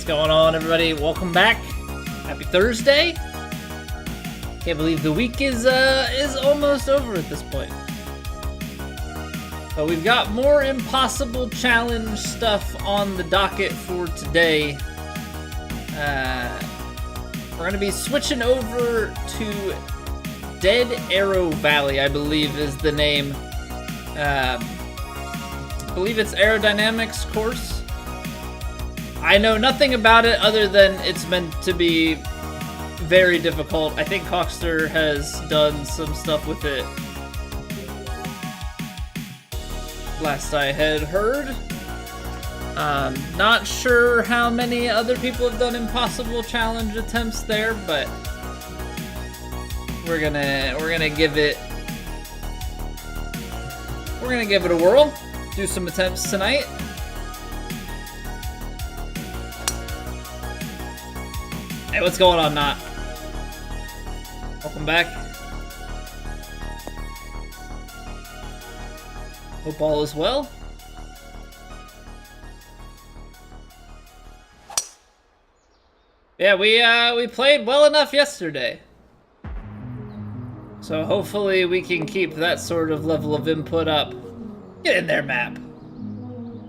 What's going on, everybody? Welcome back. Happy Thursday. Can't believe the week is almost over at this point. But we've got more impossible challenge stuff on the docket for today. We're going to be switching over to Dead Arrow Valley, I believe is the name. I believe it's aerodynamics course. I know nothing about it other than it's meant to be very difficult. I think Cockster has done some stuff with it last I had heard. Not sure how many other people have done impossible challenge attempts there, but we're gonna give it a whirl. Do some attempts tonight. Hey, what's going on, Not? Welcome back. Hope all is well. Yeah, we played well enough yesterday. So hopefully we can keep that sort of level of input up. Get in there, map.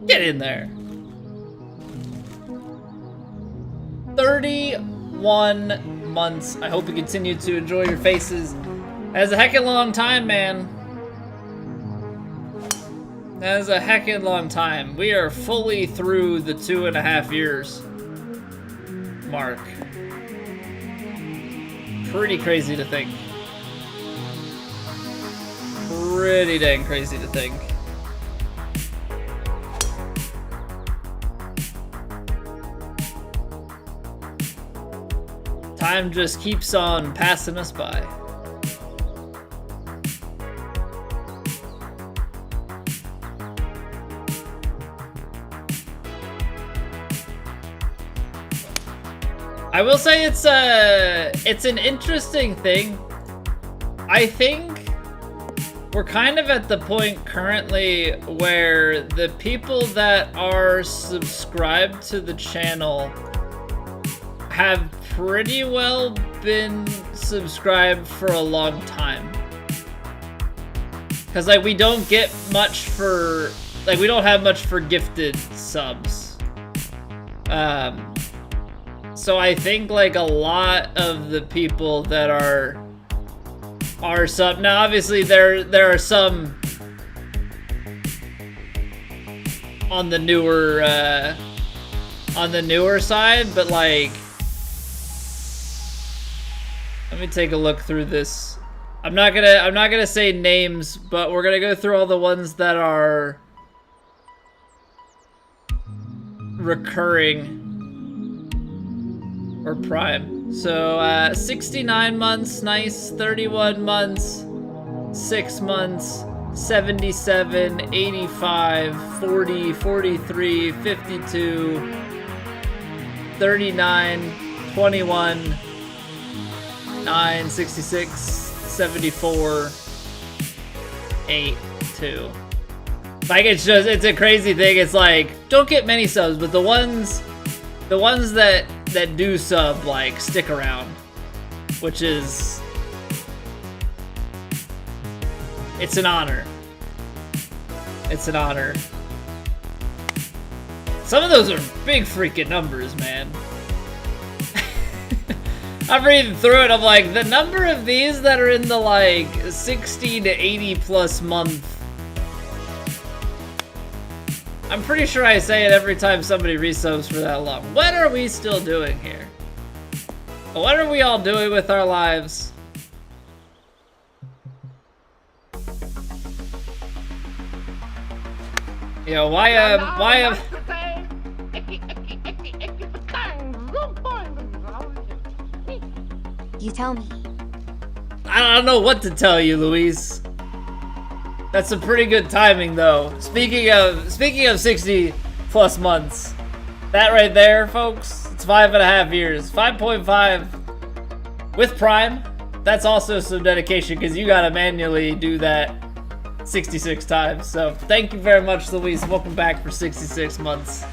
Get in there. 31 months. I hope you continue to enjoy your faces. That's a heckin' long time, man. That is a heckin' long time. We are fully through the 2.5 years mark. Pretty crazy to think. Pretty dang crazy to think. Time just keeps on passing us by. I will say it's an interesting thing. I think we're kind of at the point currently where the people that are subscribed to the channel have pretty well been subscribed for a long time. Cause like we don't get much for, like we don't have much for gifted subs. So I think like a lot of the people that are sub, now obviously there are some on the newer side, but like, let me take a look through this. I'm not gonna say names, but we're gonna go through all the ones that are recurring or prime. So 69 months, nice. 31 months, 6 months, 77, 85, 40, 43, 52, 39, 21, 9, 66, 74, 8, 2. Like it's a crazy thing. It's like, don't get many subs, but the ones that do sub, like, stick around, which is, it's an honor. It's an honor. Some of those are big freaking numbers, man. I'm reading through it, I'm like, the number of these that are in the, like, 60 to 80 plus month. I'm pretty sure I say it every time somebody resubs for that long. What are we still doing here? What are we all doing with our lives? You know, why You tell me. I don't know what to tell you, Louise. That's some pretty good timing, though. Speaking of 60 plus months, that right there, folks, it's 5.5 years. 5.5 with Prime. That's also some dedication because you gotta manually do that 66 times. So thank you very much, Louise. Welcome back for 66 months.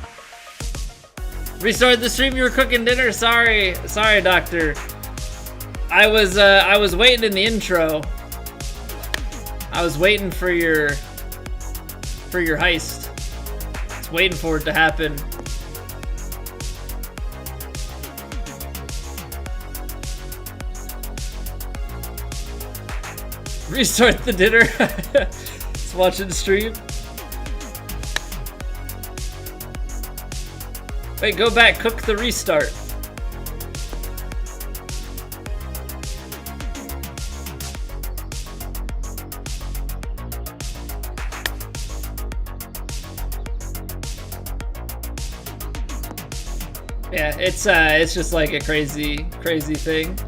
Restart the stream. You were cooking dinner. Sorry, doctor. I was waiting in the intro. I was waiting for your heist. Just waiting for it to happen. Restart the dinner. Just watching the stream. Wait, go back, cook the restart. Yeah, it's just like a crazy thing.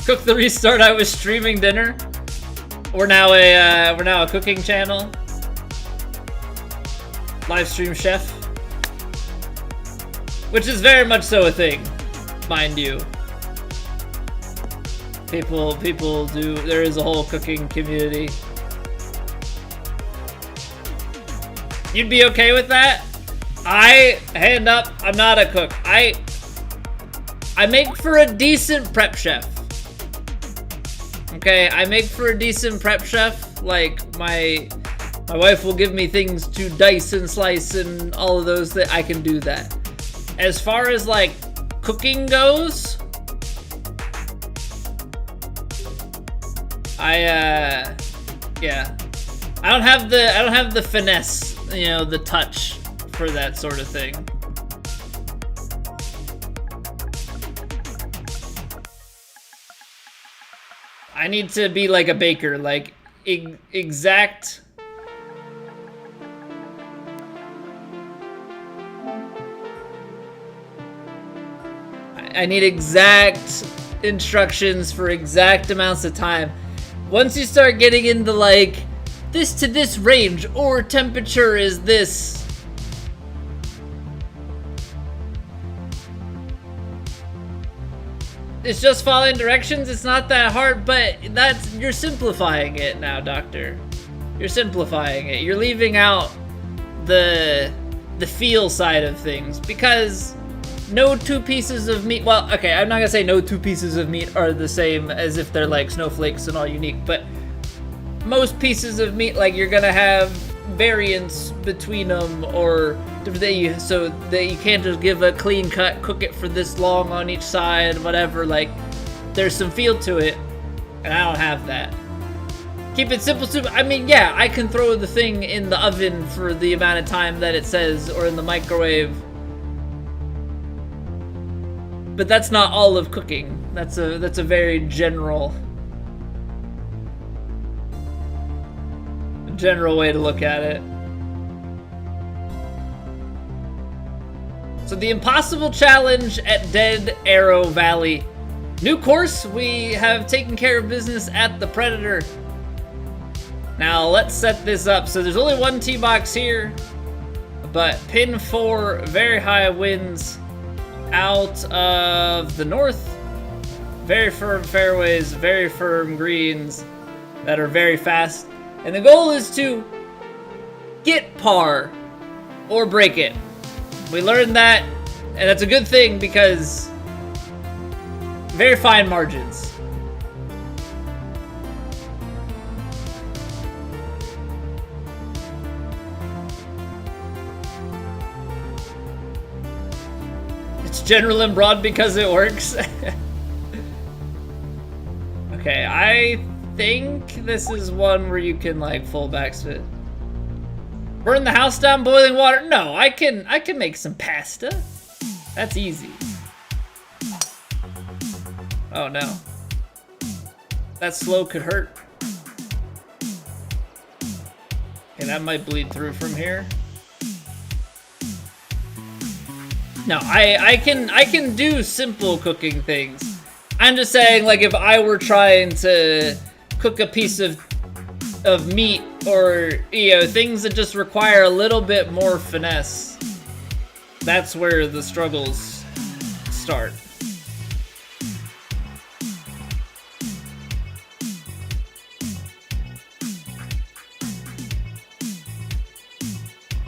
Cook the restart. I was streaming dinner. We're now a cooking channel. Live stream chef, which is very much so a thing, mind you. People do. There is a whole cooking community. You'd be okay with that? Hand up, I'm not a cook. I make for a decent prep chef. Okay, I make for a decent prep chef. Like, my wife will give me things to dice and slice and all of those that I can do that. As far as like cooking goes, yeah. I don't have the finesse, you know, the touch for that sort of thing. I need to be like a baker, like exact. I need exact instructions for exact amounts of time. Once you start getting into like this to this range or temperature is this. It's just following directions. It's not that hard, but you're simplifying it now, doctor. You're simplifying it. You're leaving out the feel side of things because no two pieces of meat. Well, okay, I'm not gonna say no two pieces of meat are the same as if they're like snowflakes and all unique, but most pieces of meat, like, you're gonna have variance between them or so that you can't just give a clean cut, cook it for this long on each side, whatever. Like, there's some feel to it, and I don't have that. Keep it simple, super. I mean, yeah, I can throw the thing in the oven for the amount of time that it says, or in the microwave. But that's not all of cooking. That's a very general way to look at it. So the Impossible Challenge at Dead Arrow Valley. New course, we have taken care of business at the Predator. Now let's set this up. So there's only one tee box here, but pin 4, very high winds out of the north. Very firm fairways, very firm greens that are very fast. And the goal is to get par or break it. We learned that, and that's a good thing because very fine margins. It's general and broad because it works. Okay, I think this is one where you can like full backspin. Burn the house down, boiling water. No, I can make some pasta. That's easy. Oh no. That slow could hurt. Okay, that might bleed through from here. No, I can do simple cooking things. I'm just saying, like, if I were trying to cook a piece of meat, or, you know, things that just require a little bit more finesse, that's where the struggles start.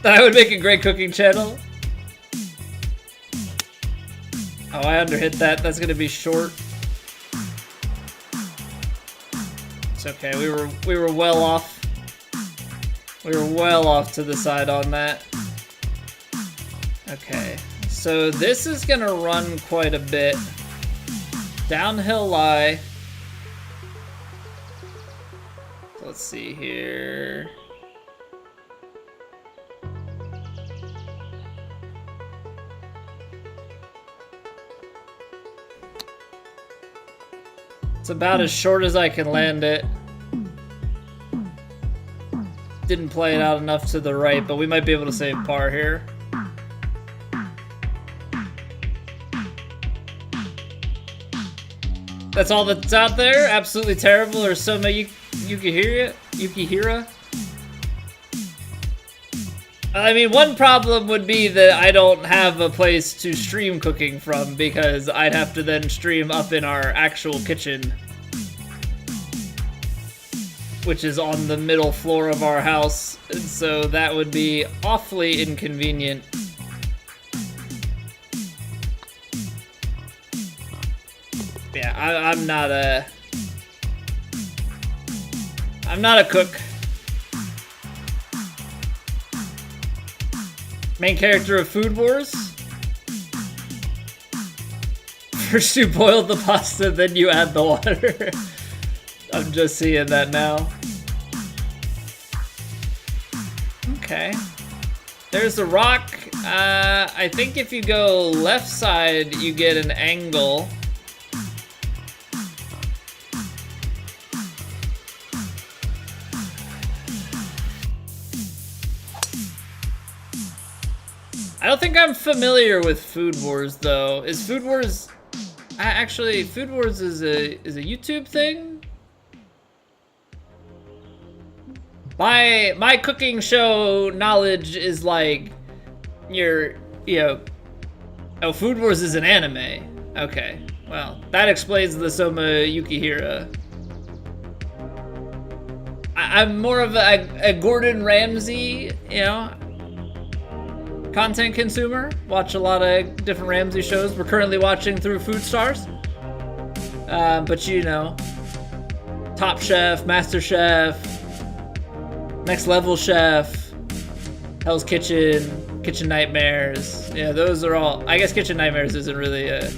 That would make a great cooking channel. Oh, I underhit that. That's gonna be short. It's okay. We were well off. We were well off to the side on that. Okay. So this is gonna run quite a bit. Downhill lie. Let's see here. It's about as short as I can land it. Didn't play it out enough to the right, but we might be able to save par here. That's all that's out there? Absolutely terrible, or Soma Yukihira? I mean, one problem would be that I don't have a place to stream cooking from, because I'd have to then stream up in our actual kitchen, which is on the middle floor of our house, and so that would be awfully inconvenient. Yeah, I'm not a cook. Main character of Food Wars? First you boil the pasta, then you add the water. I'm just seeing that now. Okay. There's a rock. I think if you go left side, you get an angle. I don't think I'm familiar with Food Wars though. Is Food Wars actually Food Wars is a YouTube thing? My cooking show knowledge is like oh, Food Wars is an anime. Okay. Well, that explains the Soma Yukihira. I'm more of a Gordon Ramsay, content consumer. Watch a lot of different Ramsay shows. We're currently watching through Food Stars. But Top Chef, Master Chef, Next Level Chef, Hell's Kitchen, Kitchen Nightmares. Yeah, those are all. I guess Kitchen Nightmares isn't really a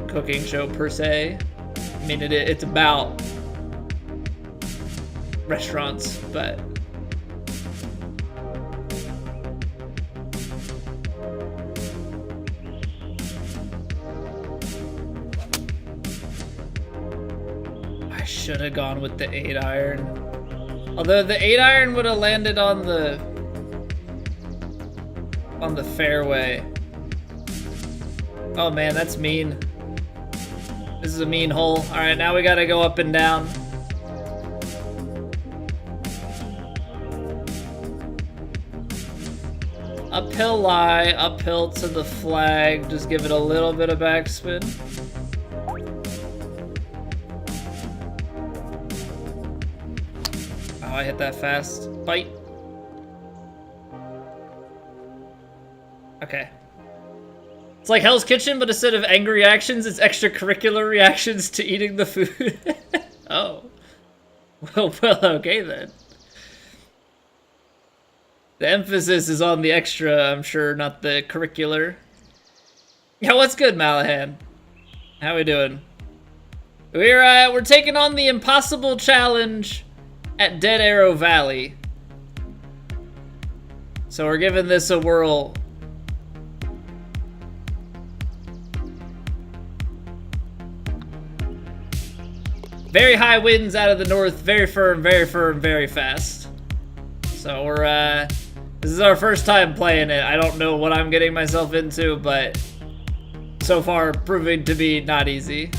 cooking show per se. I mean, it's about restaurants, but I should have gone with the 8-iron. Although the 8-iron would have landed on the fairway. Oh man, that's mean. This is a mean hole. All right, now we gotta go up and down. Uphill lie, uphill to the flag. Just give it a little bit of backspin. Oh, I hit that fast. Bite. Okay. It's like Hell's Kitchen, but instead of angry reactions, it's extracurricular reactions to eating the food. Oh. Well, okay then. The emphasis is on the extra, I'm sure, not the curricular. Yeah, what's good, Malahan? How we doing? We're taking on the impossible challenge at Dead Arrow Valley. So we're giving this a whirl. Very high winds out of the north, very firm, very fast. So we're, this is our first time playing it. I don't know what I'm getting myself into, but so far proving to be not easy.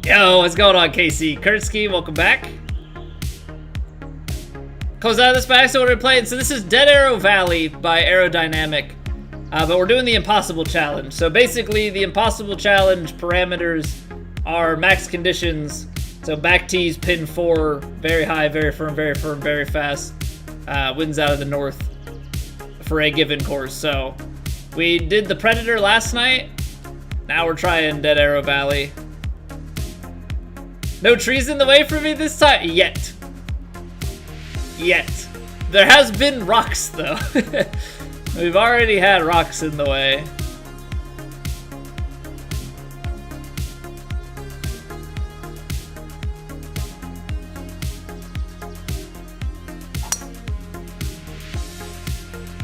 Yo, what's going on, Casey? Kurtzky, welcome back. Close out of this back, so we're playing. So this is Dead Arrow Valley by Aerodynamic, but we're doing the Impossible Challenge. So basically, the Impossible Challenge parameters are max conditions. So back tees, pin 4, very high, very firm, very fast. Winds out of the north for a given course. So We did the Predator last night. Now we're trying Dead Arrow Valley. No trees in the way for me this time? Yet. Yet. There has been rocks, though. We've already had rocks in the way.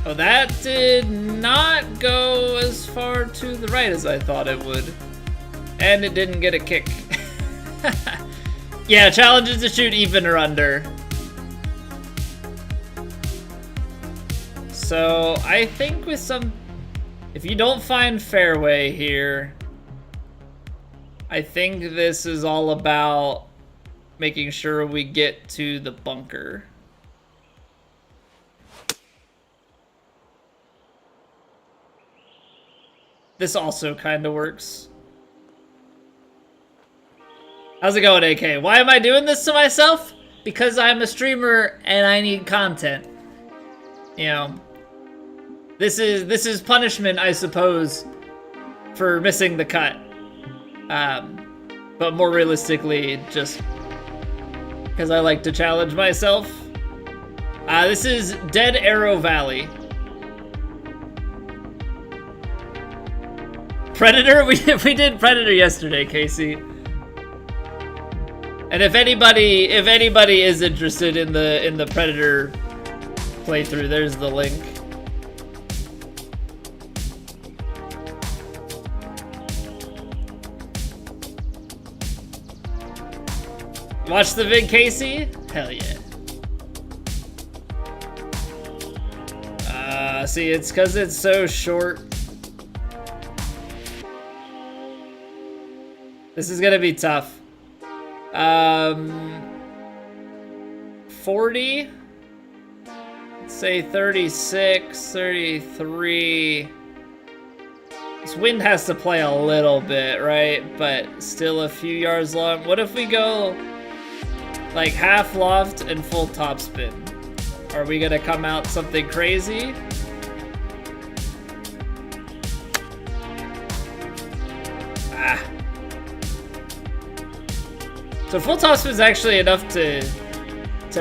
Oh, that did not go as far to the right as I thought it would. And it didn't get a kick. Yeah, challenge is to shoot even or under. So, I think with some... If you don't find fairway here, I think this is all about making sure we get to the bunker. This also kind of works. How's it going, AK? Why am I doing this to myself? Because I'm a streamer and I need content. You know, this is punishment, I suppose, for missing the cut. But more realistically, just because I like to challenge myself. This is Dead Arrow Valley. Predator? We did Predator yesterday, Casey. And if anybody is interested in the Predator playthrough, there's the link. Watch the vid, Casey? Hell yeah. See, it's because it's so short. This is gonna be tough. 40? Let's say 36, 33. This wind has to play a little bit, right? But still a few yards long. What if we go like half loft and full topspin? Are we gonna come out something crazy? So full topspin is actually enough to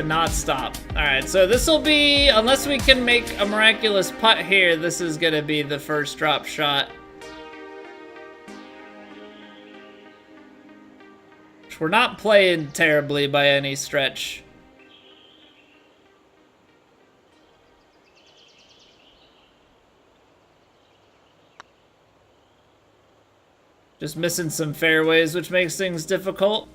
not stop. All right, so this will be, unless we can make a miraculous putt here, this is gonna be the first drop shot. Which we're not playing terribly by any stretch. Just missing some fairways, which makes things difficult.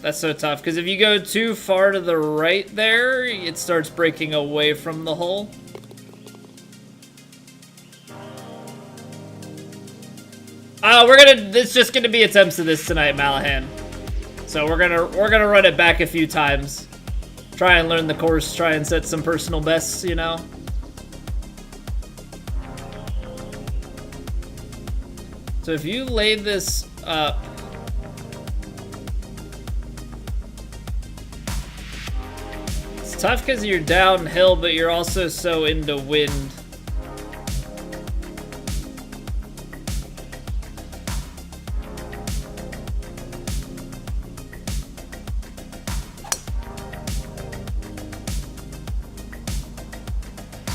That's so tough, because if you go too far to the right there, it starts breaking away from the hole. It's just gonna be attempts of this tonight, Malahan. So we're gonna run it back a few times. Try and learn the course, try and set some personal bests, you know? So if you lay this up, it's tough because you're downhill, but you're also so into wind.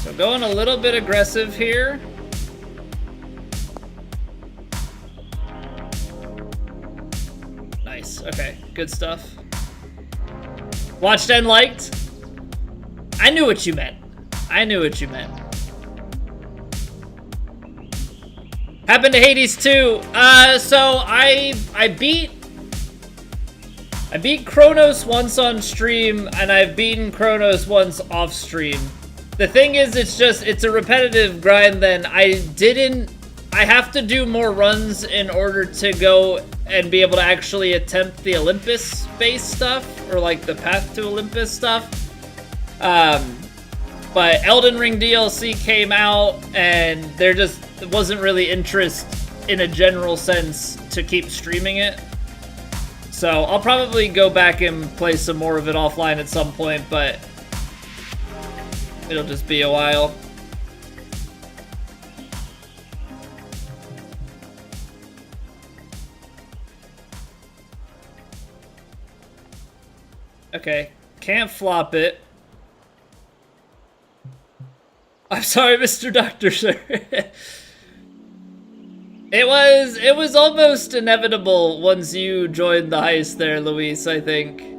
So going a little bit aggressive here. Nice, okay, good stuff. Watched and liked. I knew what you meant. I knew what you meant. Happened to Hades too. So I beat Kronos once on stream, and I've beaten Kronos once off stream. The thing is, it's a repetitive grind. Then I have to do more runs in order to go and be able to actually attempt the Olympus-based stuff, or like the Path to Olympus stuff. But Elden Ring DLC came out, and there just wasn't really interest in a general sense to keep streaming it. So I'll probably go back and play some more of it offline at some point, but It'll just be a while. Okay, can't flop it. I'm sorry, Mr. Doctor, sir. It was almost inevitable once you joined the heist there, Luis, I think.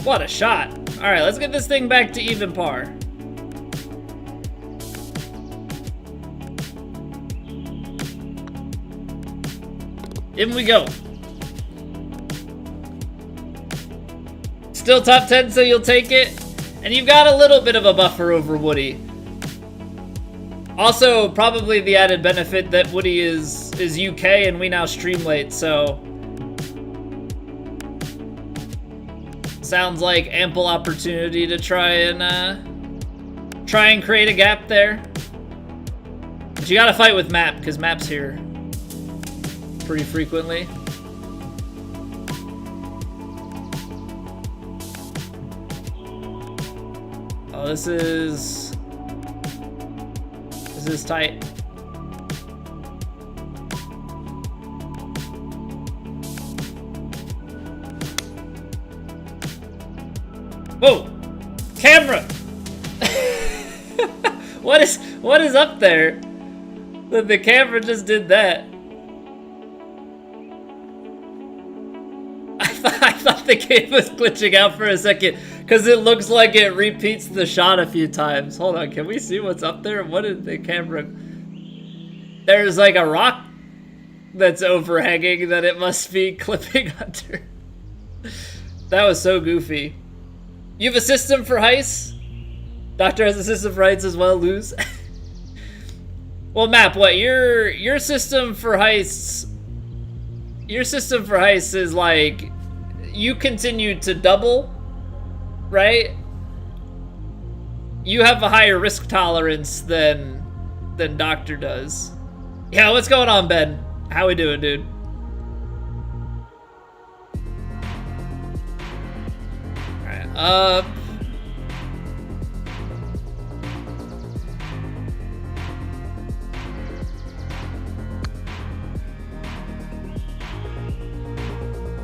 What a shot. All right, let's get this thing back to even par. In we go. Still top 10, so you'll take it. And you've got a little bit of a buffer over Woody. Also, probably the added benefit that Woody is UK and we now stream late, so sounds like ample opportunity to try and create a gap there. But you gotta fight with Map, because Map's here pretty frequently. Oh, this is tight. Whoa! Camera! What is up there? The camera just did that. I thought the game was glitching out for a second because it looks like it repeats the shot a few times. Hold on, can we see what's up there? What did the camera... There's like a rock that's overhanging that it must be clipping under. That was so goofy. You have a system for heists? Doctor has a system for heists as well, Lose. Well, Map, what your system for heists? Your system for heists is like you continue to double, right? You have a higher risk tolerance than Doctor does. Yeah, what's going on, Ben? How we doing, dude? Alright,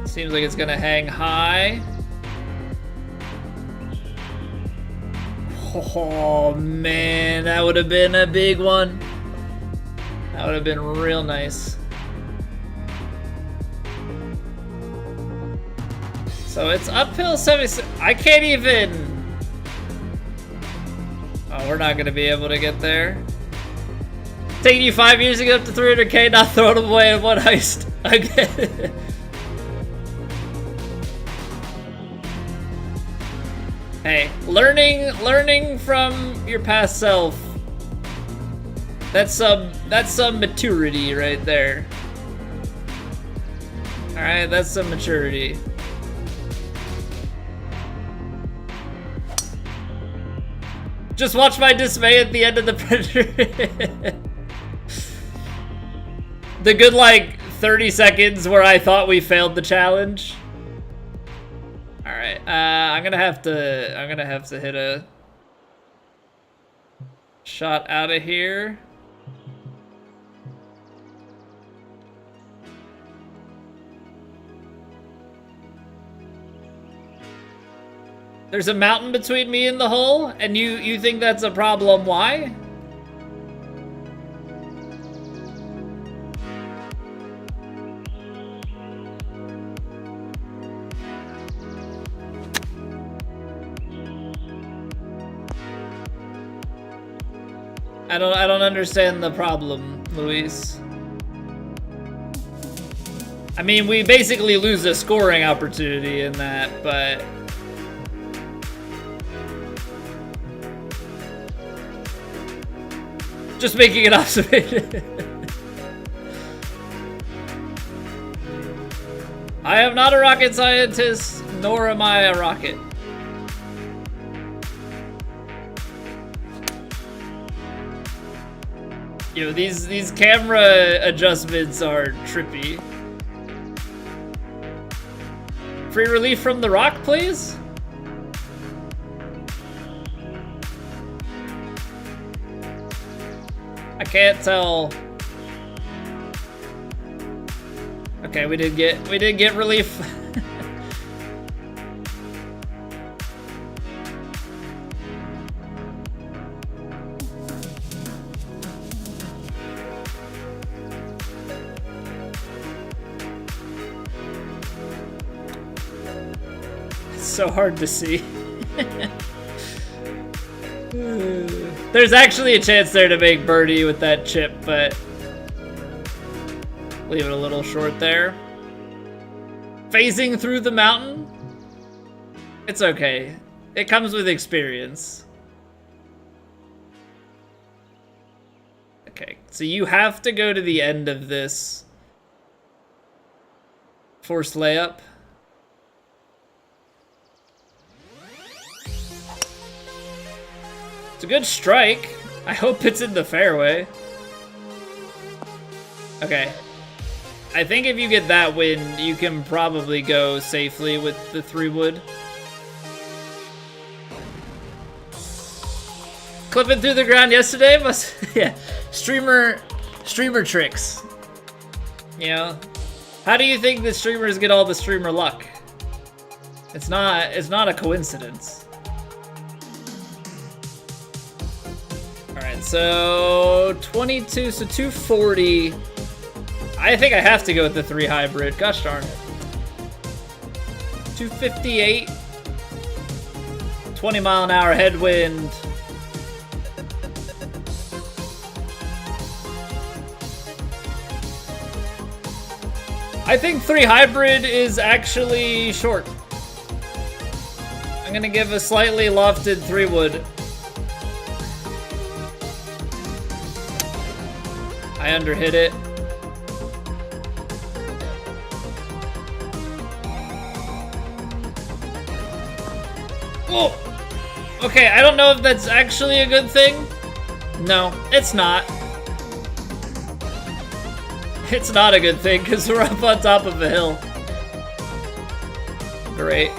seems like it's gonna hang high. Oh man, that would have been a big one. That would have been real nice. So it's uphill 76. I can't even. Oh, we're not gonna be able to get there. Taking you 5 years to get up to 300K, not throwing them away in one heist again. Hey, learning from your past self. That's some maturity right there. All right, that's some maturity. Just watch my dismay at the end of the Predator. The good like 30 seconds where I thought we failed the challenge. All right, I'm gonna have to hit a shot out of here. There's a mountain between me and the hole, and you think that's a problem? Why? I don't understand the problem, Luis. I mean, we basically lose a scoring opportunity in that, but just making an observation. I am not a rocket scientist, nor am I a rocket. You know, these camera adjustments are trippy. Free relief from the rock, please? I can't tell. Okay, we did get relief. It's so hard to see. There's actually a chance there to make birdie with that chip, but leave it a little short there. Phasing through the mountain? It's okay. It comes with experience. Okay, so you have to go to the end of this forced layup. It's a good strike. I hope it's in the fairway. Okay. I think if you get that wind, you can probably go safely with the 3-wood. Clipping through the ground yesterday must, yeah. Streamer tricks. You know, how do you think the streamers get all the streamer luck? It's not a coincidence. All right, so 22, so 240. I think I have to go with the 3 hybrid. Gosh darn it. 258. 20-mile-an-hour headwind. I think 3 hybrid is actually short. I'm gonna give a slightly lofted 3-wood. I underhit it. Oh! Okay, I don't know if that's actually a good thing. No, it's not. It's not a good thing because we're up on top of a hill. Great.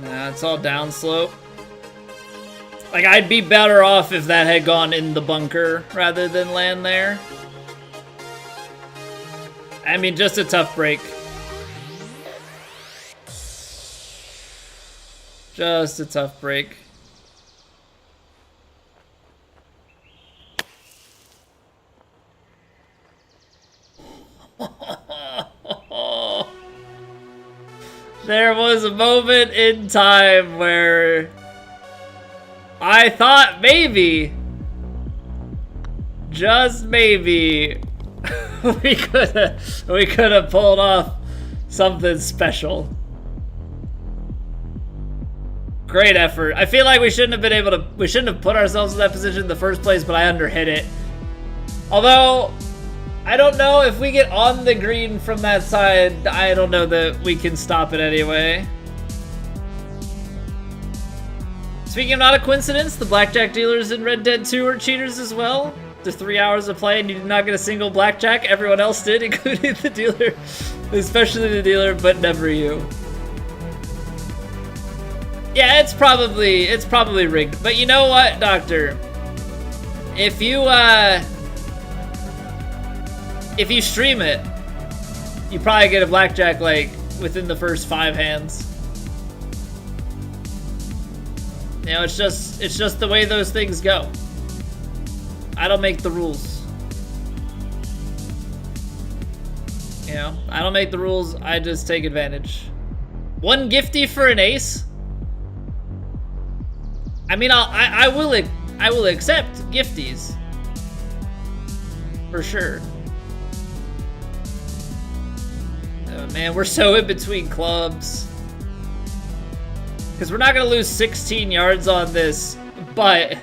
Nah, it's all downslope. Like, I'd be better off if that had gone in the bunker rather than land there. I mean, just a tough break. Just a tough break. There was a moment in time where I thought maybe, just maybe, we could have pulled off something special. Great effort. I feel like we shouldn't have put ourselves in that position in the first place, but I underhit it. Although, I don't know if we get on the green from that side, I don't know that we can stop it anyway. Speaking of not a coincidence, the blackjack dealers in Red Dead 2 are cheaters as well. After 3 hours of play and you did not get a single blackjack, everyone else did, including the dealer, especially the dealer, but never you. Yeah, it's probably rigged. But you know what, Doctor? If you stream it, you probably get a blackjack like within the first 5 hands. You know, it's just the way those things go. I don't make the rules. You know, I don't make the rules, I just take advantage. 1 gifty for an ace? I mean, I will accept gifties. For sure. Oh man, we're so in between clubs. Because we're not going to lose 16 yards on this, but...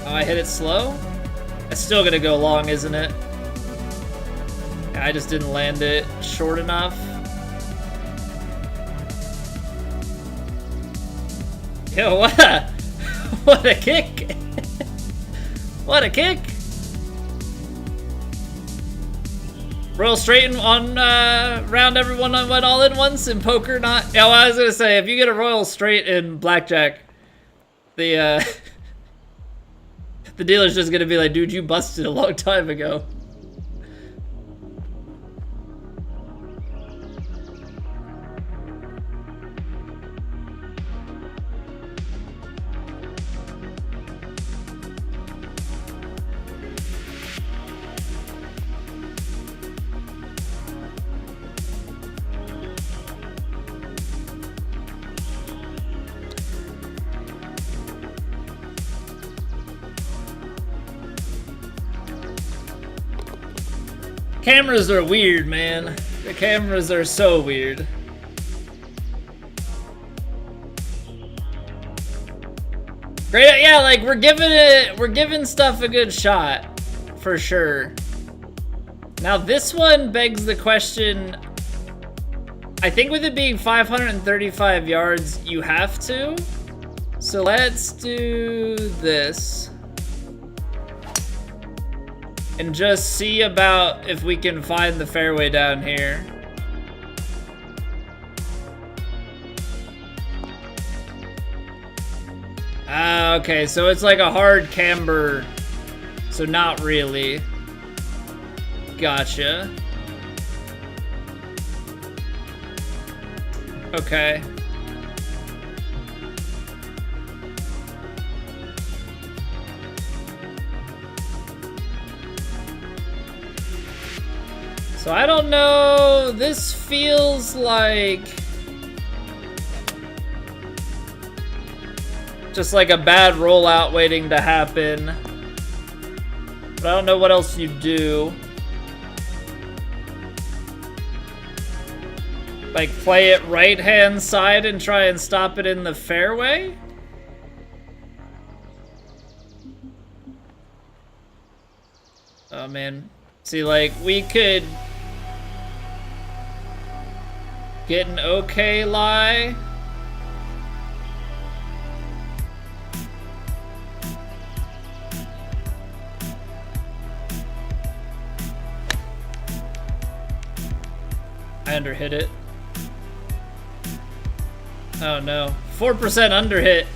Oh, I hit it slow? It's still going to go long, isn't it? I just didn't land it short enough. Yo, what a... What a kick! What a kick! Royal straight on round everyone went all in once in poker, not... Yeah, well, I was gonna say, if you get a royal straight in blackjack, the the dealer's just gonna be like, dude, you busted a long time ago. Cameras are weird, man. The cameras are so weird. Great, yeah, like we're giving stuff a good shot, for sure. Now this one begs the question, I think with it being 535 yards, you have to. So let's do this. And just see about if we can find the fairway down here. Ah, okay, so it's like a hard camber. So not really. Gotcha. Okay. So I don't know, this feels like just like a bad rollout waiting to happen. But I don't know what else you do. Like play it right hand side and try and stop it in the fairway? Oh man. See, like we could get an okay lie. I underhit it. Oh no. 4% underhit.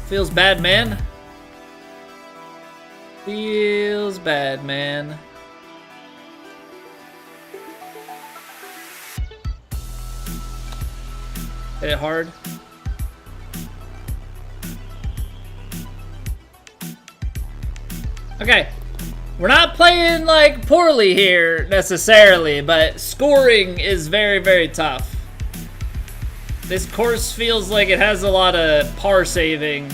Feels bad, man. Feels bad, man. Hit it hard. Okay. We're not playing like poorly here necessarily, but scoring is very, very tough. This course feels like it has a lot of par saving.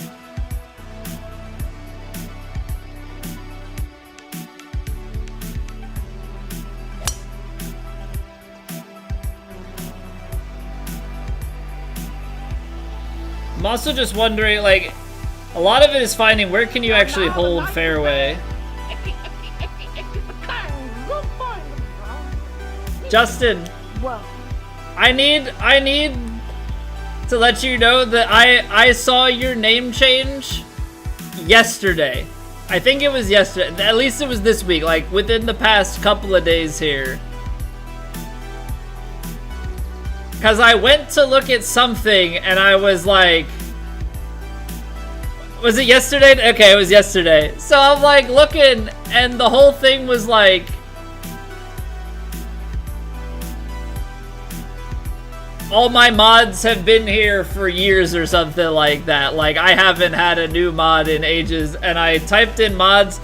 I'm also just wondering, like, a lot of it is finding where can you actually hold fairway. Justin, Whoa. I need to let you know that I saw your name change yesterday. I think it was yesterday. At least it was this week, like within the past couple of days here. Cause I went to look at something and I was like, was it yesterday? Okay, it was yesterday. So I'm like looking and the whole thing was like, all my mods have been here for years or something like that. Like I haven't had a new mod in ages, and I typed in mods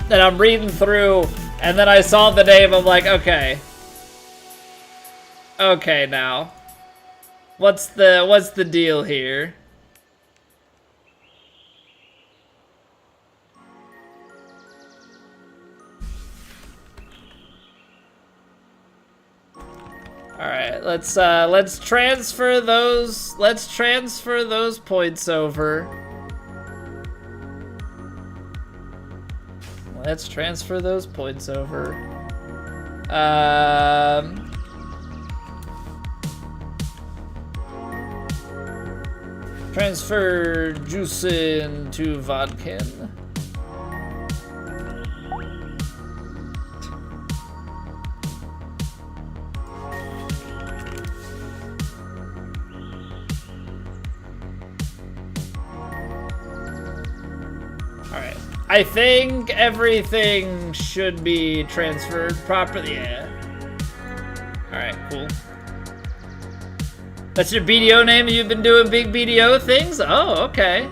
and I'm reading through and then I saw the name. I'm like, okay. Okay now. What's the deal here? right, let's transfer those. Let's transfer those points over. Let's transfer those points over. Transfer Juicin to Vodkin. Alright. I think everything should be transferred properly. Yeah. Alright, cool. That's your BDO name? You've been doing big BDO things? Oh, okay.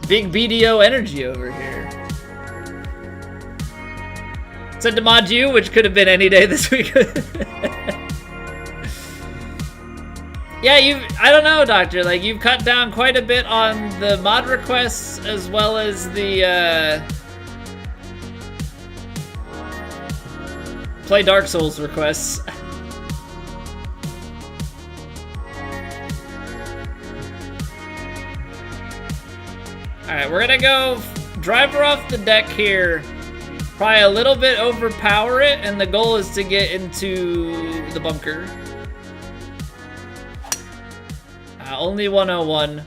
Big BDO energy over here. Said to mod you, which could have been any day this week. Yeah, I don't know, Doctor. Like, you've cut down quite a bit on the mod requests as well as the, play Dark Souls requests. Alright, we're gonna go drive her off the deck here. Probably a little bit overpower it, and the goal is to get into the bunker. Only 101.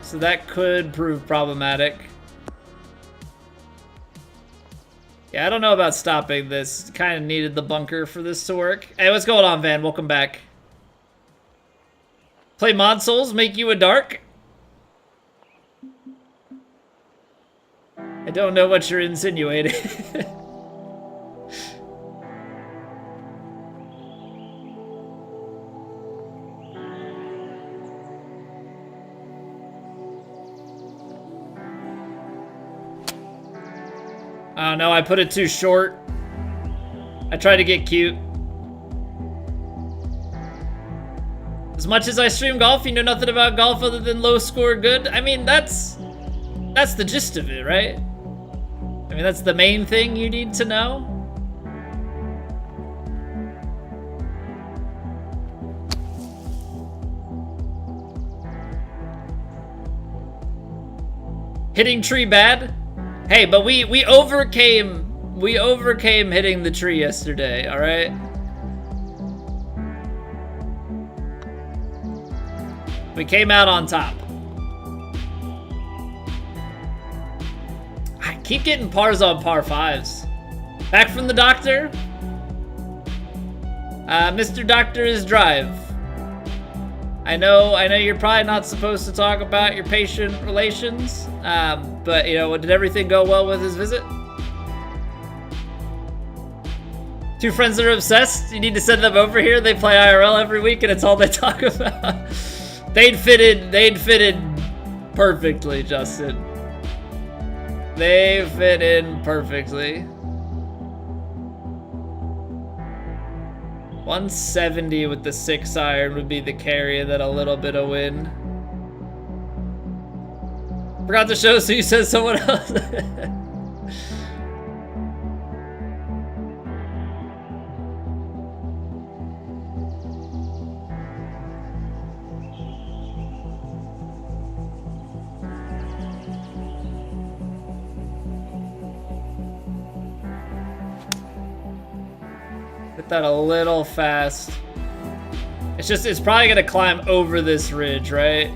So that could prove problematic. Yeah, I don't know about stopping this. Kind of needed the bunker for this to work. Hey, what's going on, Van? Welcome back. Play Mod Souls, make you a dark? I don't know what you're insinuating. Oh no, I put it too short. I tried to get cute. As much as I stream golf, you know nothing about golf other than low score good? I mean, that's the gist of it, right? I mean, that's the main thing you need to know. Hitting tree bad? Hey, but we overcame hitting the tree yesterday, all right? We came out on top. I keep getting pars on par fives. Back from the doctor. Mr. Doctor is drive. I know you're probably not supposed to talk about your patient relations, but you know, did everything go well with his visit? Two friends that are obsessed. You need to send them over here. They play IRL every week, and it's all they talk about. They'd fit in perfectly, Justin. They fit in perfectly. 170 with the 6-iron would be the carry, and then a little bit of win. Forgot to show, so you said someone else. Hit that a little fast. It's probably gonna climb over this ridge, right?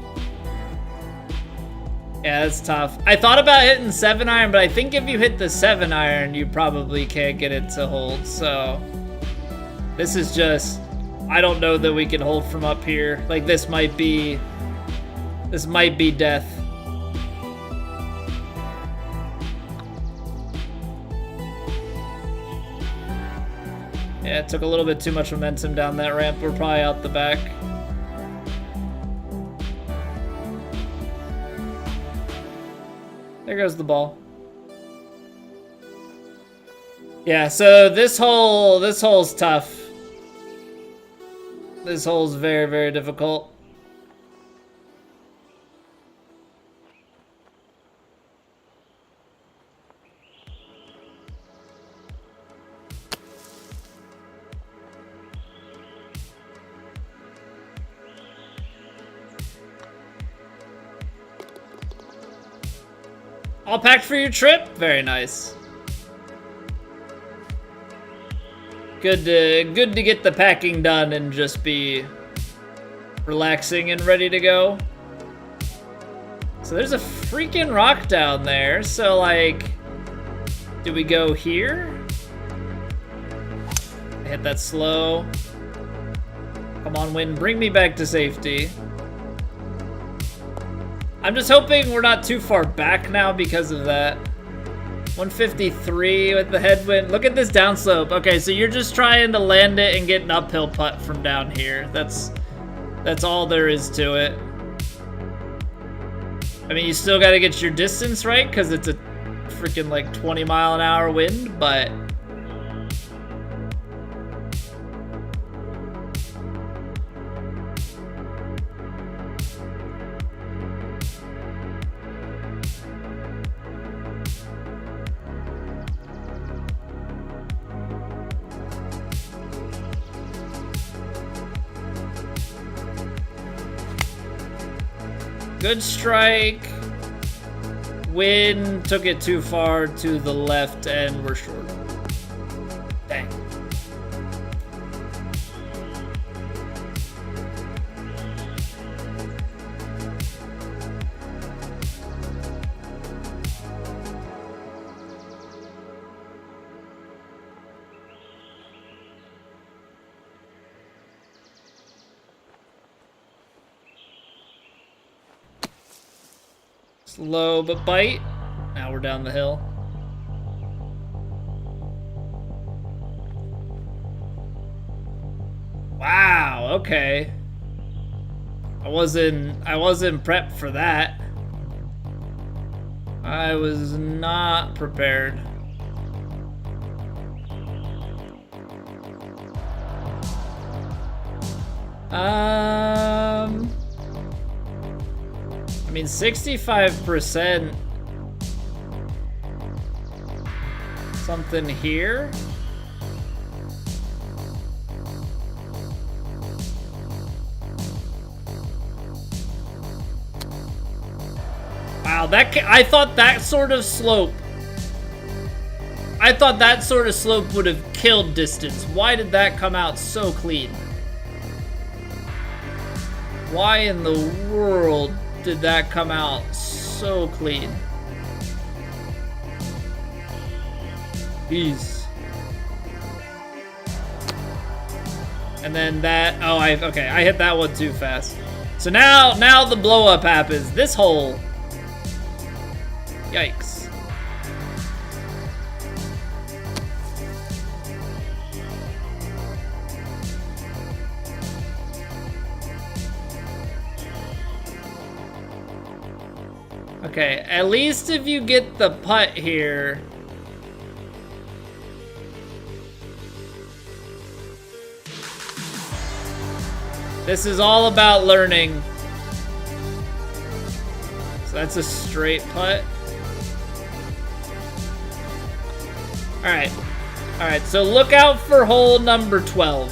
Yeah, that's tough. I thought about hitting 7-iron, but I think if you hit the 7-iron, you probably can't get it to hold, so. This is just, I don't know that we can hold from up here. Like, this might be death. Yeah, it took a little bit too much momentum down that ramp. We're probably out the back. There goes the ball. Yeah, so this hole's tough. This hole's very, very difficult. All packed for your trip? Very nice. Good to get the packing done and just be relaxing and ready to go. So there's a freaking rock down there. So like, do we go here? I hit that slow. Come on, wind, bring me back to safety. I'm just hoping we're not too far back now because of that. 153 with the headwind. Look at this downslope. Okay, so you're just trying to land it and get an uphill putt from down here. That's all there is to it. I mean, you still got to get your distance right because it's a freaking like 20-mile-an-hour wind, but good strike. Wind took it too far to the left and we're short. Dang. Slow but bite. Now we're down the hill. Wow, okay. I wasn't prepped for that. I was not prepared. I mean, 65% something here. Wow, I thought that sort of slope would have killed distance. Why did that come out so clean? Why in the world did that come out so clean? Jeez. And then that, okay, I hit that one too fast. So now the blow up happens. This hole. Yikes. Okay, at least if you get the putt here. This is all about learning. So that's a straight putt. Alright. Alright, so look out for hole number 12.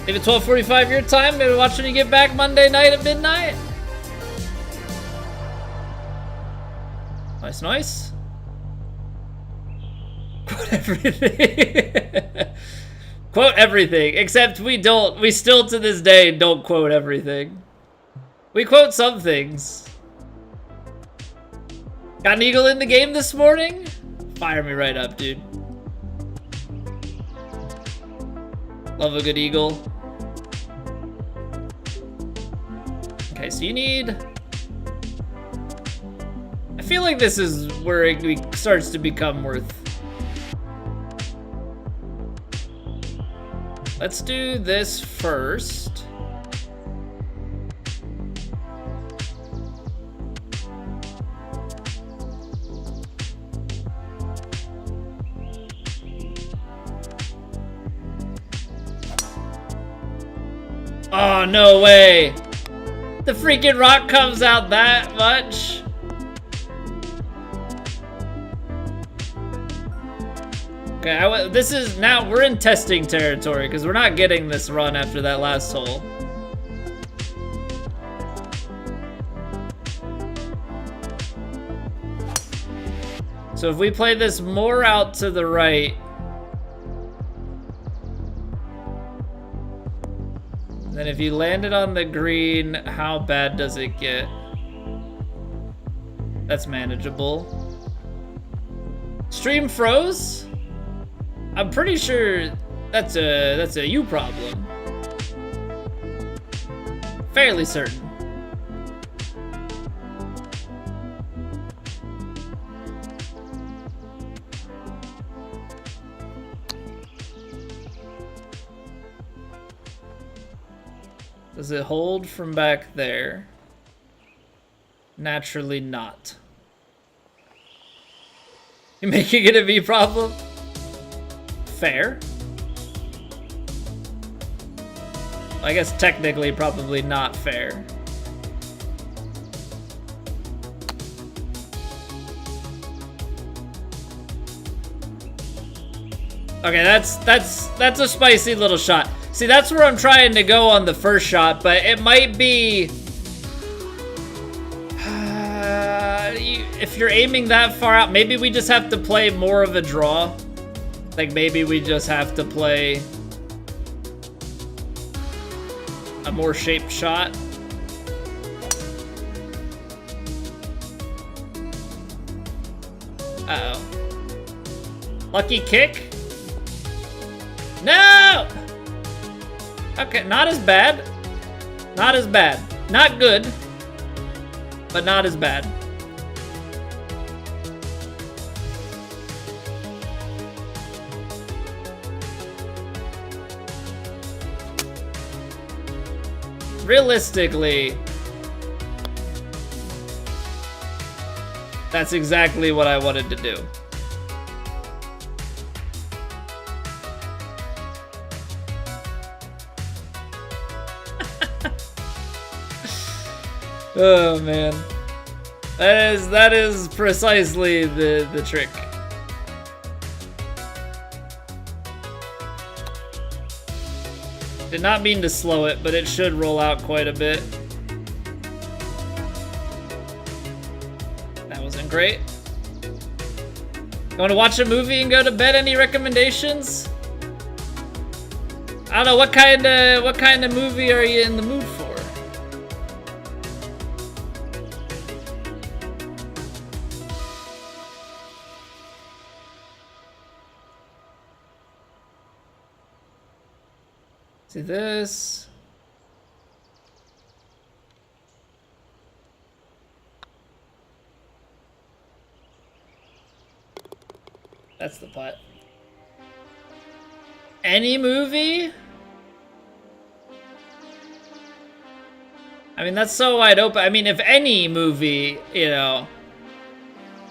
If it's 12:45 your time, maybe watch when you get back Monday night at midnight. Nice, nice. Quote everything. Quote everything, except we still to this day don't quote everything. We quote some things. Got an eagle in the game this morning? Fire me right up, dude. Love a good eagle. Okay, so you need... I feel like this is where it starts to become worth. Let's do this first. Oh, no way. The freaking rock comes out that much. Okay, this is now we're in testing territory because we're not getting this run after that last hole. So if we play this more out to the right, then if you land it on the green, how bad does it get? That's manageable. Stream froze? I'm pretty sure that's a you problem. Fairly certain. Does it hold from back there? Naturally not. You're making it a me problem? Fair. I guess technically probably not fair. Okay, that's a spicy little shot. See, that's where I'm trying to go on the first shot, but it might be... if you're aiming that far out, maybe we just have to play more of a draw. Like, maybe we just have to play a more shaped shot. Uh-oh. Lucky kick? No! Okay, not as bad. Not as bad. Not good, but not as bad. Realistically, that's exactly what I wanted to do. Oh man, that is precisely the trick. Did not mean to slow it, but it should roll out quite a bit. That wasn't great. You want to watch a movie and go to bed? Any recommendations? I don't know, what kind of movie are you in the mood for? See this. That's the putt. Any movie? I mean, that's so wide open. I mean, if any movie, you know.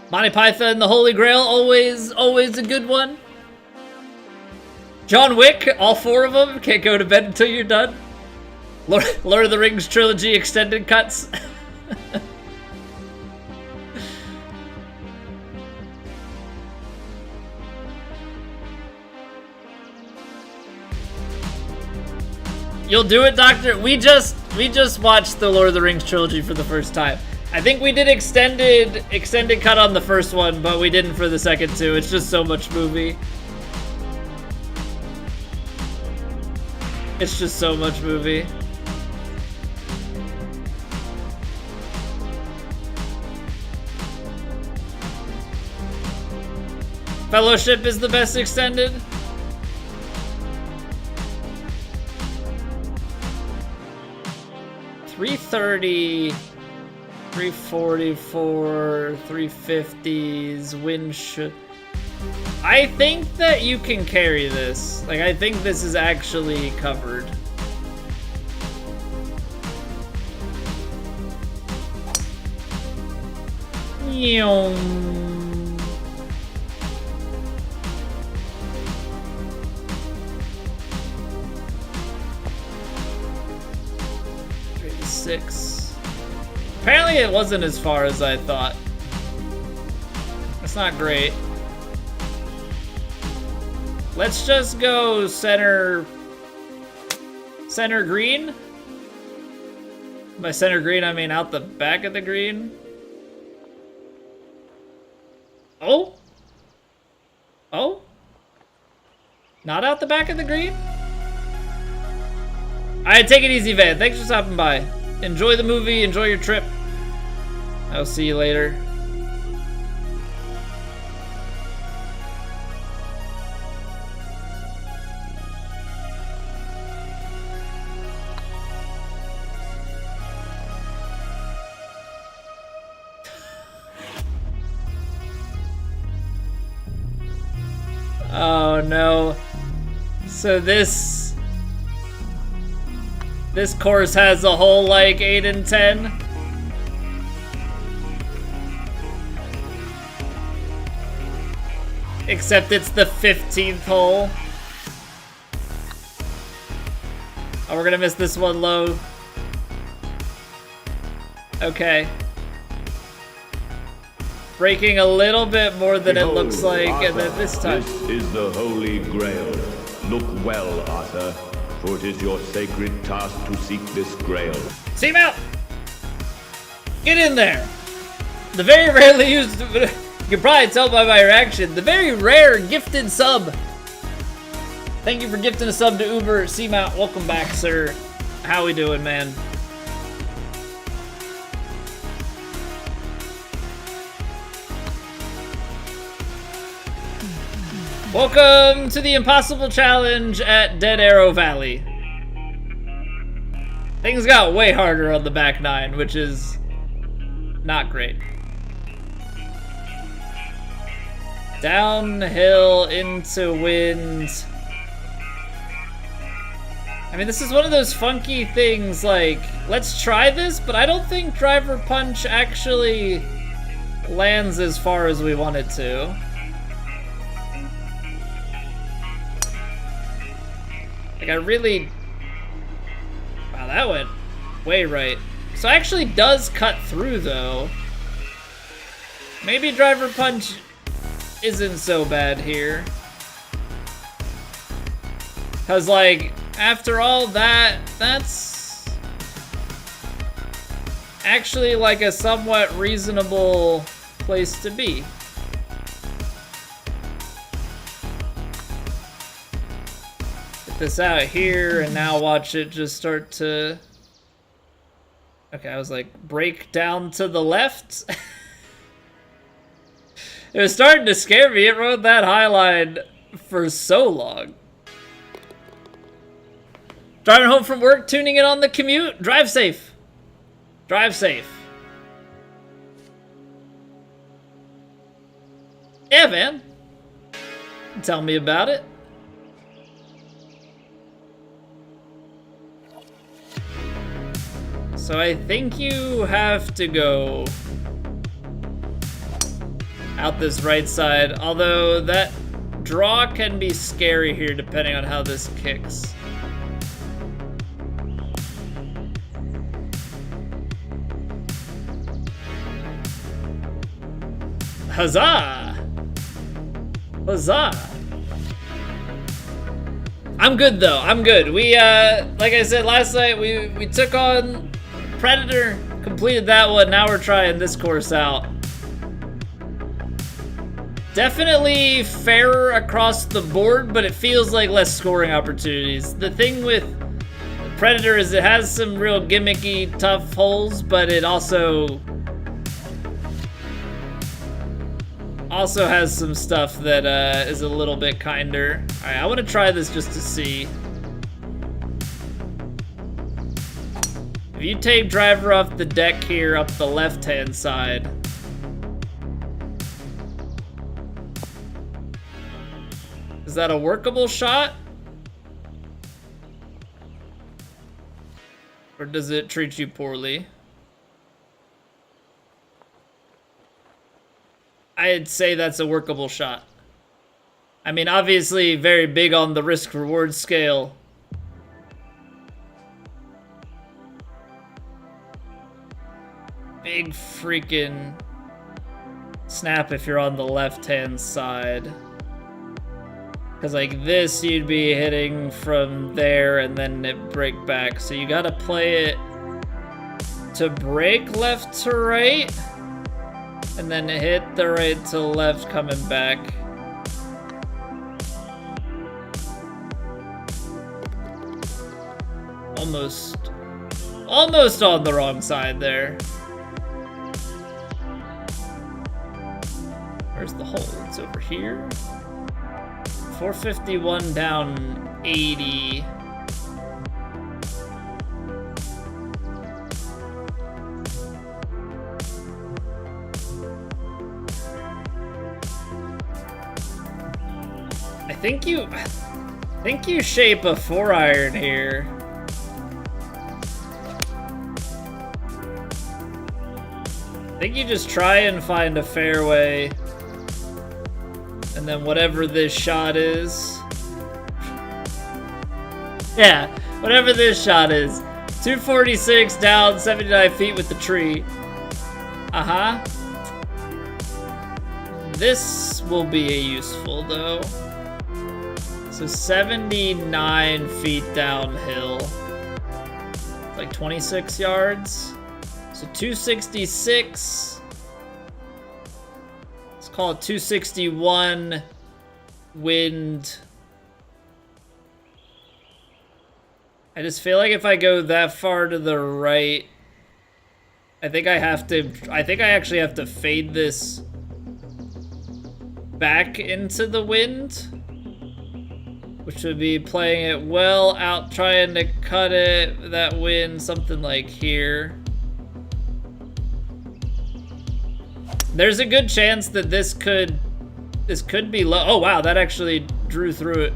Monty Python and the Holy Grail, always a good one. John Wick, all 4 of them. Can't go to bed until you're done. Lord of the Rings trilogy extended cuts. You'll do it, Doctor? We just watched the Lord of the Rings trilogy for the first time. I think we did extended cut on the first one, but we didn't for the second two. It's just so much movie. It's just so much movie. Fellowship is the best extended. .330, 344, 350s, wind should... I think that you can carry this. Like, I think this is actually covered. Yum. 36. Apparently it wasn't as far as I thought. That's not great. Let's just go center green. By center green, I mean out the back of the green. Oh, Oh? Not out the back of the green? Alright, take it easy, Van. Thanks for stopping by. Enjoy the movie, enjoy your trip. I'll see you later. Oh no. So this course has a hole like 8 and 10. Except it's the 15th hole. Oh, we're gonna miss this one low. Okay. Breaking a little bit more than it looks like, and then this time. This is the Holy Grail. Look well, Arthur, for it is your sacred task to seek this grail. Seamount! Get in there! The very rarely used, you can probably tell by my reaction, the very rare gifted sub. Thank you for gifting a sub to Uber. Seamount, welcome back, sir. How we doing, man? Welcome to the impossible challenge at Dead Arrow Valley. Things got way harder on the back nine, which is not great. Downhill into wind. I mean, this is one of those funky things, like, let's try this, but I don't think driver punch actually lands as far as we want it to. Like, I really... Wow, that went way right. So it actually does cut through, though. Maybe driver punch isn't so bad here. Because, like, after all that, that's actually, like, a somewhat reasonable place to be. This out here, and now watch it just start to... Okay, I was like, break down to the left? It was starting to scare me. It rode that high line for so long. Driving home from work, tuning in on the commute. Drive safe. Drive safe. Yeah, man. Tell me about it. So I think you have to go out this right side, although that draw can be scary here depending on how this kicks. Huzzah! Huzzah! I'm good though, I'm good. We, like I said last night, we took on Predator, completed that one, now we're trying this course out. Definitely fairer across the board, but it feels like less scoring opportunities. The thing with Predator is it has some real gimmicky, tough holes, but it also has some stuff that is a little bit kinder. Alright, I want to try this just to see. If you take driver off the deck here up the left-hand side. Is that a workable shot? Or does it treat you poorly? I'd say that's a workable shot. I mean, obviously very big on the risk-reward scale. Big freaking snap if you're on the left-hand side. Because like this, you'd be hitting from there and then it break back. So you gotta play it to break left to right. And then hit the right to left coming back. almost on the wrong side there. Where's the hole? It's over here. 451 down 80. I think you shape a 4-iron here. I think you just try and find a fairway. And then whatever this shot is. Yeah, whatever this shot is. 246 down 79 feet with the tree. Uh-huh. This will be useful though. So 79 feet downhill. Like 26 yards. So 266. Let's call it 261 wind. I just feel like if I go that far to the right, I think I actually have to fade this back into the wind. Which would be playing it well out, trying to cut it, that wind, something like here. There's a good chance that this could be low. Oh wow, that actually drew through it,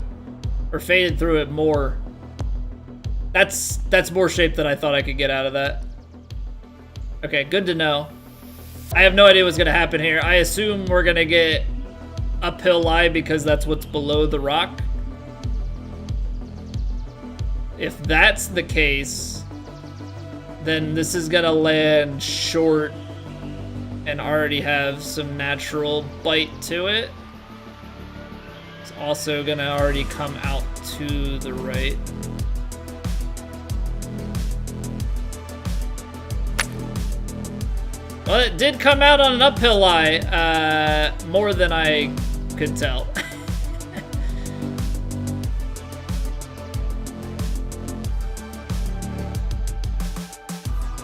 or faded through it more. That's more shape than I thought I could get out of that. Okay, good to know. I have no idea what's gonna happen here. I assume we're gonna get uphill lie because that's what's below the rock. If that's the case, then this is gonna land short and already have some natural bite to it. It's also gonna already come out to the right. Well, it did come out on an uphill lie, more than I could tell.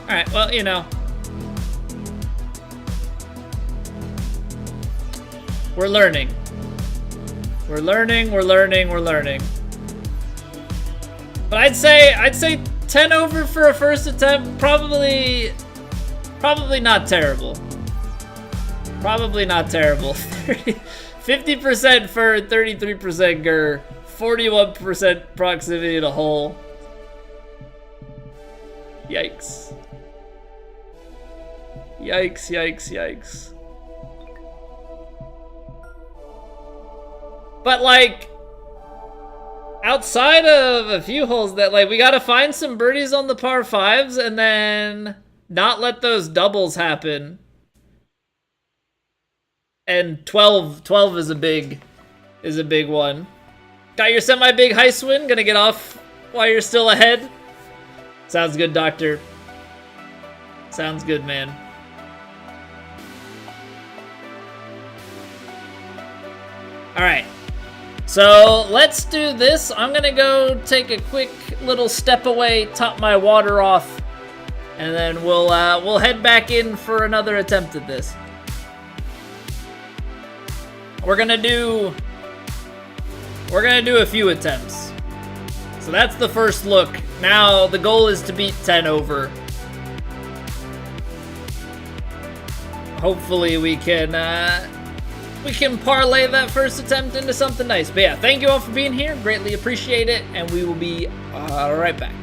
Alright, well, you know. We're learning. We're learning. But I'd say 10 over for a first attempt, probably not terrible. Probably not terrible. 50% for 33% GUR, 41% proximity to hole. Yikes. Yikes. But like, outside of a few holes that like, we gotta find some birdies on the par 5s and then not let those doubles happen. And 12 is a big one. Got your semi-big high swing, gonna get off while you're still ahead. Sounds good, Doctor. Sounds good, man. All right. So let's do this. I'm gonna go take a quick little step away, top my water off, and then we'll head back in for another attempt at this. We're gonna do a few attempts. So that's the first look. Now the goal is to beat 10 over. Hopefully we can parlay that first attempt into something nice. But yeah, thank you all for being here. Greatly appreciate it. And we will be right back.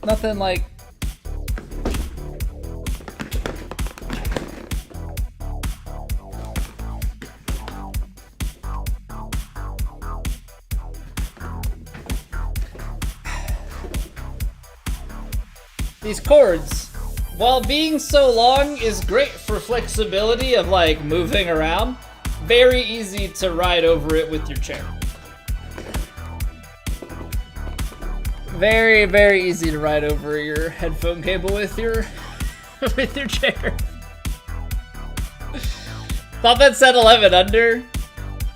Nothing like... These chords, while being so long, is great for flexibility of like moving around. Very easy to ride over it with your chair. Very, very easy to ride over your headphone cable with your with your chair. Thought that said 11 under.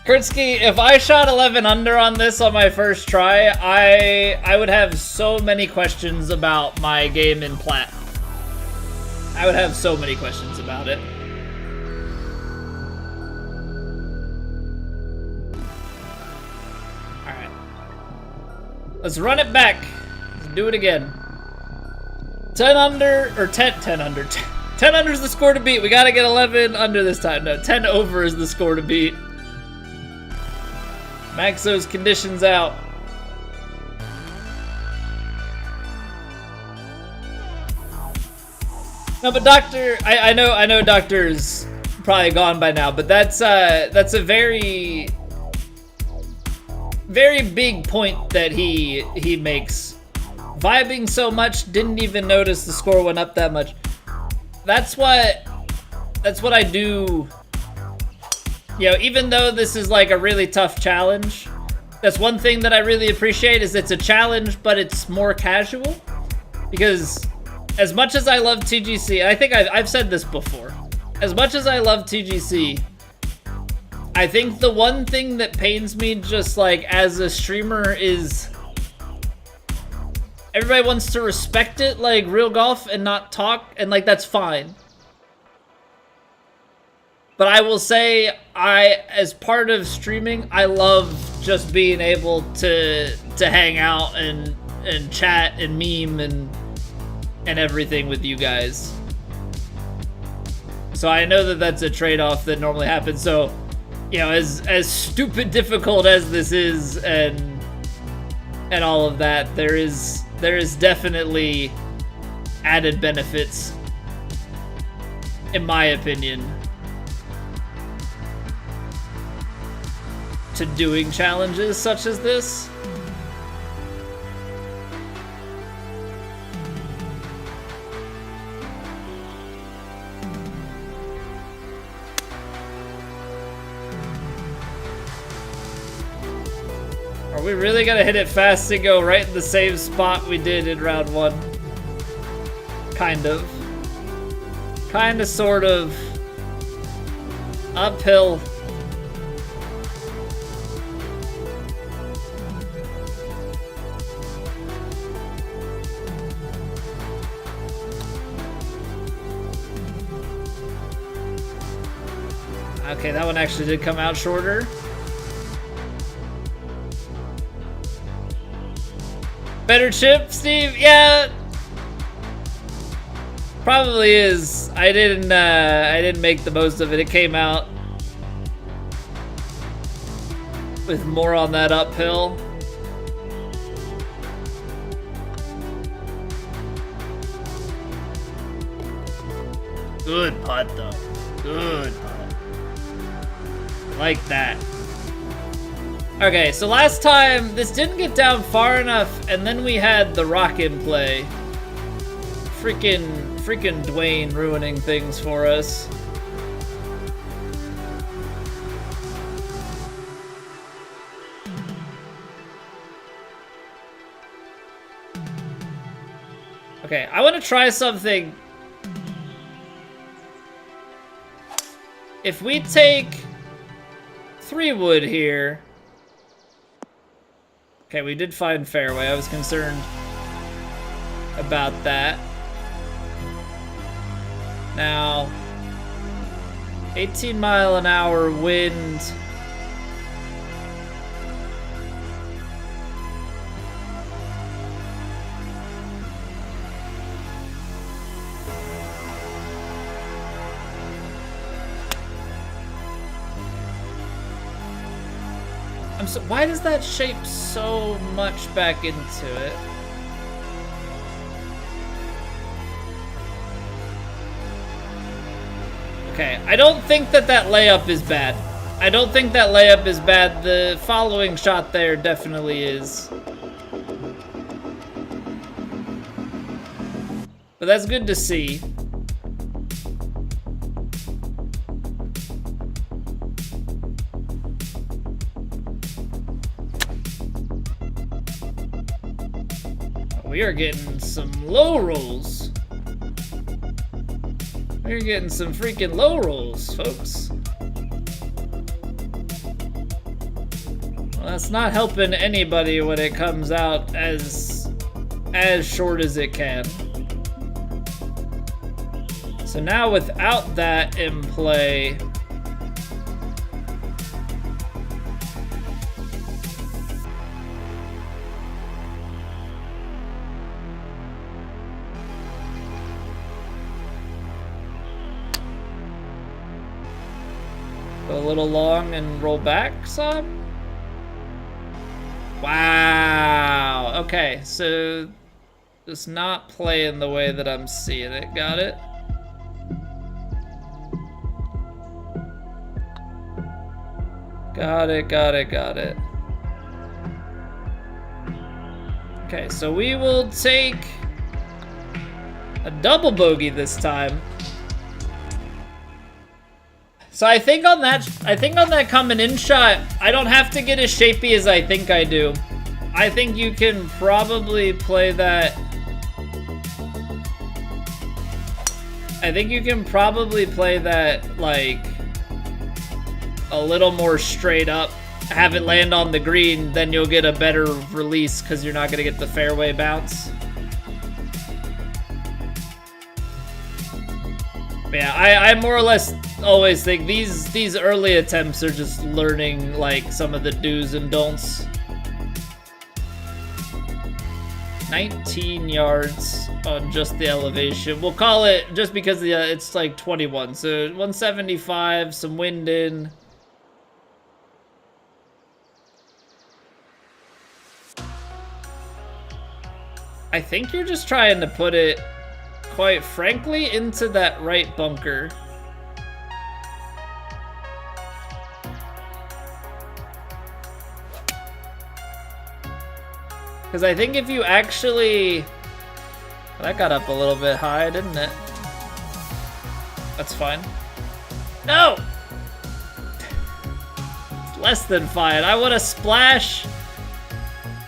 Kurtzky, if I shot 11 under on this on my first try, I would have so many questions about my game in plat. I would have so many questions about it. Alright. Let's run it back. Let's do it again. 10 under, or 10 under. 10 under is the score to beat. We gotta get 11 under this time. No, 10 over is the score to beat. Max those conditions out. No, but Doctor, I know Doctor's probably gone by now, but that's a very, very big point that he makes. Vibing so much, didn't even notice the score went up that much. That's what I do. You know, even though this is like a really tough challenge, that's one thing that I really appreciate is it's a challenge, but it's more casual. Because as much as I love TGC, and I think I've said this before, as much as I love TGC, I think the one thing that pains me just like as a streamer is everybody wants to respect it like real golf and not talk, and like that's fine. But I will say, as part of streaming, I love just being able to hang out and chat and meme and everything with you guys. So I know that that's a trade-off that normally happens. So, you know, as stupid difficult as this is and all of that, there is definitely added benefits, in my opinion, to doing challenges such as this. Are we really gonna hit it fast and go right in the same spot we did in round one? Kind of. Kinda, sort of. Uphill. Okay, that one actually did come out shorter. Better chip, Steve? Yeah, probably is. I didn't make the most of it. It came out with more on that uphill. Good putt though. Good putt. Like that. Okay, so last time this didn't get down far enough, and then we had the rock in play. Freaking Dwayne ruining things for us. Okay, I want to try something. If we take 3 wood here. Okay, we did find fairway. I was concerned about that. Now, 18-mile-an-hour wind. Why does that shape so much back into it? Okay, I don't think that layup is bad. I don't think that layup is bad. The following shot there definitely is. But that's good to see. We are getting some low rolls. We're getting some freaking low rolls, folks. Well, that's not helping anybody when it comes out as short as it can. So now without that in play, go a little long and roll back some. Wow. Okay, so just not playing the way that I'm seeing it. Got it? Got it, got it, got it. Okay, so we will take a double bogey this time. So I think on that coming in shot, I don't have to get as shapy as I think I do. I think you can probably play that. I think you can probably play that like a little more straight up, have it land on the green, then you'll get a better release because you're not gonna get the fairway bounce. Yeah, I more or less always think these early attempts are just learning like some of the do's and don'ts. 19 yards on just the elevation. We'll call it, just because it's like 21. So 175, some wind in. I think you're just trying to put it, quite frankly, into that right bunker. Because I think if you actually... Well, that got up a little bit high, didn't it? That's fine. No! Less than fine. I want to splash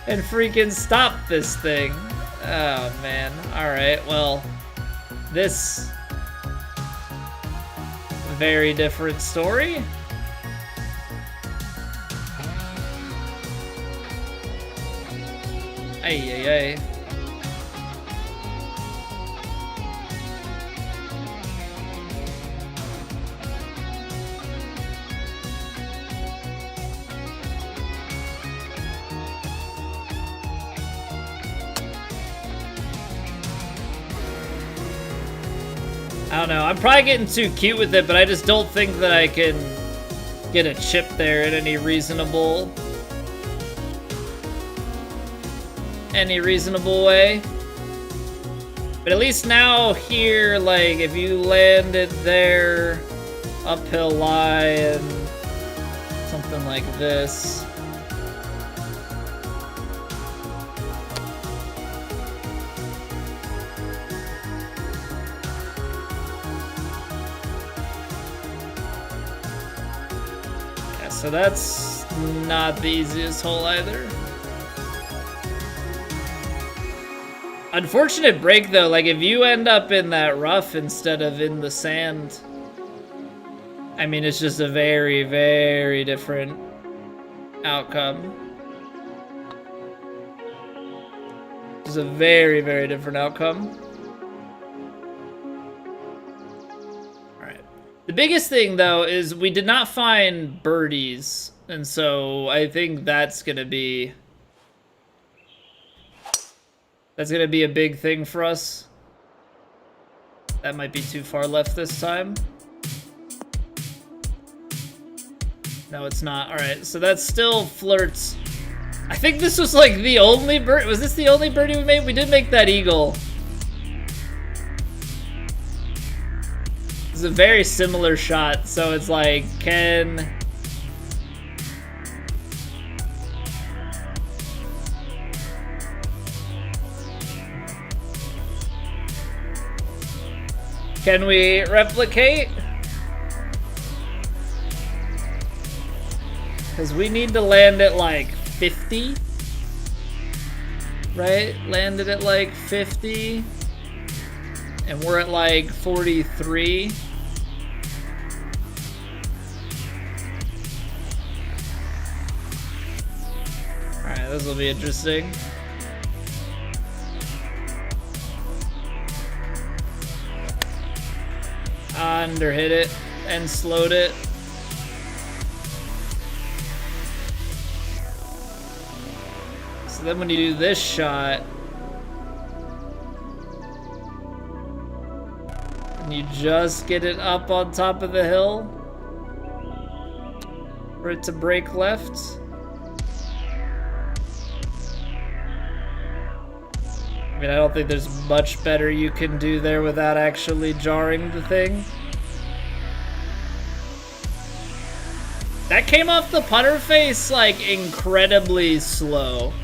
and freaking stop this thing. Oh, man. Alright, well... This... Very different story. Ay, ay, ay. I don't know. I'm probably getting too cute with it, but I just don't think that I can get a chip there in any reasonable way. But at least now here, like, if you landed there, uphill lie and something like this. Yeah, so that's not the easiest hole either. Unfortunate break though, like if you end up in that rough instead of in the sand, I mean, it's just a very, very different outcome. It's a very, very different outcome. All right. The biggest thing though is we did not find birdies, and so I think that's gonna be a big thing for us. That might be too far left this time. No, it's not. All right, so that still flirts. I think this was like the only bird. Was this the only birdie we made? We did make that eagle. This It's a very similar shot, so it's like, can we replicate? Because we need to land at like 50, right? Landed at like 50, and we're at like 43. Alright, this will be interesting. Under hit it and slowed it. So then when you do this shot, and you just get it up on top of the hill for it to break left. I mean, I don't think there's much better you can do there without actually jarring the thing. That came off the putter face like incredibly slow.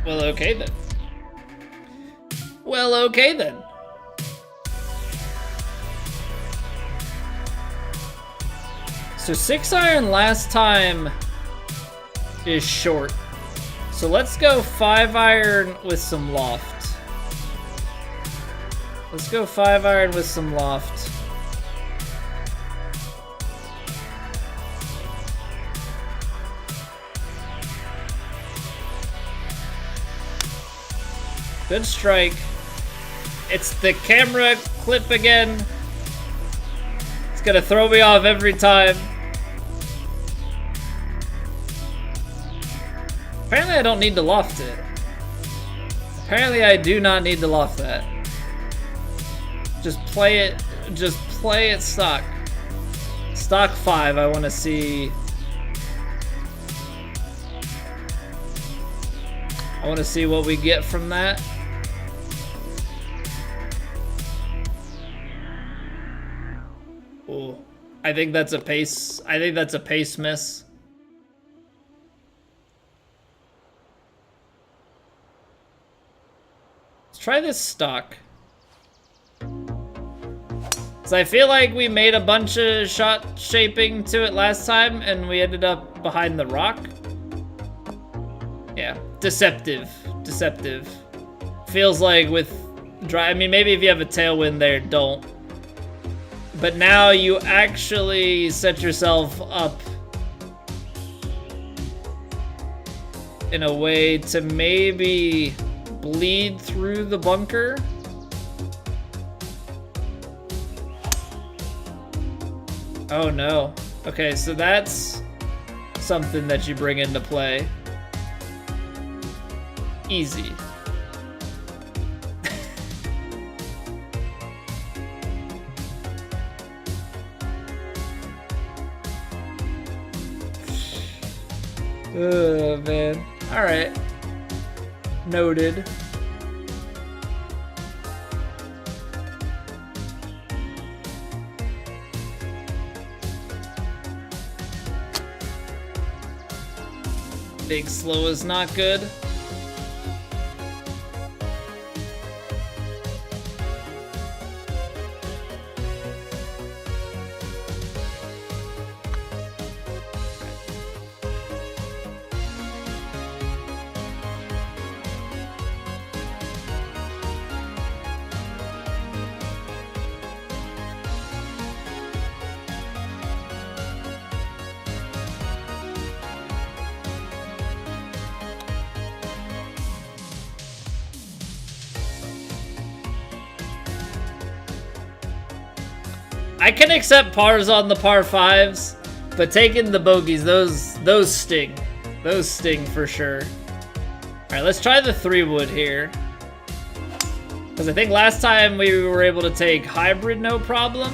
Well, okay then. Well, okay then. So 6-iron last time is short. So let's go 5-iron with some loft. Let's go 5-iron with some loft. Good strike. It's the camera clip again. It's gonna throw me off every time. Apparently I don't need to loft it. Apparently I do not need to loft that. Just play it stock. Stock 5, I wanna see. I wanna see what we get from that. Ooh, I think that's a pace. I think that's a pace miss. Let's try this stock. So I feel like we made a bunch of shot shaping to it last time and we ended up behind the rock. Yeah, deceptive. Feels like with dry, I mean, maybe if you have a tailwind there, don't. But now you actually set yourself up in a way to maybe bleed through the bunker. Oh no. Okay, so that's something that you bring into play. Easy. Oh, man. Alright. Noted. Big slow is not good. I can accept pars on the par 5s, but taking the bogeys, those sting. Those sting for sure. Alright, let's try the 3-wood here. Because I think last time we were able to take hybrid no problem.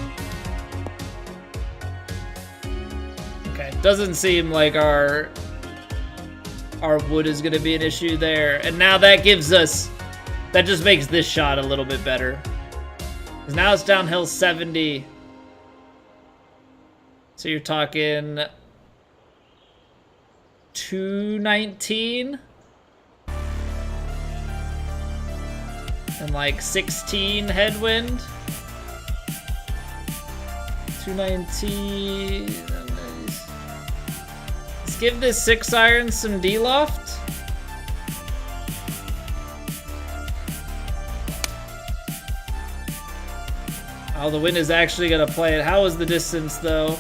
Okay, doesn't seem like our our wood is going to be an issue there. And now that gives us... That just makes this shot a little bit better. Because now it's downhill 70. So you're talking... 219? And like 16 headwind. 219. Let's give this 6-iron some D-loft. Oh, the wind is actually gonna play it. How was the distance though?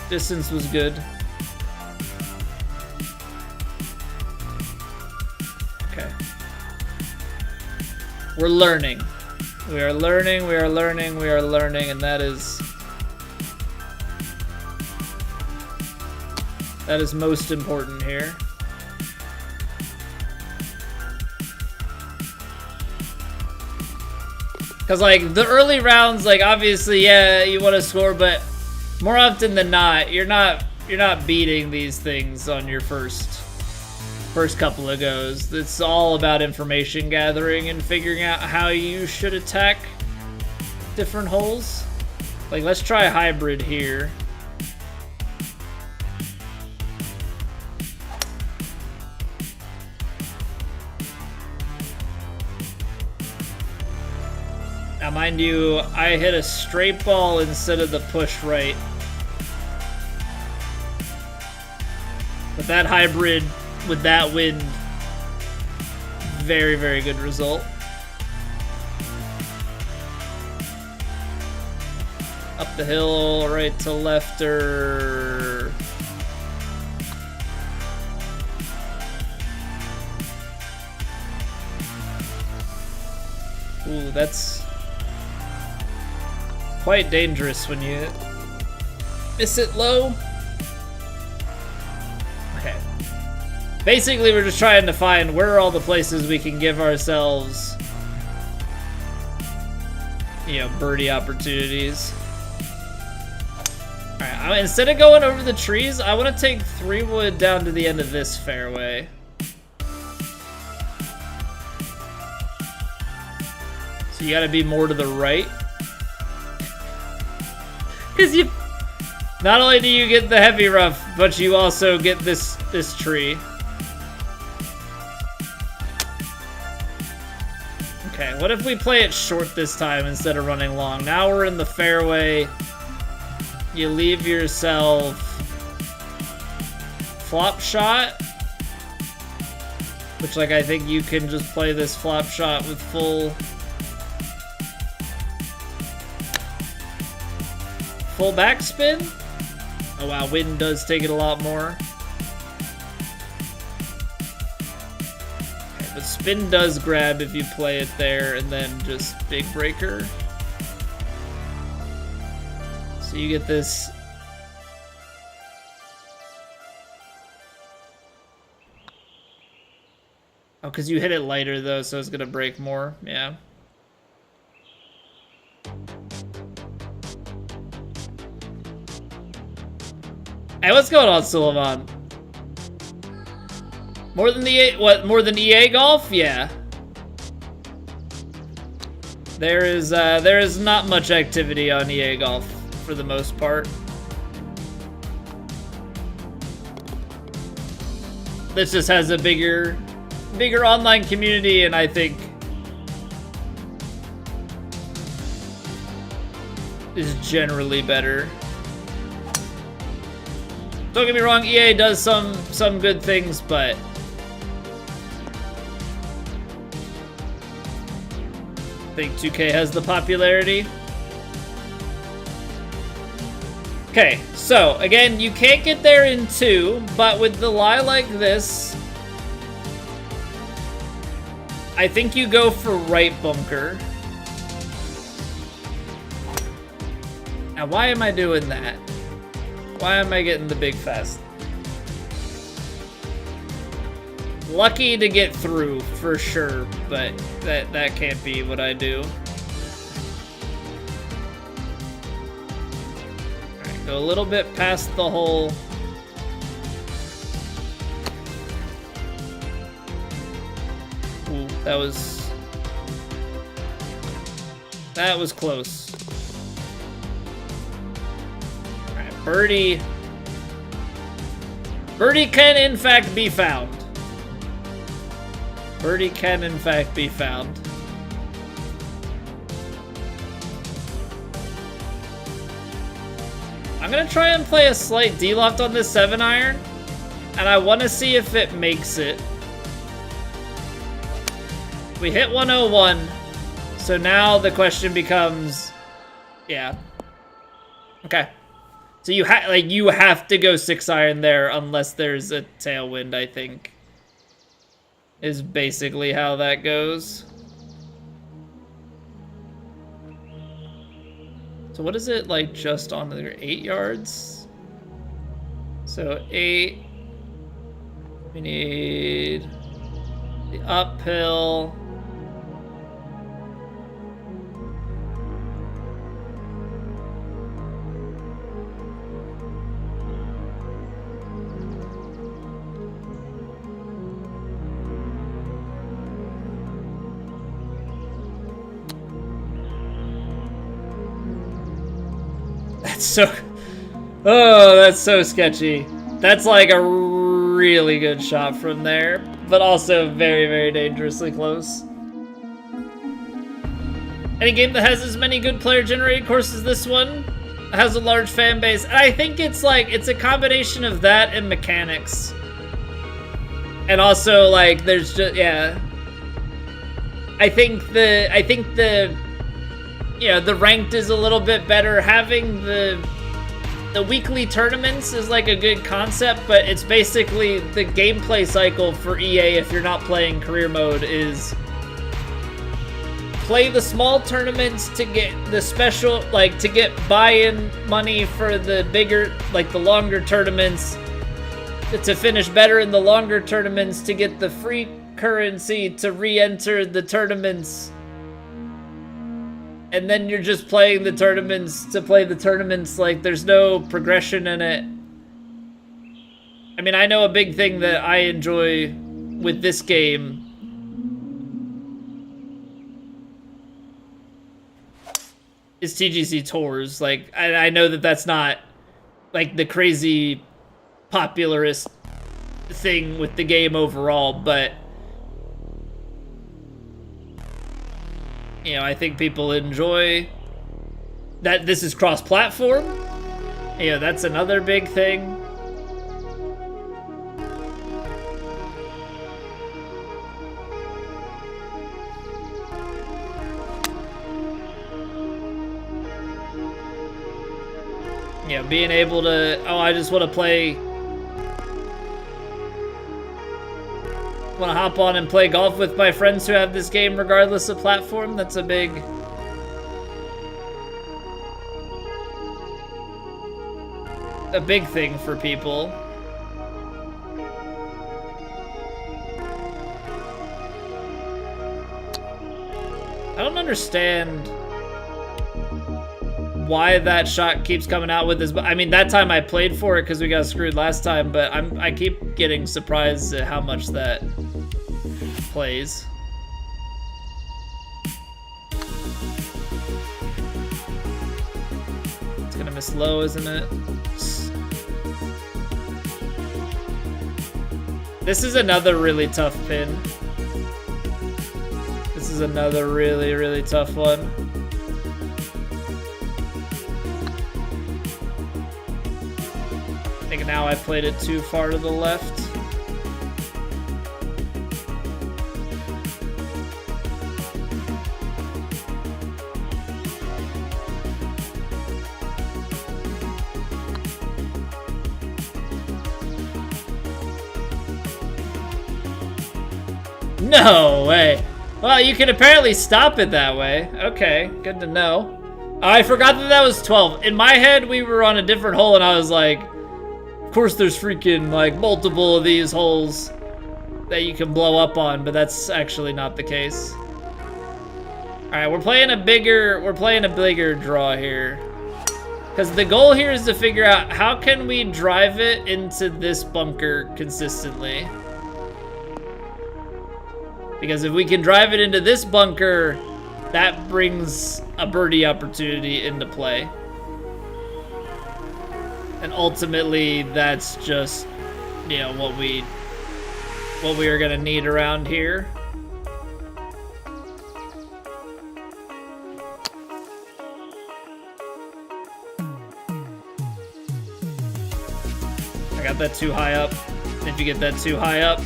Distance was good. Okay. We're learning. We are learning, we are learning, we are learning, and that is most important here. Because, like, the early rounds, like, obviously, yeah, you want to score, but more often than not, you're not beating these things on your first couple of goes. It's all about information gathering and figuring out how you should attack different holes. Like, let's try hybrid here. Now, mind you, I hit a straight ball instead of the push right. But that hybrid with that wind, very, very good result. Up the hill, right to lefter. Ooh, that's quite dangerous when you miss it low. Okay. Basically, we're just trying to find where are all the places we can give ourselves, you know, birdie opportunities. Alright, instead of going over the trees, I want to take 3 wood down to the end of this fairway. So you gotta be more to the right. Because you... Not only do you get the heavy rough, but you also get this tree. Okay, what if we play it short this time instead of running long? Now we're in the fairway. You leave yourself flop shot, which, like, I think you can just play this flop shot with full backspin. Oh wow, wind does take it a lot more. Okay, but spin does grab if you play it there, and then just big breaker. So you get this. Oh, because you hit it lighter though, so it's gonna break more. Yeah. Hey, what's going on, Sullivan? More than more than EA golf? Yeah. There is not much activity on EA golf for the most part. This just has a bigger online community, and I think is generally better. Don't get me wrong, EA does some good things, but I think 2K has the popularity. Okay, so again, you can't get there in 2, but with the lie like this, I think you go for right bunker. Now, why am I doing that? Why am I getting the big fest? Lucky to get through, for sure, but that can't be what I do. Alright, go a little bit past the hole. Ooh, that was close. All right, birdie. Birdie can in fact be found. Birdie can in fact be found. I'm gonna try and play a slight D-loft on this 7-iron, and I want to see if it makes it. We hit 101, so now the question becomes, yeah, okay. So you have to go 6-iron there unless there's a tailwind, I think, is basically how that goes. So what is it, like, just on there? 8 yards? So 8. We need the uphill. That's so sketchy. That's like a really good shot from there, but also very, very dangerously close. Any game that has as many good player-generated courses as this one has a large fan base. And I think it's like, it's a combination of that and mechanics. And also, like, there's just, yeah. I think the you know, the ranked is a little bit better. Having the weekly tournaments is like a good concept, but it's basically the gameplay cycle for EA if you're not playing career mode is play the small tournaments to get the special, like, to get buy-in money for the bigger, like, the longer tournaments, to finish better in the longer tournaments, to get the free currency to re-enter the tournaments. And then you're just playing the tournaments to play the tournaments, like, there's no progression in it. I mean, I know a big thing that I enjoy with this game is TGC Tours. Like, I know that that's not, like, the crazy popularist thing with the game overall, but you know, I think people enjoy that this is cross-platform. You know, that's another big thing. You know, being able to, oh, I just want to play, want to hop on and play golf with my friends who have this game regardless of platform. That's a big thing for people. I don't understand why that shot keeps coming out with this, but I mean, that time I played for it because we got screwed last time, but I keep getting surprised at how much that plays. It's gonna miss low, isn't it? This is another really tough pin. This is another really, really tough one. I think now I played it too far to the left. No way. Well, you can apparently stop it that way. Okay, good to know. I forgot that was 12. In my head, we were on a different hole, and I was like, of course there's freaking, like, multiple of these holes that you can blow up on, but that's actually not the case. Alright, we're playing a bigger draw here. Because the goal here is to figure out how can we drive it into this bunker consistently. Because if we can drive it into this bunker, that brings a birdie opportunity into play. And ultimately, that's just, you know, what we are gonna need around here. I got that too high up. If you get that too high up,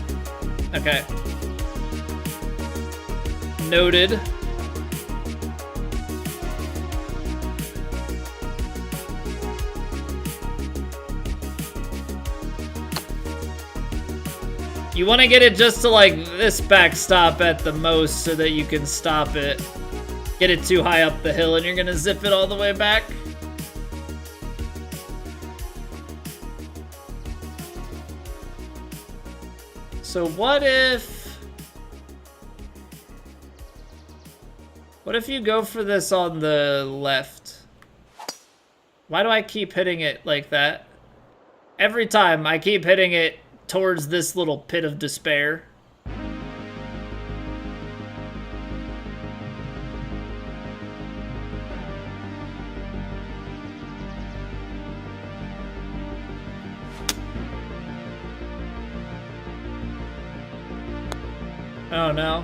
okay. Noted. You want to get it just to like this backstop at the most so that you can stop it. Get it too high up the hill and you're gonna zip it all the way back. So what if you go for this on the left? Why do I keep hitting it like that? Every time I keep hitting it towards this little pit of despair. Oh no.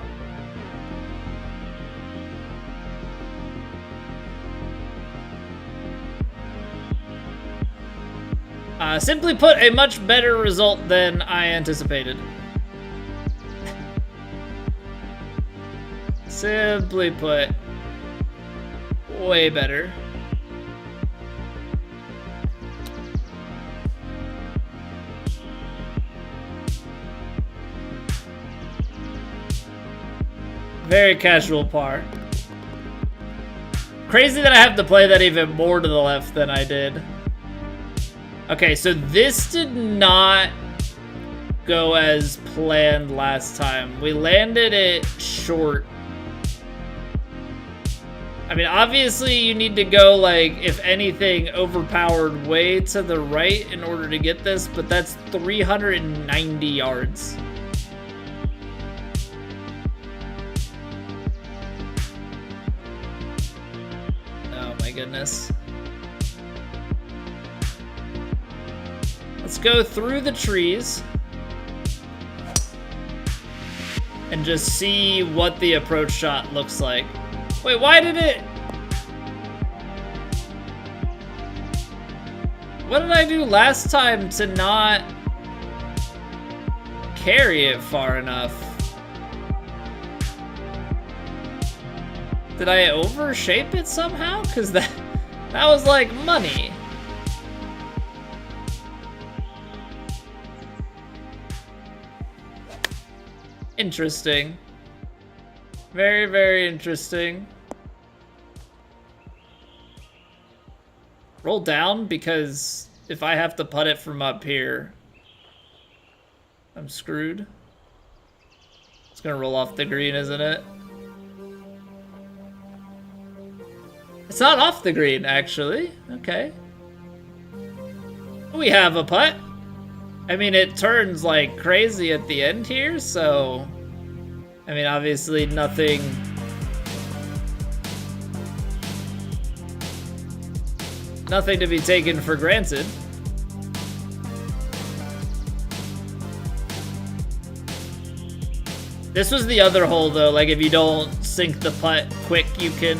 Simply put, a much better result than I anticipated. Simply put, way better. Very casual par. Crazy that I have to play that even more to the left than I did. Okay, so this did not go as planned last time. We landed it short. I mean, obviously you need to go, like, if anything, overpowered way to the right in order to get this, but that's 390 yards. Oh my goodness. Let's go through the trees and just see what the approach shot looks like. Wait, why did it? What did I do last time to not carry it far enough? Did I overshape it somehow? Because that was like money. Interesting. Very, very interesting. Roll down, because if I have to putt it from up here, I'm screwed. It's gonna roll off the green, isn't it? It's not off the green, actually. Okay. We have a putt. I mean, it turns like crazy at the end here, so... I mean, obviously nothing... Nothing to be taken for granted. This was the other hole, though. Like, if you don't sink the putt quick, you can...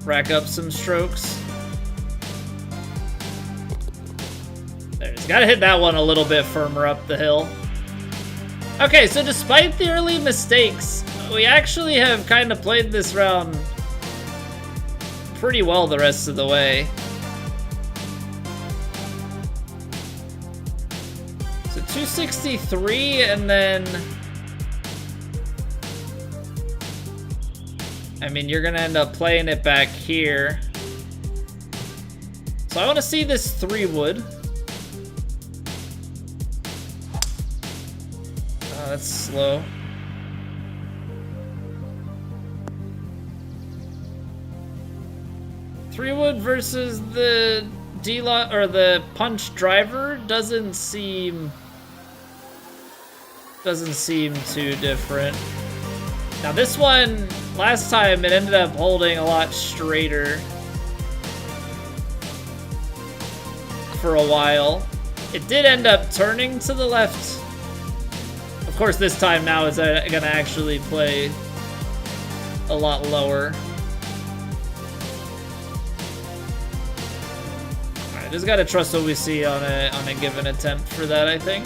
rack up some strokes. There's gotta hit that one a little bit firmer up the hill. Okay, so despite the early mistakes, we actually have kind of played this round pretty well the rest of the way. So 263 and then... I mean, you're gonna end up playing it back here. So I want to see this 3-wood. Oh, that's slow. Three-wood versus the D-lock or the punch driver doesn't seem too different. Now this one, last time it ended up holding a lot straighter for a while. It did end up turning to the left. Of course, this time now is gonna actually play a lot lower. Alright, just gotta trust what we see on a given attempt for that, I think.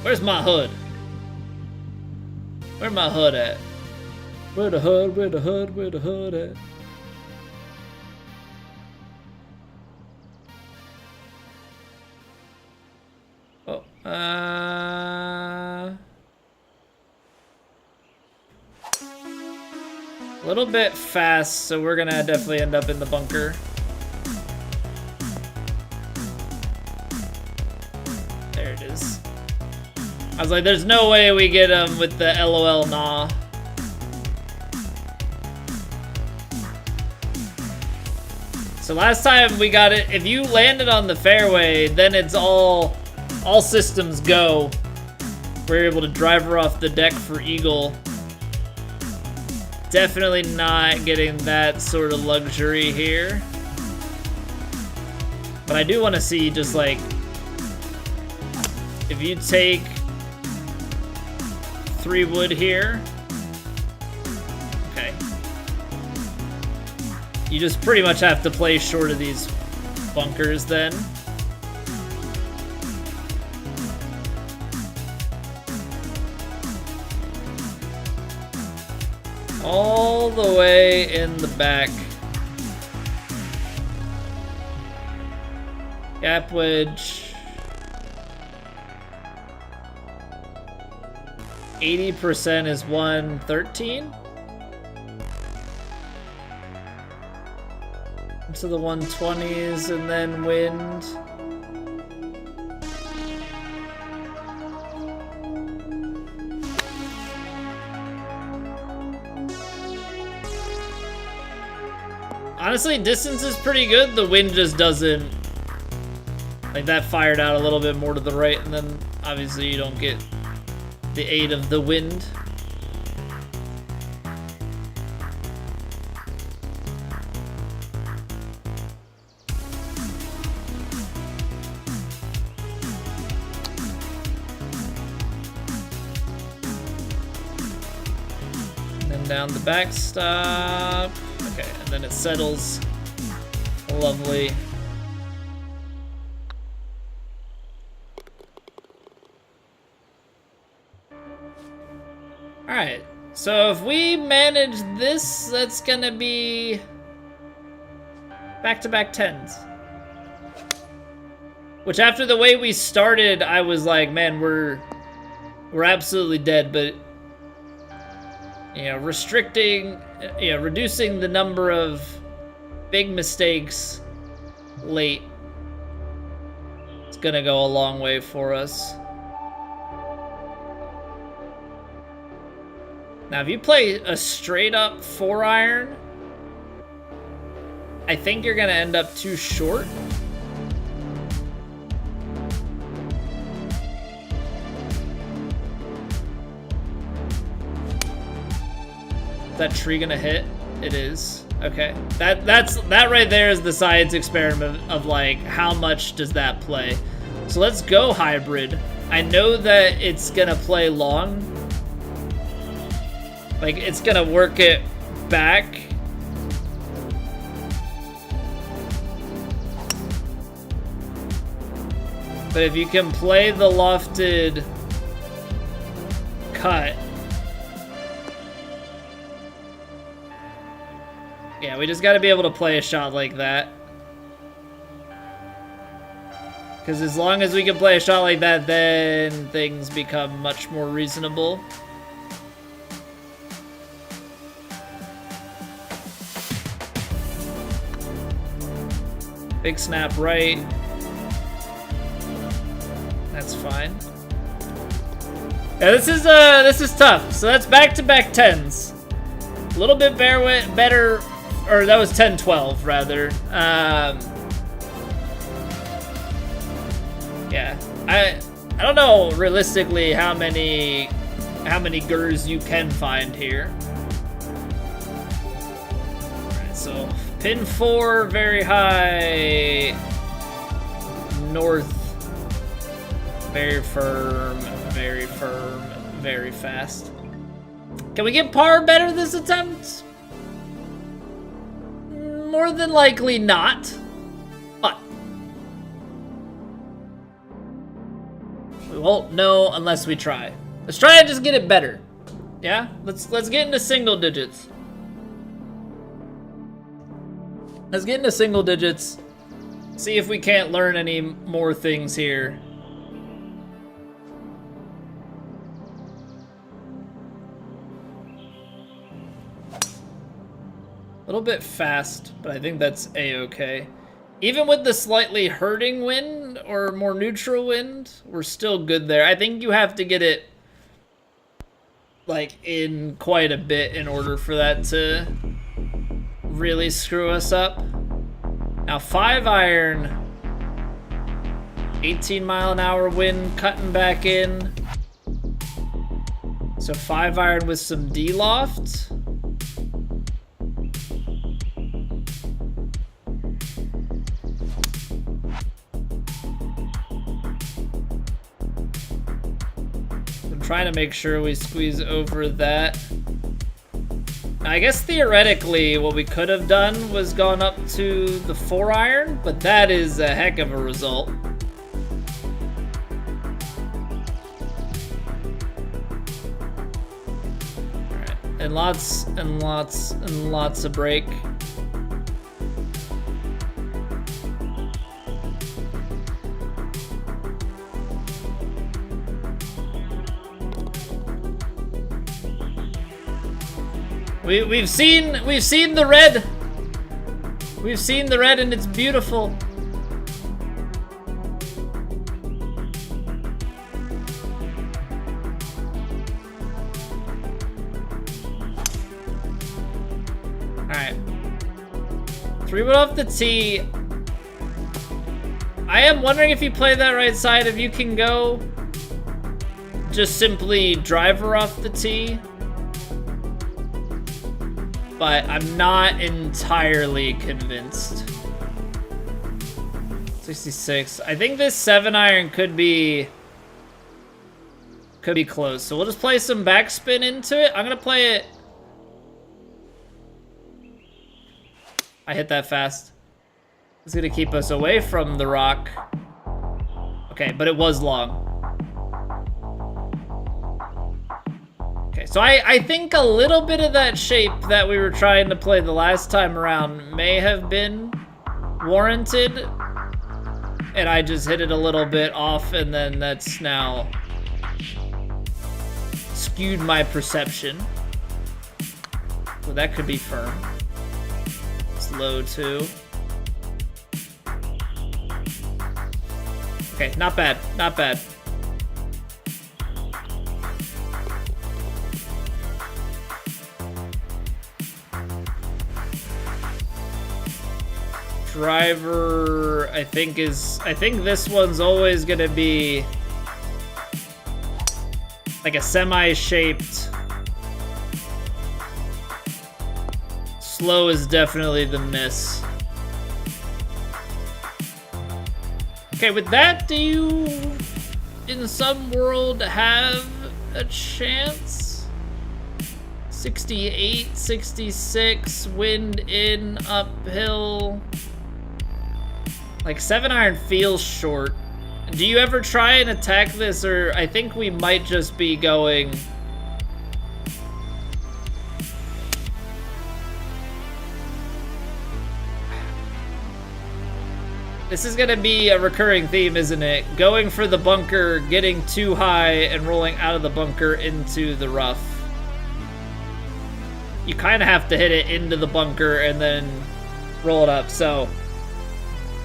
Where's my hood? Where my hood at? Where the hood, where the hood, where the hood at? Oh, a little bit fast, so we're gonna definitely end up in the bunker. There it is. I was like, there's no way we get him with the LOL nah. So last time we got it, if you landed on the fairway, then it's all systems go. We're able to drive her off the deck for eagle. Definitely not getting that sort of luxury here. But I do want to see just like, if you take 3 wood here. Okay. You just pretty much have to play short of these bunkers then. All the way in the back. Gap wedge. 80% is 113. Into the 120s and then wind. Honestly, distance is pretty good. The wind just doesn't, like, that fired out a little bit more to the right, and then obviously you don't get the aid of the wind. And then down the backstop. Okay, and then it settles. Lovely. Alright, so if we manage this, that's gonna be back-to-back 10s. Which after the way we started, I was like, man, we're absolutely dead, but you know, reducing the number of big mistakes late, it's gonna go a long way for us. Now, if you play a straight-up 4-iron, I think you're gonna end up too short. Is that tree gonna hit? It is. Okay. That right there is the science experiment of like how much does that play. So let's go hybrid. I know that it's gonna play long. Like, it's gonna work it back. But if you can play the lofted cut. Yeah, we just gotta be able to play a shot like that. Because as long as we can play a shot like that, then things become much more reasonable. Big snap right. That's fine. Yeah, this is tough. So that's back-to-back 10s. little bit better, or that was 10-12 rather. Yeah, I don't know realistically how many gurs you can find here. Alright, so pin 4, very high north, very firm, very fast. Can we get par better this attempt? More than likely not, but we won't know unless we try. Let's try and just get it better. Yeah, let's get into single digits. Let's get into single digits. See if we can't learn any more things here. A little bit fast, but I think that's a-okay. Even with the slightly hurting wind or more neutral wind, we're still good there. I think you have to get it like in quite a bit in order for that to really screw us up. Now 5-iron, 18-mile-an-hour wind cutting back in. So 5-iron with some D-loft. Trying to make sure we squeeze over that. Now, I guess theoretically what we could have done was gone up to the 4-iron, but that is a heck of a result. Alright, and lots of break. We've seen the red. We've seen the red and it's beautiful. Alright. 3-wood off the tee. I am wondering if you play that right side, if you can go just simply driver off the tee. But I'm not entirely convinced. 66. I think this 7-iron could be close. So we'll just play some backspin into it. I'm gonna play it. I hit that fast. It's gonna keep us away from the rock. Okay, but it was long. Okay, so I think a little bit of that shape that we were trying to play the last time around may have been warranted. And I just hit it a little bit off, and then that's now skewed my perception. So that could be firm. It's low too. Okay, not bad, not bad. Driver, I think this one's always gonna be like a semi-shaped. Slow is definitely the miss. Okay, with that, do you, in some world, have a chance? 68, 66, wind in, uphill. Like 7-iron feels short. Do you ever try and attack this, or I think we might just be going... This is gonna be a recurring theme, isn't it? Going for the bunker, getting too high, and rolling out of the bunker into the rough. You kind of have to hit it into the bunker and then roll it up, so...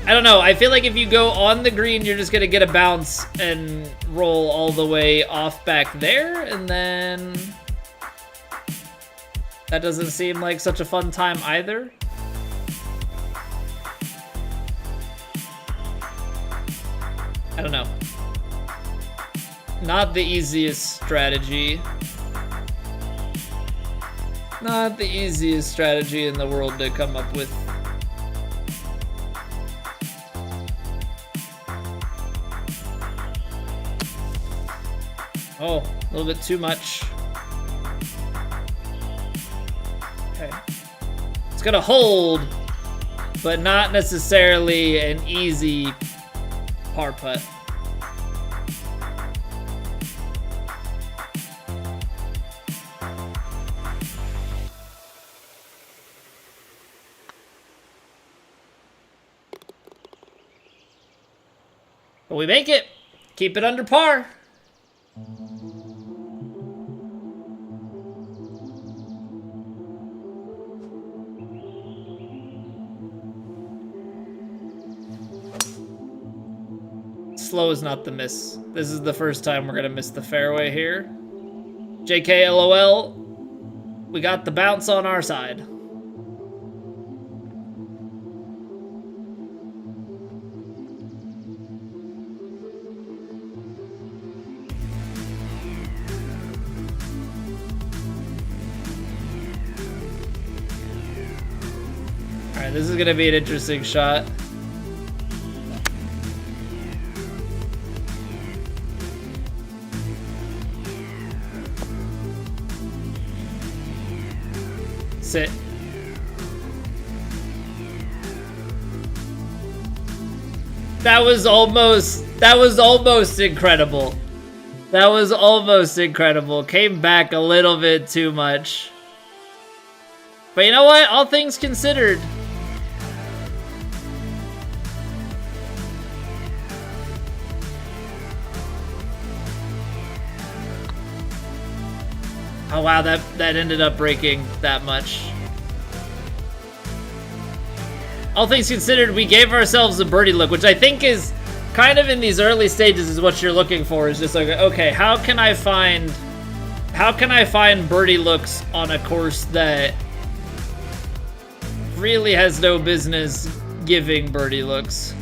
I don't know, I feel like if you go on the green, you're just gonna get a bounce and roll all the way off back there, and then... That doesn't seem like such a fun time either. I don't know. Not the easiest strategy. Not the easiest strategy in the world to come up with. Oh, a little bit too much. Okay. It's gonna hold, but not necessarily an easy par putt. But we make it. Keep it under par. Slow is not the miss. This is the first time we're gonna miss the fairway here. JK LOL. We got the bounce on our side. Alright, this is gonna be an interesting shot. Sit. That was almost incredible. That was almost incredible. Came back a little bit too much. But you know what? All things considered. Oh wow, that ended up breaking that much. All things considered, we gave ourselves a birdie look, which I think is kind of in these early stages is what you're looking for. Is just like, okay, how can I find birdie looks on a course that really has no business giving birdie looks?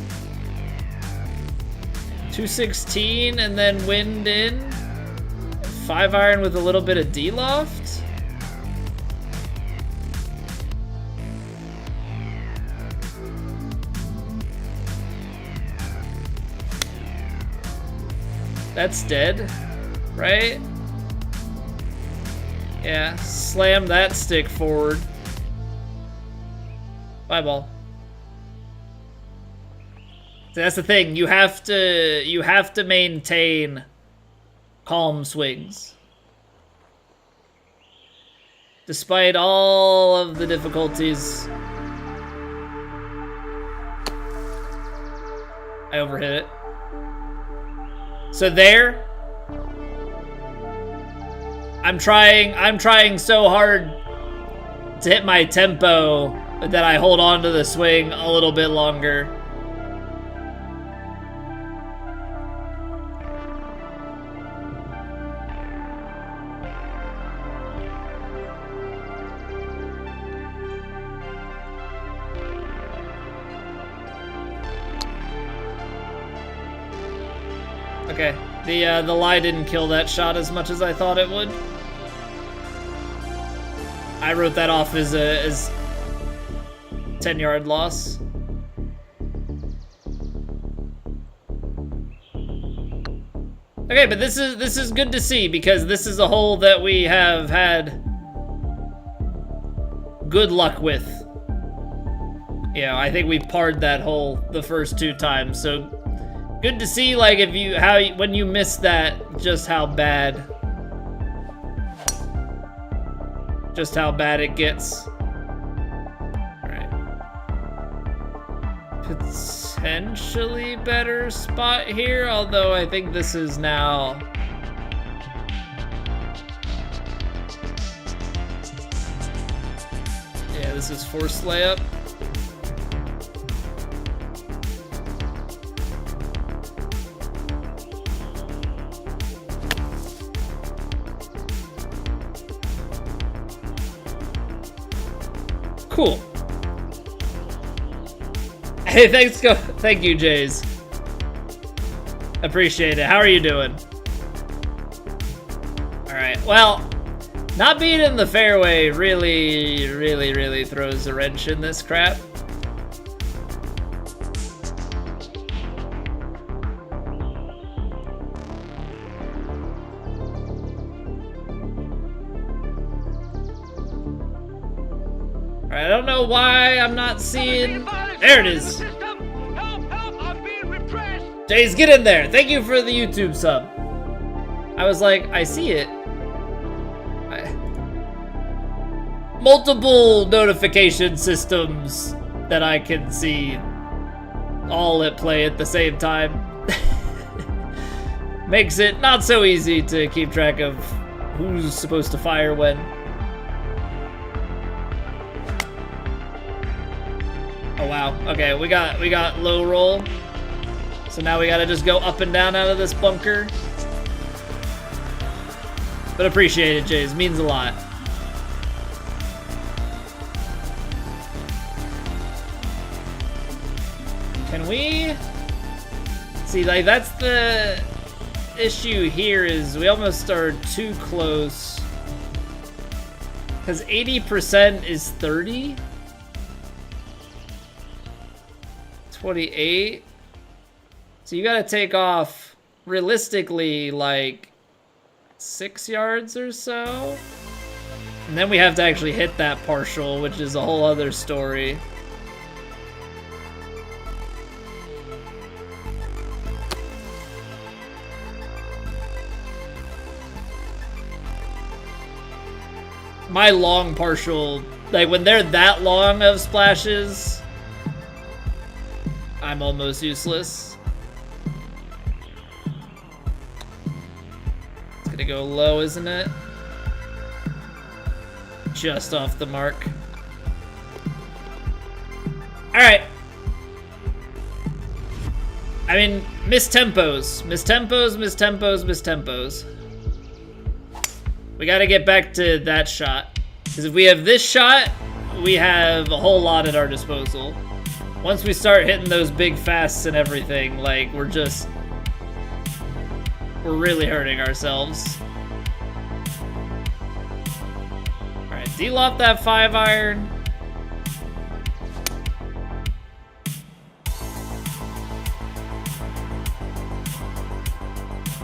216 and then wind in. 5-iron with a little bit of D-loft. That's dead, right? Yeah, slam that stick forward. Bye ball. So that's the thing. You have to maintain calm swings. Despite all of the difficulties. I overhit it. So there. I'm trying so hard to hit my tempo that I hold on to the swing a little bit longer. Okay, the lie didn't kill that shot as much as I thought it would. I wrote that off as 10-yard loss. Okay, but this is good to see because this is a hole that we have had good luck with. You know, I think we parred that hole the first 2 times, so good to see, like, when you miss that, just how bad it gets. Alright. Potentially better spot here, although I think this is now... Yeah, this is forced layup. Cool. Hey, thank you, Jays. Appreciate it. How are you doing? All right. Well, not being in the fairway really throws a wrench in this crap. I don't know why I'm not seeing. There it is. Jays, get in there. Thank you for the YouTube sub. I was like, I see it. Multiple notification systems that I can see all at play at the same time. Makes it not so easy to keep track of who's supposed to fire when. Oh wow, okay, we got low roll. So now we gotta just go up and down out of this bunker. But appreciate it, Jays, means a lot. Can we see, like, that's the issue here, is we almost are too close. Because 80% is 30? 28? So you gotta take off, realistically, like 6 yards or so? And then we have to actually hit that partial, which is a whole other story. My long partial, like when they're that long of splashes, I'm almost useless. It's gonna go low, isn't it? Just off the mark. All right. I mean, mistempos. We gotta get back to that shot. Because if we have this shot, we have a whole lot at our disposal. Once we start hitting those big fasts and everything, like, we're really hurting ourselves. Alright, de-loft that 5-iron.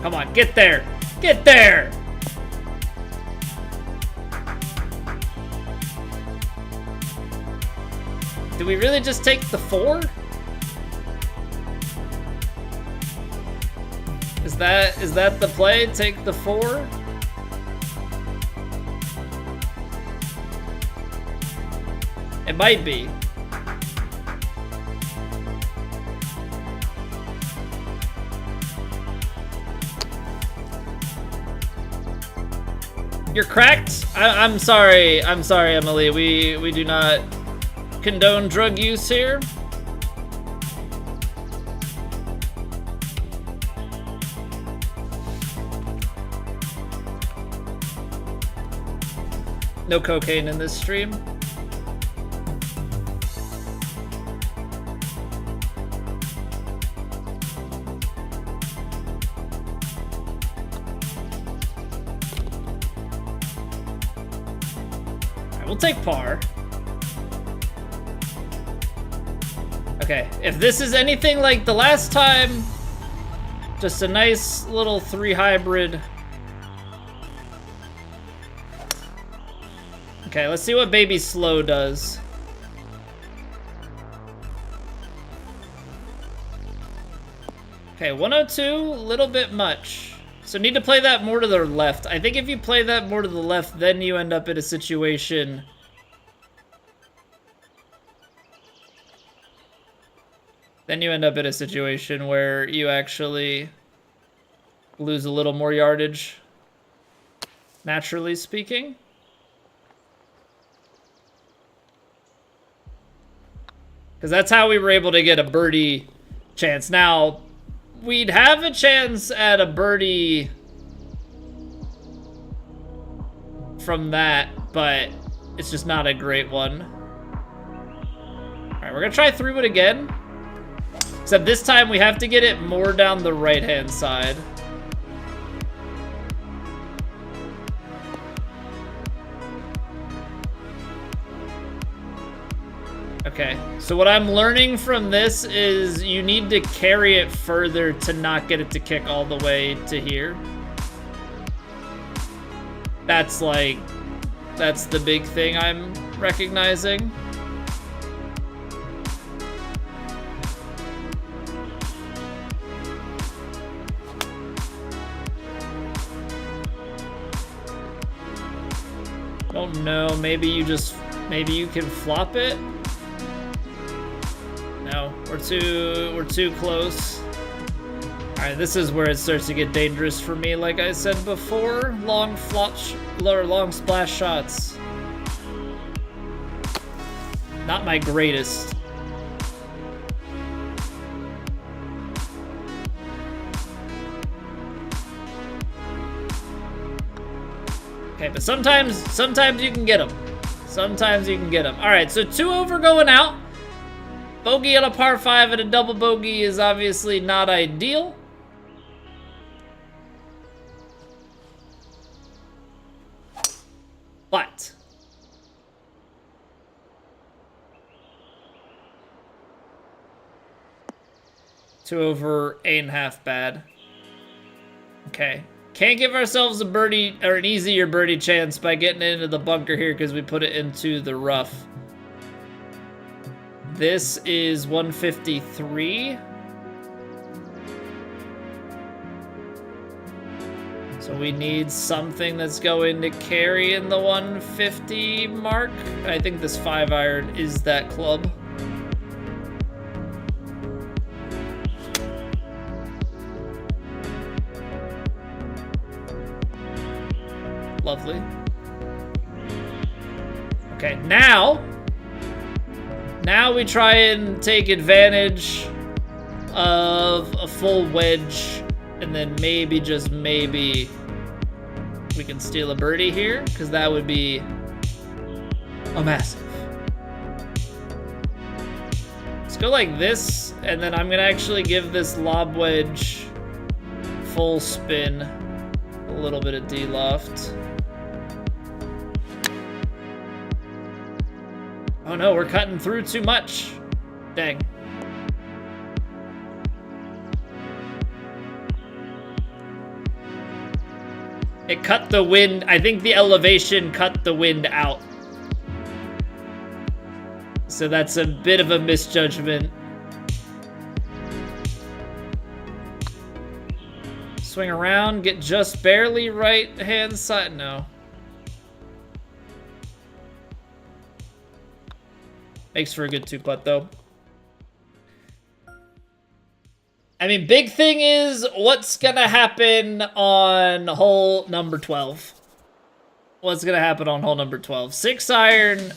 Come on, get there! Get there! Do we really just take the 4? Is that the play? Take the 4? It might be. You're cracked? I'm sorry, Emily. We do not condone drug use here. No cocaine in this stream. Alright, we'll take par. Okay, if this is anything like the last time, just a nice little 3 hybrid. Okay, let's see what Baby Slow does. Okay, 102, a little bit much. So need to play that more to the left. I think if you play that more to the left, then you end up in a situation where you actually lose a little more yardage, naturally speaking. Because that's how we were able to get a birdie chance. Now, we'd have a chance at a birdie from that, but it's just not a great one. right, we're gonna try 3-wood again. Except this time we have to get it more down the right-hand side. Okay, so what I'm learning from this is you need to carry it further to not get it to kick all the way to here. That's the big thing I'm recognizing. Don't know, maybe you can flop it? No, we're too close. Alright, this is where it starts to get dangerous for me, like I said before. Long splash shots. Not my greatest. Okay, but sometimes you can get them. Sometimes you can get them. All right, so 2 over going out. Bogey on a par 5 and a double bogey is obviously not ideal. But two over 8.5 bad. Okay. Can't give ourselves a birdie or an easier birdie chance by getting into the bunker here because we put it into the rough. This is 153. So we need something that's going to carry in the 150 mark. I think this 5-iron is that club. Lovely. Okay, now we try and take advantage of a full wedge, and then maybe, just maybe, we can steal a birdie here, because that would be a massive. Let's go like this, and then I'm gonna actually give this lob wedge full spin, a little bit of D-loft. Oh no, we're cutting through too much. Dang. It cut the wind. I think the elevation cut the wind out. So that's a bit of a misjudgment. Swing around, get just barely right hand side. No. Makes for a good 2-putt, though. I mean, big thing is what's gonna happen on hole number 12. What's gonna happen on hole number 12? 6-iron.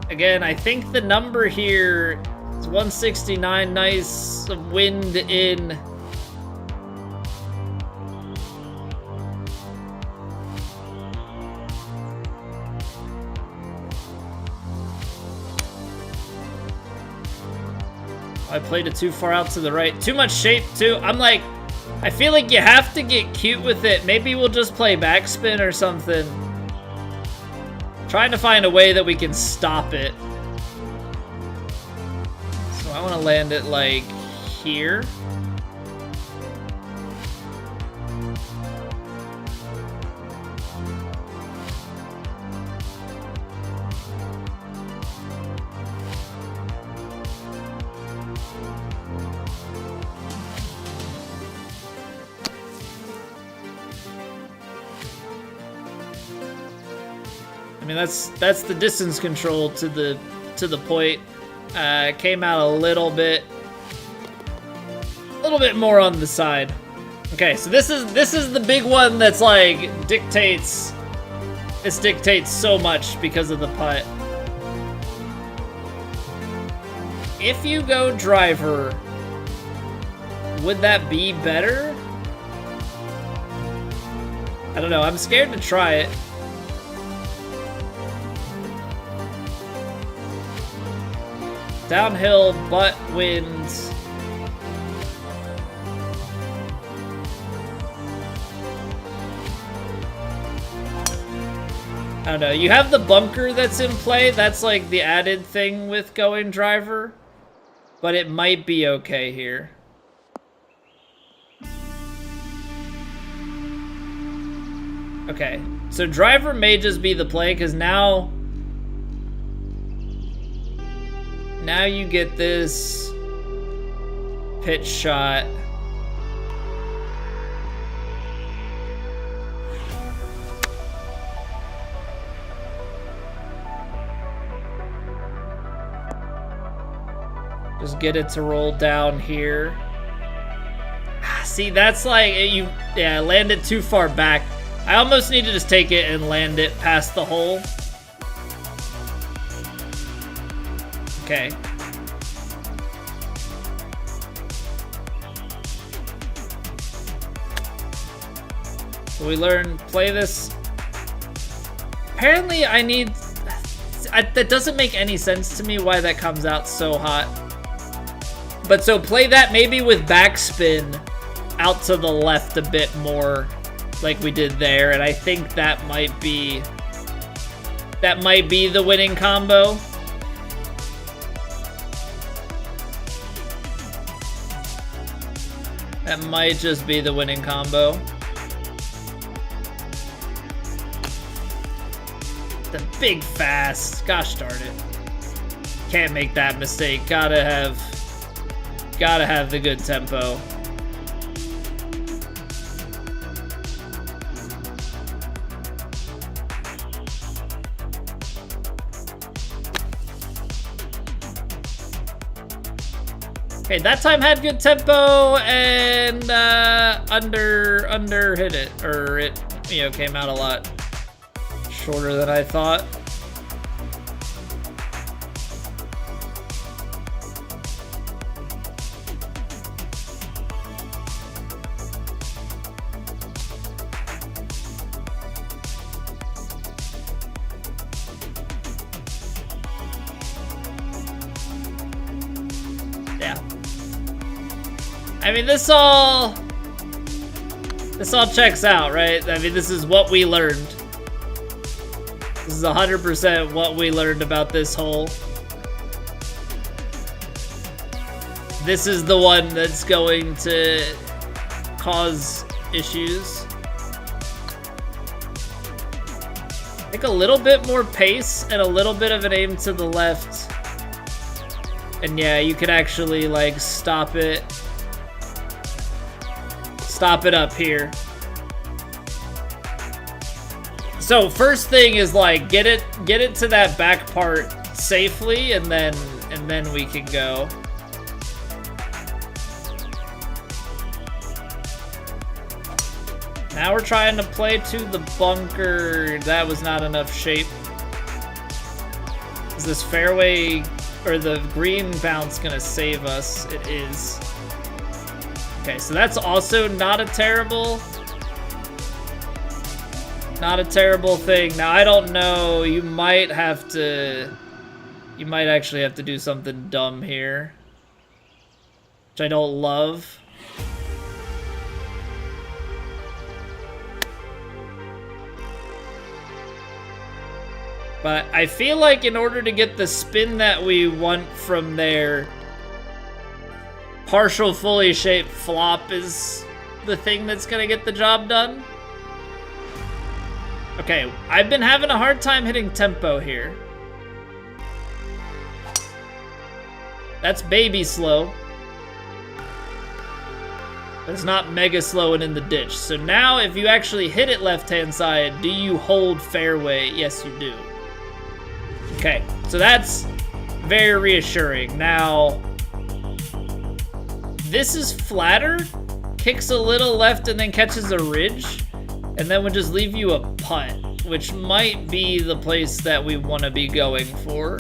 Again, I think the number here is 169. Nice wind in. I played it too far out to the right. Too much shape, too. I'm like, I feel like you have to get cute with it. Maybe we'll just play backspin or something. Trying to find a way that we can stop it. So I want to land it like here. I mean, that's the distance control to the point. Came out a little bit more on the side. Okay, so this is the big one that's like dictates so much because of the putt. If you go driver, would that be better? I don't know. I'm scared to try it. Downhill, but winds. I don't know. You have the bunker that's in play. That's like the added thing with going driver. But it might be okay here. Okay. So driver may just be the play because now you get this pitch shot. Just get it to roll down here. See, that's like, yeah, land it too far back. I almost need to just take it and land it past the hole. Okay. So we learn, play this. Apparently I need, that doesn't make any sense to me why that comes out so hot. But so play that maybe with backspin out to the left a bit more like we did there, and I think that might be the winning combo. That might just be the winning combo. The big fast. Gosh darn it. Can't make that mistake. Gotta have the good tempo. Okay, that time had good tempo and under hit it, or it came out a lot shorter than I thought. Yeah. I mean, this all checks out, right? I mean, this is what we learned. This is 100% what we learned about this hole. This is the one that's going to cause issues. I think a little bit more pace and a little bit of an aim to the left. And yeah, you can actually like stop it up here. So first thing is like get it to that back part safely, and then we can go. Now we're trying to play to the bunker. That was not enough shape. Is this fairway or the green bounce gonna save us? It is. Okay, so that's also not a terrible thing. Now I don't know, you might actually have to do something dumb here, which I don't love. But I feel like in order to get the spin that we want from there, partial fully shaped flop is the thing that's gonna get the job done. Okay, I've been having a hard time hitting tempo here. That's baby slow. But it's not mega slow and in the ditch. So now if you actually hit it left-hand side, do you hold fairway? Yes, you do. Okay, so that's very reassuring. Now, this is flatter, kicks a little left and then catches a ridge, and then would just leave you a putt, which might be the place that we want to be going for.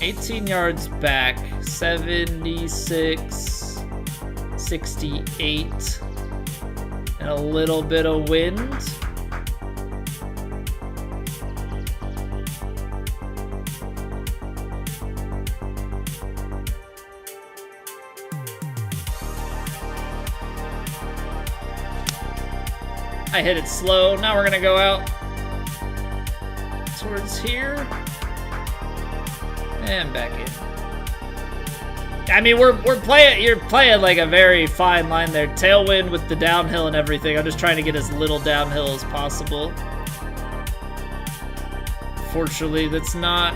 18 yards back, 76, 68, and a little bit of wind. I hit it slow. Now we're gonna go out towards here and back in. I mean, you're playing like a very fine line there. Tailwind with the downhill and everything. I'm just trying to get as little downhill as possible. Fortunately, that's not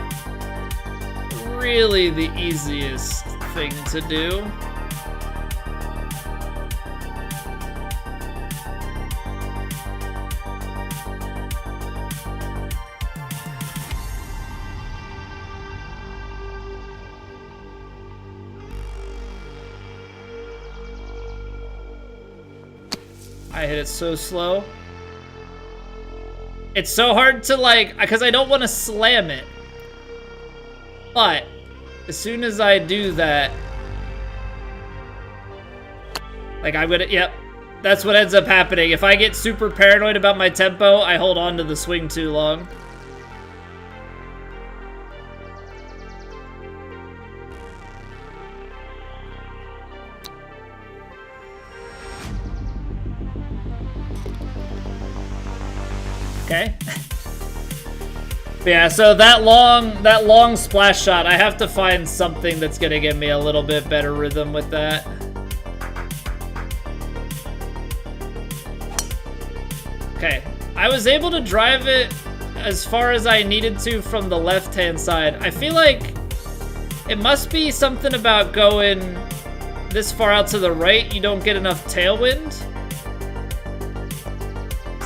really the easiest thing to do. I hit it so slow. It's so hard to like, because I don't want to slam it. But as soon as I do that, like I'm gonna, yep, that's what ends up happening. If I get super paranoid about my tempo, I hold on to the swing too long. Okay. Yeah, so that long splash shot, I have to find something that's gonna give me a little bit better rhythm with that. Okay, I was able to drive it as far as I needed to from the left-hand side. I feel like it must be something about going this far out to the right, you don't get enough tailwind.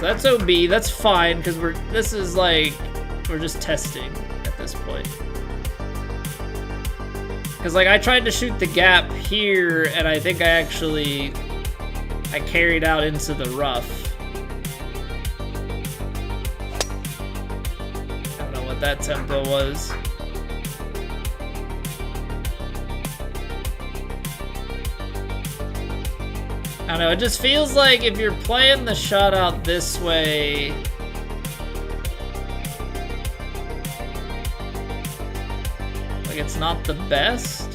That's OB, that's fine, because we're just testing at this point. Because like I tried to shoot the gap here, and I think I carried out into the rough. I don't know what that tempo was. I don't know, it just feels like if you're playing the shot out this way, like it's not the best.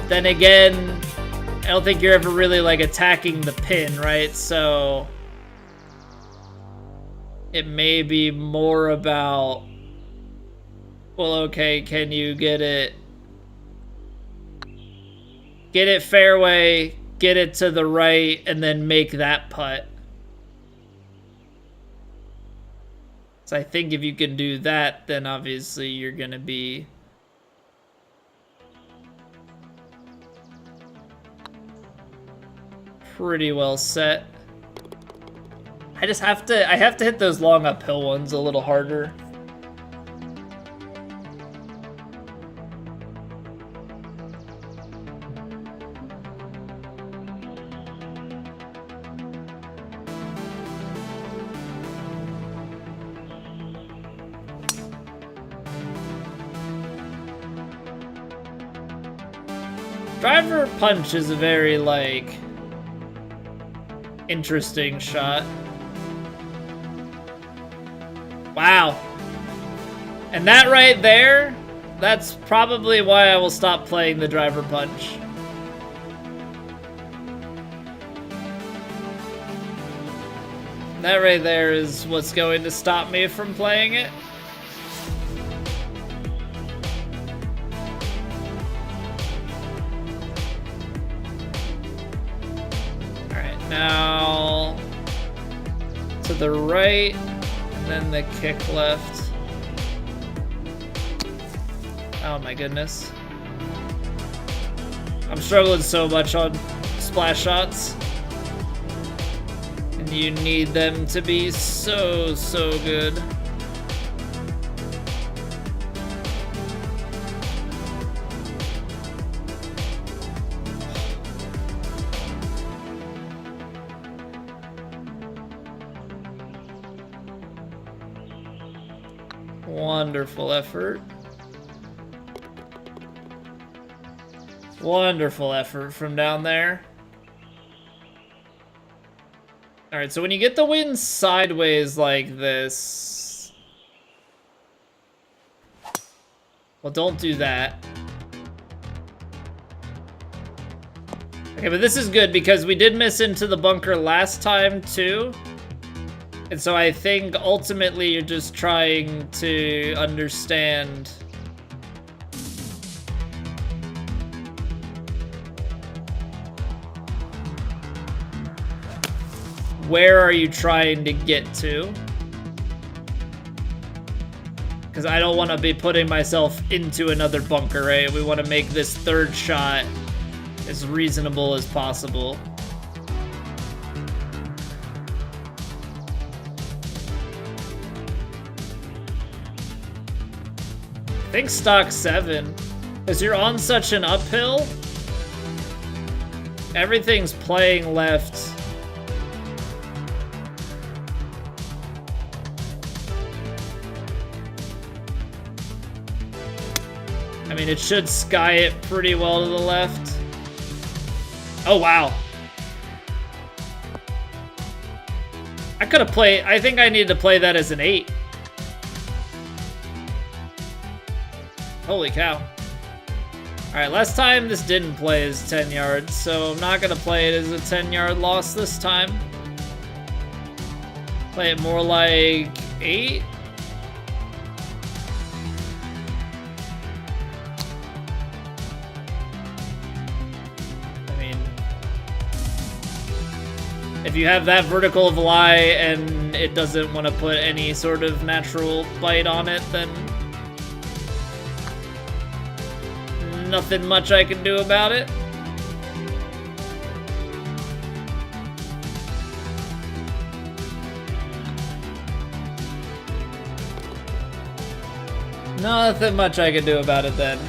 Then again, I don't think you're ever really like attacking the pin, right? So it may be more about, well, okay, can you get it fairway, get it to the right, and then make that putt? So I think if you can do that, then obviously you're gonna be pretty well set. I have to hit those long uphill ones a little harder. Driver punch is a very, like, interesting shot. Wow. And that right there, that's probably why I will stop playing the driver punch. That right there is what's going to stop me from playing it. Now to the right, and then the kick left. Oh my goodness. I'm struggling so much on splash shots. And you need them to be so good. Wonderful effort. Wonderful effort from down there. Alright, so when you get the wind sideways like this... Well, don't do that. Okay, but this is good because we did miss into the bunker last time too. And so I think ultimately you're just trying to understand where are you trying to get to? Because I don't want to be putting myself into another bunker, right? We want to make this third shot as reasonable as possible. I think stock 7, because you're on such an uphill. Everything's playing left. I mean, it should sky it pretty well to the left. Oh, wow. I could have played, I think I need to play that as an 8. Holy cow. All right, last time this didn't play as 10 yards, so I'm not gonna play it as a 10-yard loss this time. Play it more like 8. I mean, if you have that vertical of lie and it doesn't want to put any sort of natural bite on it, then nothing much I can do about it. Nothing much I can do about it then.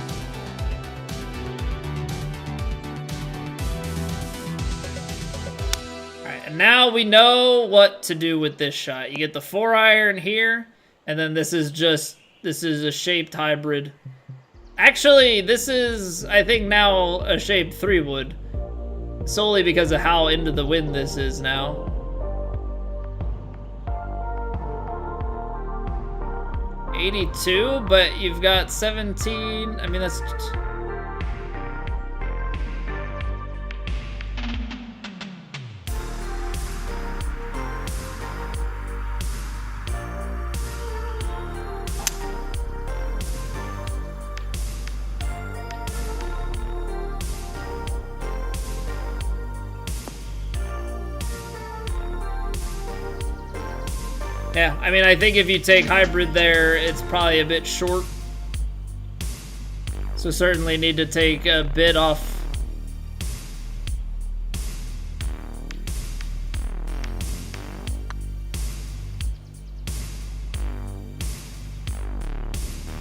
Alright, and now we know what to do with this shot. You get the 4-iron here, and then this is a shaped hybrid. Actually, this is, I think, now a shaped 3-wood. Solely because of how into the wind this is now. $82, but you've got 17. I mean, that's... Yeah, I mean, I think if you take hybrid there, it's probably a bit short. So certainly need to take a bit off.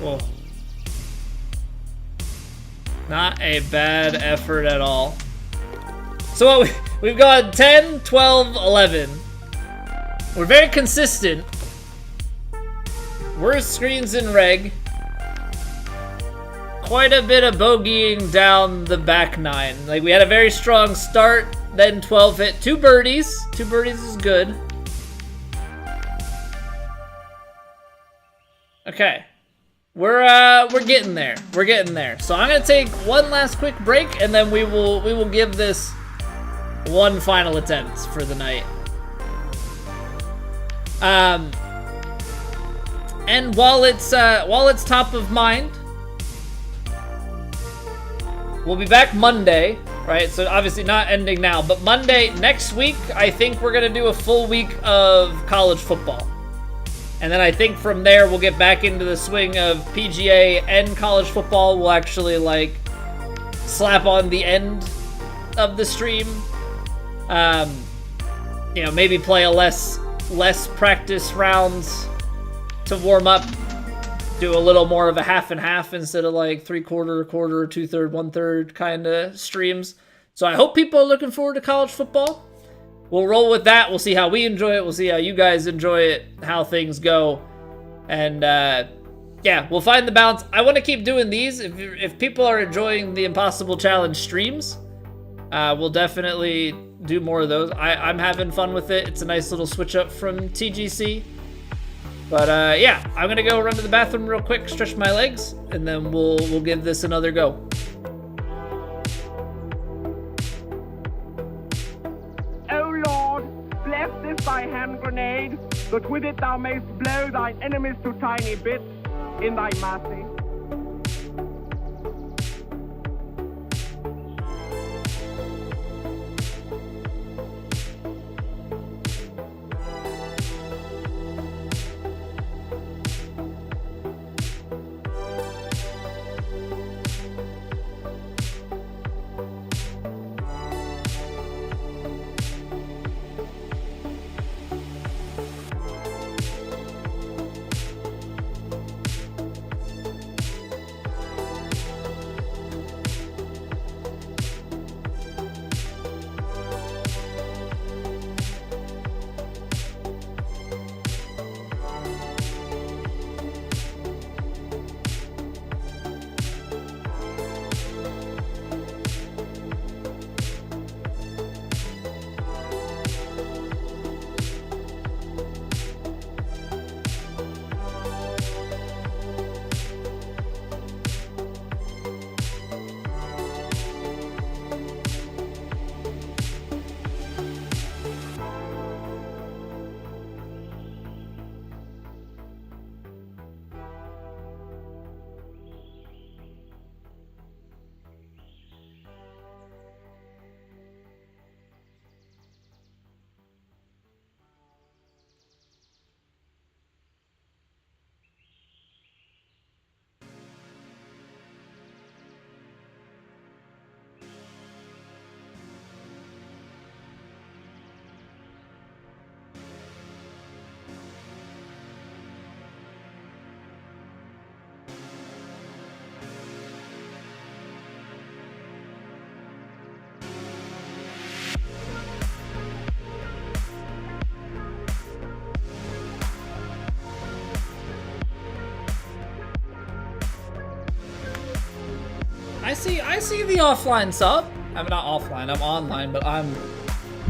Whoa. Not a bad effort at all. So what we've got 10, 12, 11. We're very consistent. Worst screens in reg. Quite a bit of bogeying down the back 9. Like, we had a very strong start, then 12 hit. 2 birdies. 2 birdies is good. Okay. We're getting there. We're getting there. So I'm gonna take one last quick break, and then we will give this one final attempt for the night. And while it's top of mind, we'll be back Monday, right? So obviously not ending now, but Monday next week, I think we're gonna do a full week of college football. And then I think from there, we'll get back into the swing of PGA and college football. We'll actually, like, slap on the end of the stream. You know, maybe play a less practice rounds to warm up. Do a little more of a half and half instead of like 3/4, quarter, 2/3, 1/3 kind of streams. So I hope people are looking forward to college football. We'll roll with that. We'll see how we enjoy it. We'll see how you guys enjoy it, how things go. And yeah, we'll find the balance. I want to keep doing these. If people are enjoying the Impossible Challenge streams, we'll definitely do more of those. I'm having fun with it. It's a nice little switch up from TGC. But yeah, I'm gonna go run to the bathroom real quick, stretch my legs, and then we'll give this another go. hand grenade, that with it thou mayst blow thine enemies to tiny bits in thy mercy. I see the offline sub. I'm not offline, I'm online, but I'm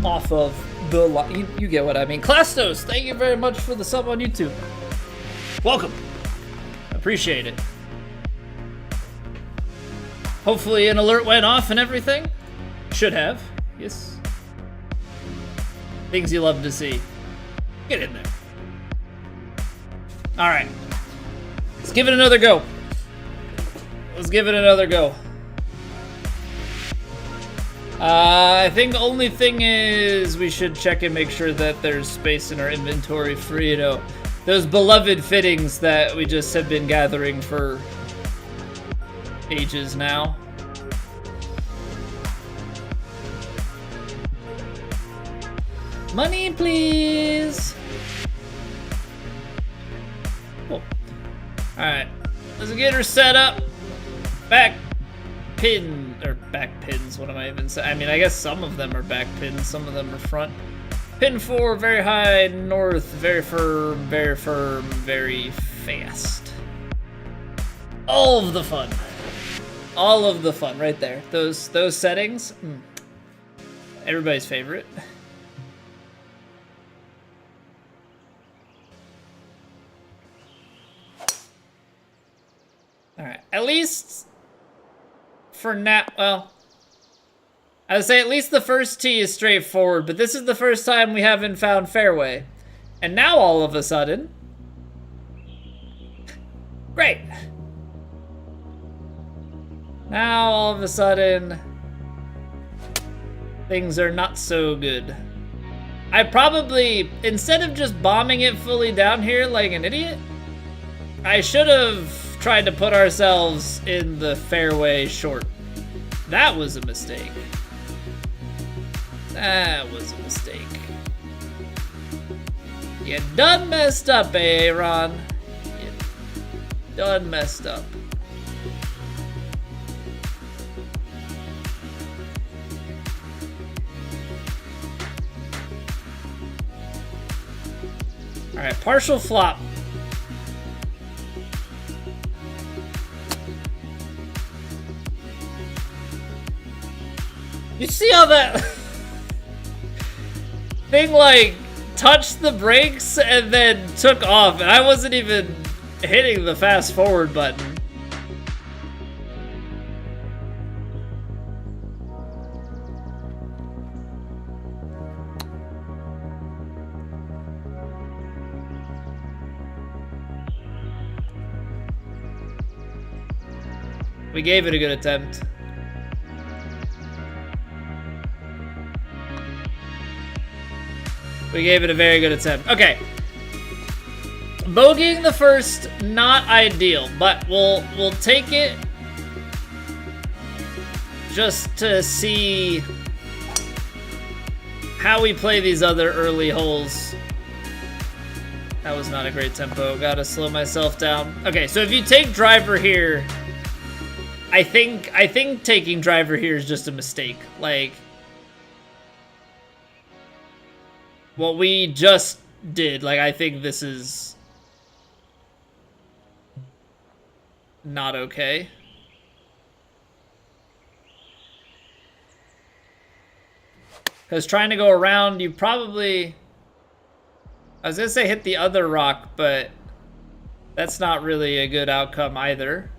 off of the line. You get what I mean. Clastos, thank you very much for the sub on YouTube. Welcome. Appreciate it. Hopefully an alert went off and everything. Should have. Yes. Things you love to see. Get in there. Alright. Let's give it another go. Let's give it another go. I think the only thing is we should check and make sure that there's space in our inventory for, you know, those beloved fittings that we just have been gathering for ages now. Money, please. Cool. Alright, let's get her set up. Back pins, what am I even saying? I mean, I guess some of them are back pins, some of them are front. Pin 4, very high, north, very firm, very fast. All of the fun. All of the fun, right there. Those settings, everybody's favorite. Alright, at least for now, well, I would say at least the first tee is straightforward, but this is the first time we haven't found fairway. And now all of a sudden, great. Now all of a sudden, things are not so good. I probably, instead of just bombing it fully down here like an idiot, I should have tried to put ourselves in the fairway short. That was a mistake. That was a mistake. You done messed up, Aaron. You done messed up. Alright, partial flop. You see how that thing like touched the brakes and then took off, and I wasn't even hitting the fast forward button. We gave it a good attempt. We gave it a very good attempt. Okay. Bogeying the first, not ideal, but we'll take it just to see how we play these other early holes. That was not a great tempo. Gotta slow myself down. Okay, so if you take driver here, I think taking driver here is just a mistake. Like what we just did, like I think this is not okay. Because trying to go around, you probably... I was gonna say hit the other rock, but that's not really a good outcome either.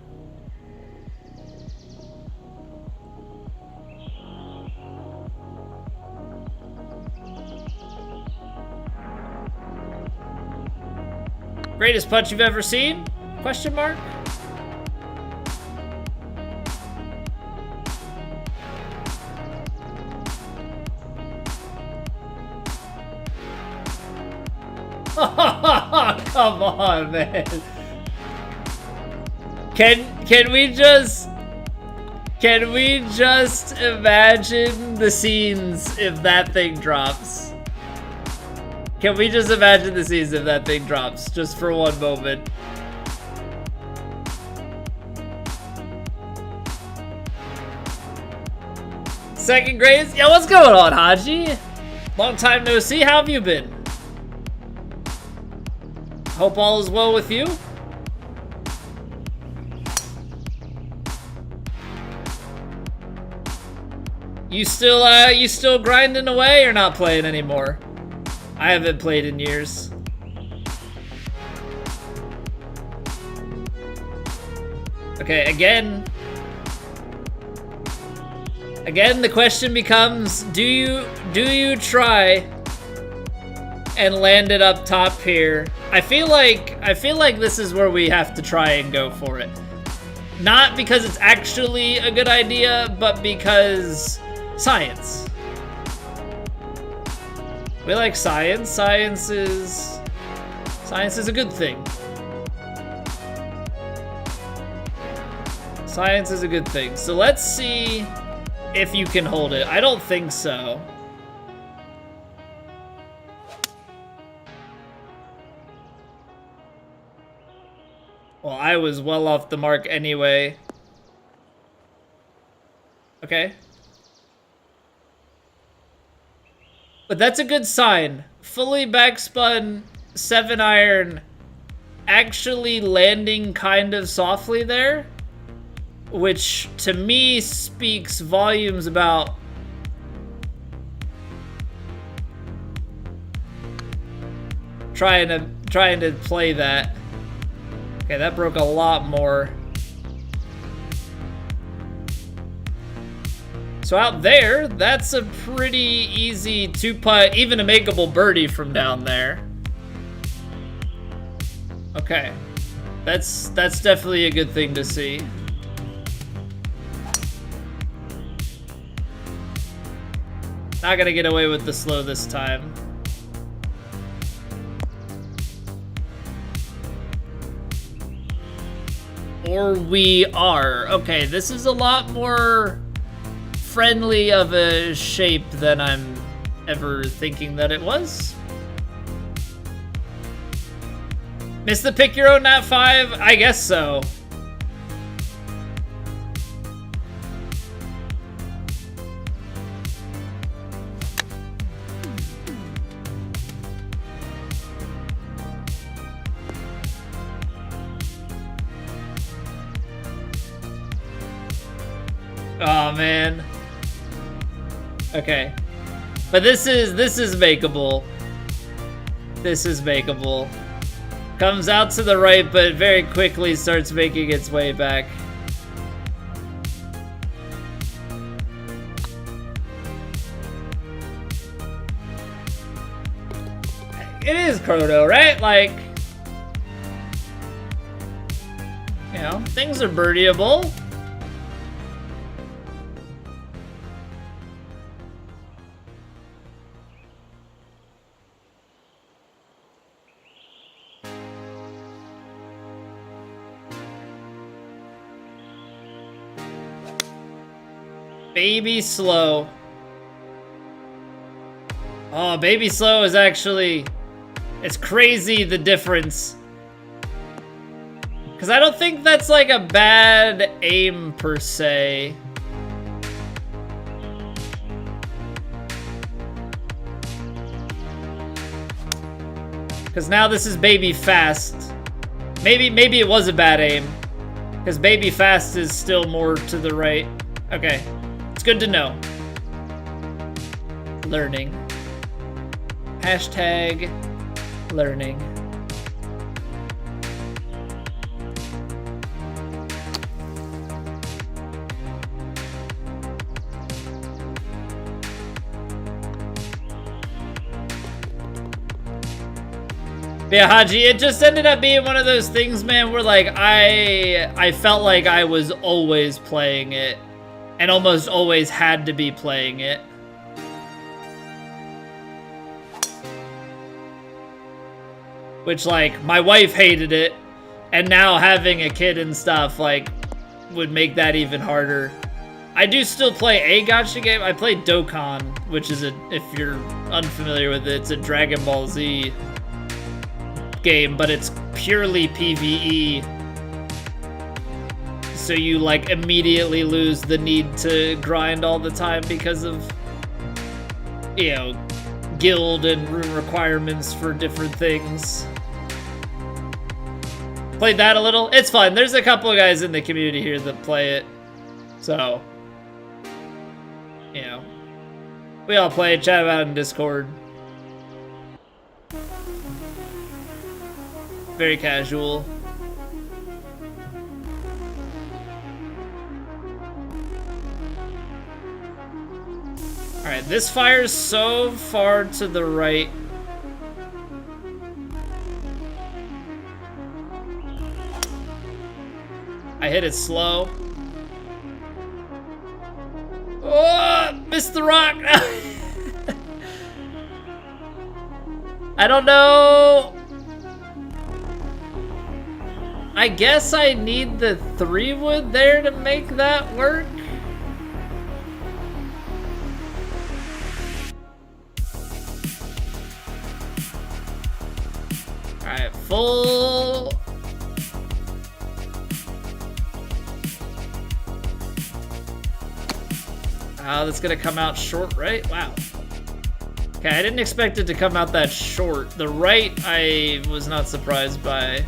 Greatest putt you've ever seen? Question mark? Come on, man. Can we just imagine the scenes if that thing drops? Can we just imagine the scenes if that thing drops just for one moment? Second grade? Yeah, what's going on, Haji? Long time no see. How have you been? Hope all is well with you. You still grinding away or not playing anymore? I haven't played in years. Okay, again, the question becomes, do you try and land it up top here? I feel like this is where we have to try and go for it. Not because it's actually a good idea, but because science. We like science. Science is a good thing. Science is a good thing. So let's see if you can hold it. I don't think so. Well, I was well off the mark anyway. Okay. But that's a good sign. Fully backspun 7-iron, actually landing kind of softly there, which to me speaks volumes about trying to play that. Okay, that broke a lot more. So out there, that's a pretty easy 2-putt, even a makeable birdie from down there. Okay, that's definitely a good thing to see. Not gonna get away with the slow this time. Or we are. Okay, this is a lot more friendly of a shape than I'm ever thinking that it was. Missed the pick your own nat 5? I guess so. Oh man. Okay. But this is makeable. This is makeable. Comes out to the right, but very quickly starts making its way back. It is Chrono, right? Like, you know, things are birdieable. Baby slow. Oh, baby slow is actually... It's crazy the difference. Because I don't think that's like a bad aim per se. Because now this is baby fast. Maybe it was a bad aim. Because baby fast is still more to the right. Okay. It's good to know. Learning. Hashtag learning. Yeah, Haji, it just ended up being one of those things, man, where like I felt like I was always playing it and almost always had to be playing it. Which like my wife hated it, and now having a kid and stuff like would make that even harder. I do still play a gacha game. I play Dokkan, which is if you're unfamiliar with it, it's a Dragon Ball Z game, but it's purely PvE, so you like immediately lose the need to grind all the time because of, you know, guild and room requirements for different things. Played that a little. It's fun. There's a couple of guys in the community here that play it, so you know, we all play it, chat about it in Discord. Very casual. Alright, this fires so far to the right. I hit it slow. Oh, missed the rock. I don't know. I guess I need the 3-wood there to make that work. Alright, full. Oh, that's gonna come out short, right? Wow. Okay, I didn't expect it to come out that short. The right, I was not surprised by.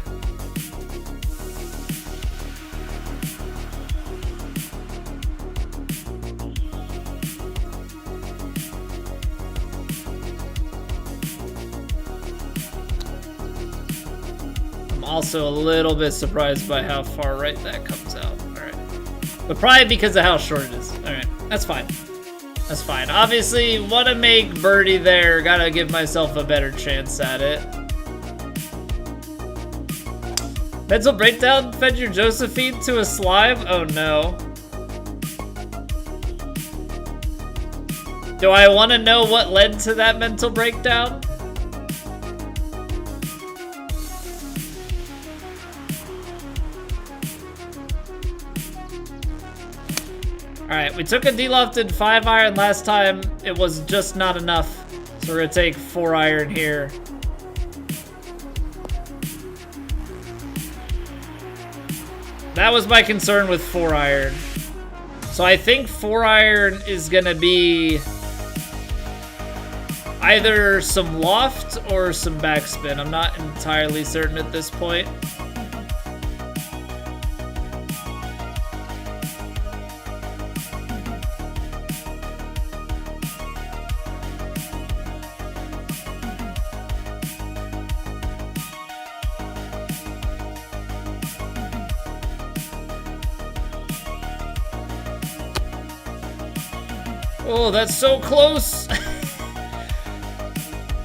Also a little bit surprised by how far right that comes out. Alright. But probably because of how short it is. Alright, that's fine. That's fine. Obviously, want to make birdie there. Gotta give myself a better chance at it. Mental breakdown fed your Josephine to a slime? Oh no. Do I want to know what led to that mental breakdown? Alright, we took a delofted 5-iron last time. It was just not enough. So we're gonna take 4-iron here. That was my concern with 4-iron. So I think 4-iron is gonna be either some loft or some backspin. I'm not entirely certain at this point. Oh, that's so close.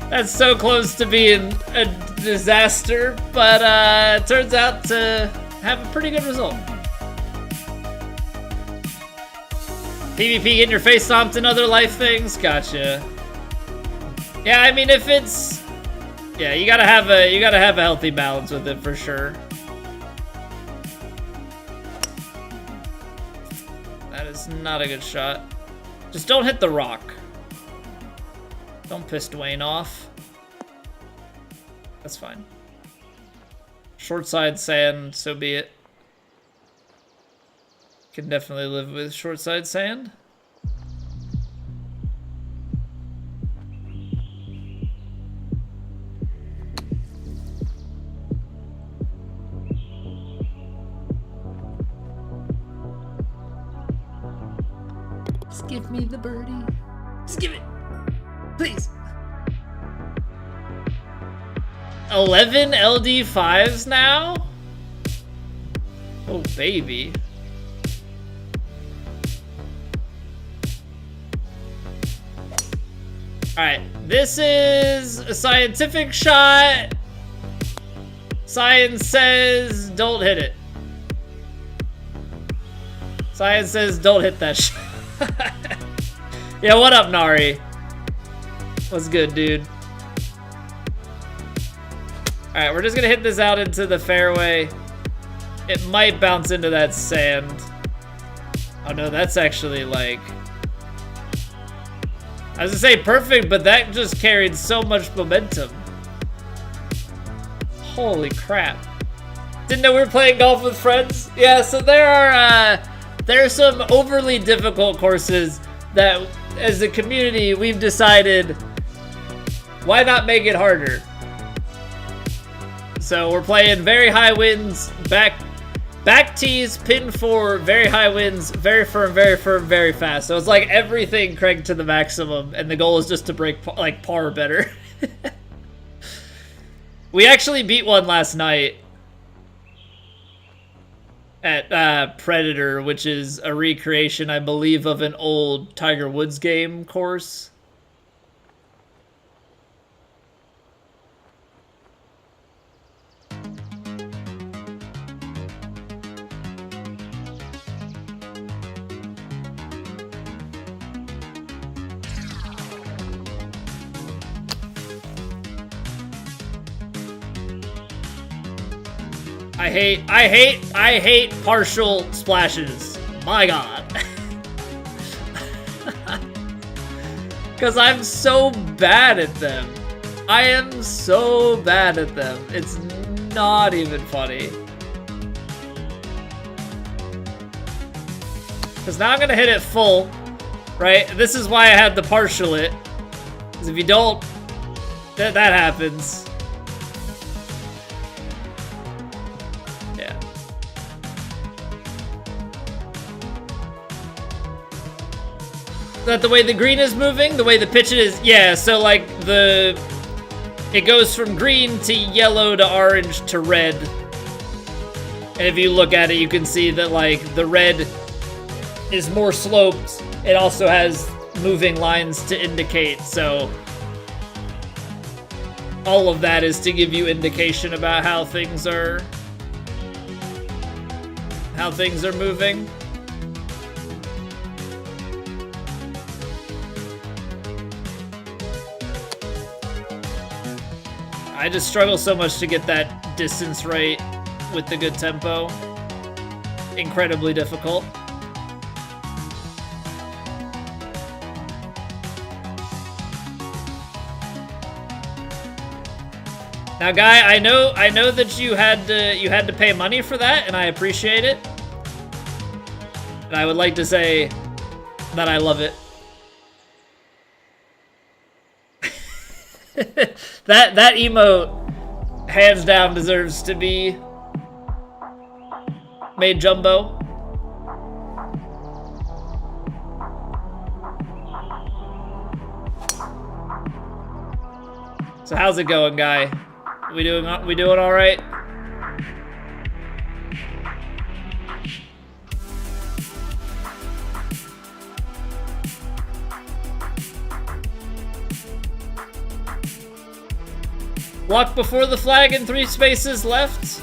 That's so close to being a disaster, but it turns out to have a pretty good result. PvP getting your face stomped and other life things? Gotcha. Yeah, I mean, if it's... Yeah, you gotta have a healthy balance with it for sure. That is It's not a good shot. Just don't hit the rock. Don't piss Dwayne off. That's fine. Short side sand, so be it. Can definitely live with short side sand. Just give me the birdie. Just give it. Please. 11 LD5s now? Oh, baby. Alright, this is a scientific shot. Science says don't hit it. Science says don't hit that shot. Yeah, what up, Nari? What's good, dude? Alright, we're just gonna hit this out into the fairway. It might bounce into that sand. Oh no, that's actually like... I was gonna say perfect, but that just carried so much momentum. Holy crap. Didn't know we were playing golf with friends? Yeah, so there are some overly difficult courses that, as a community, we've decided, why not make it harder? So we're playing very high winds, back tees, pin 4, very high winds, very firm, very fast. So it's like everything cranked to the maximum, and the goal is just to break like par better. We actually beat one last night at Predator, which is a recreation, I believe, of an old Tiger Woods game course. I hate partial splashes. My God. Because I'm so bad at them. I am so bad at them. It's not even funny. Because now I'm going to hit it full, right? This is why I had to partial it. Because if you don't, that happens. That the way the green is moving, the way the pitch is, yeah, so like it goes from green to yellow to orange to red. And if you look at it, you can see that like the red is more sloped. It also has moving lines to indicate, so all of that is to give you indication about how things are moving. I just struggle so much to get that distance right with the good tempo. Incredibly difficult. Now, Guy, I know that you had to pay money for that, and I appreciate it. And I would like to say that I love it. That emote, hands down, deserves to be made jumbo. So how's it going, Guy? We doing all right? Walk before the flag and 3 spaces left?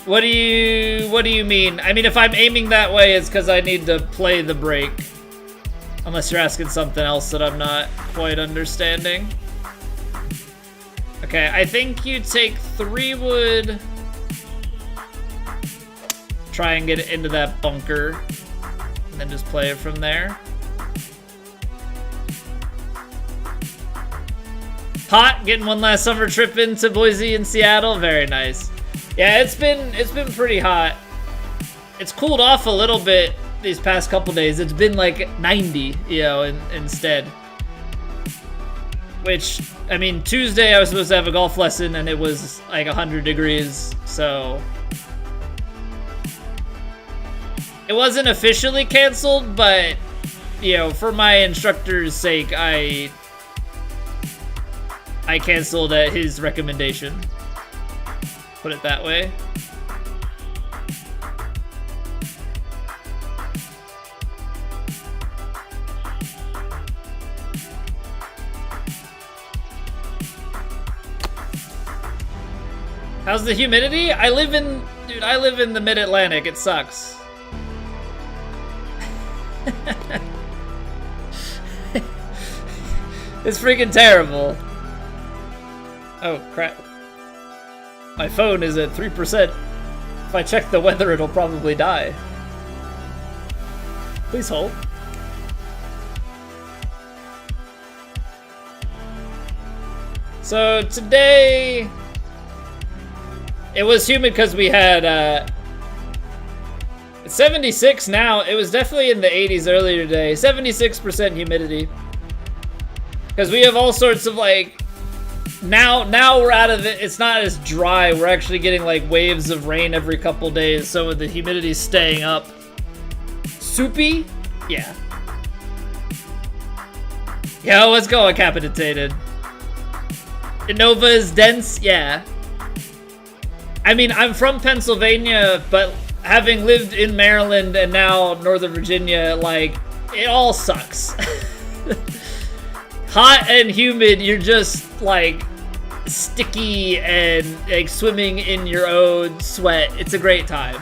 What do you mean? I mean, if I'm aiming that way, it's because I need to play the break. Unless you're asking something else that I'm not quite understanding. Okay, I think you take 3 wood. Try and get it into that bunker. and then just play it from there. Hot, getting one last summer trip into Boise and Seattle. Very nice. Yeah, it's been pretty hot. It's cooled off a little bit these past couple days. It's been like 90, you know, instead. Which, I mean, Tuesday I was supposed to have a golf lesson and it was like 100 degrees, so it wasn't officially canceled, but, you know, for my instructor's sake, I canceled at his recommendation. Put it that way. How's the humidity? I live in the mid-Atlantic. It sucks. It's freaking terrible. Oh, crap. My phone is at 3%. If I check the weather, it'll probably die. Please hold. So today, it was humid because we had, it's 76 now. It was definitely in the 80s earlier today. 76% humidity. Because we have all sorts of like, now we're out of it. It's not as dry. We're actually getting like waves of rain every couple days, so the humidity's staying up. Soupy? Yeah. Yo, let's go, Capitated. Innova is dense? Yeah. I mean, I'm from Pennsylvania, but having lived in Maryland and now Northern Virginia, like, it all sucks. Hot and humid, you're just, like, sticky and, like, swimming in your own sweat. It's a great time.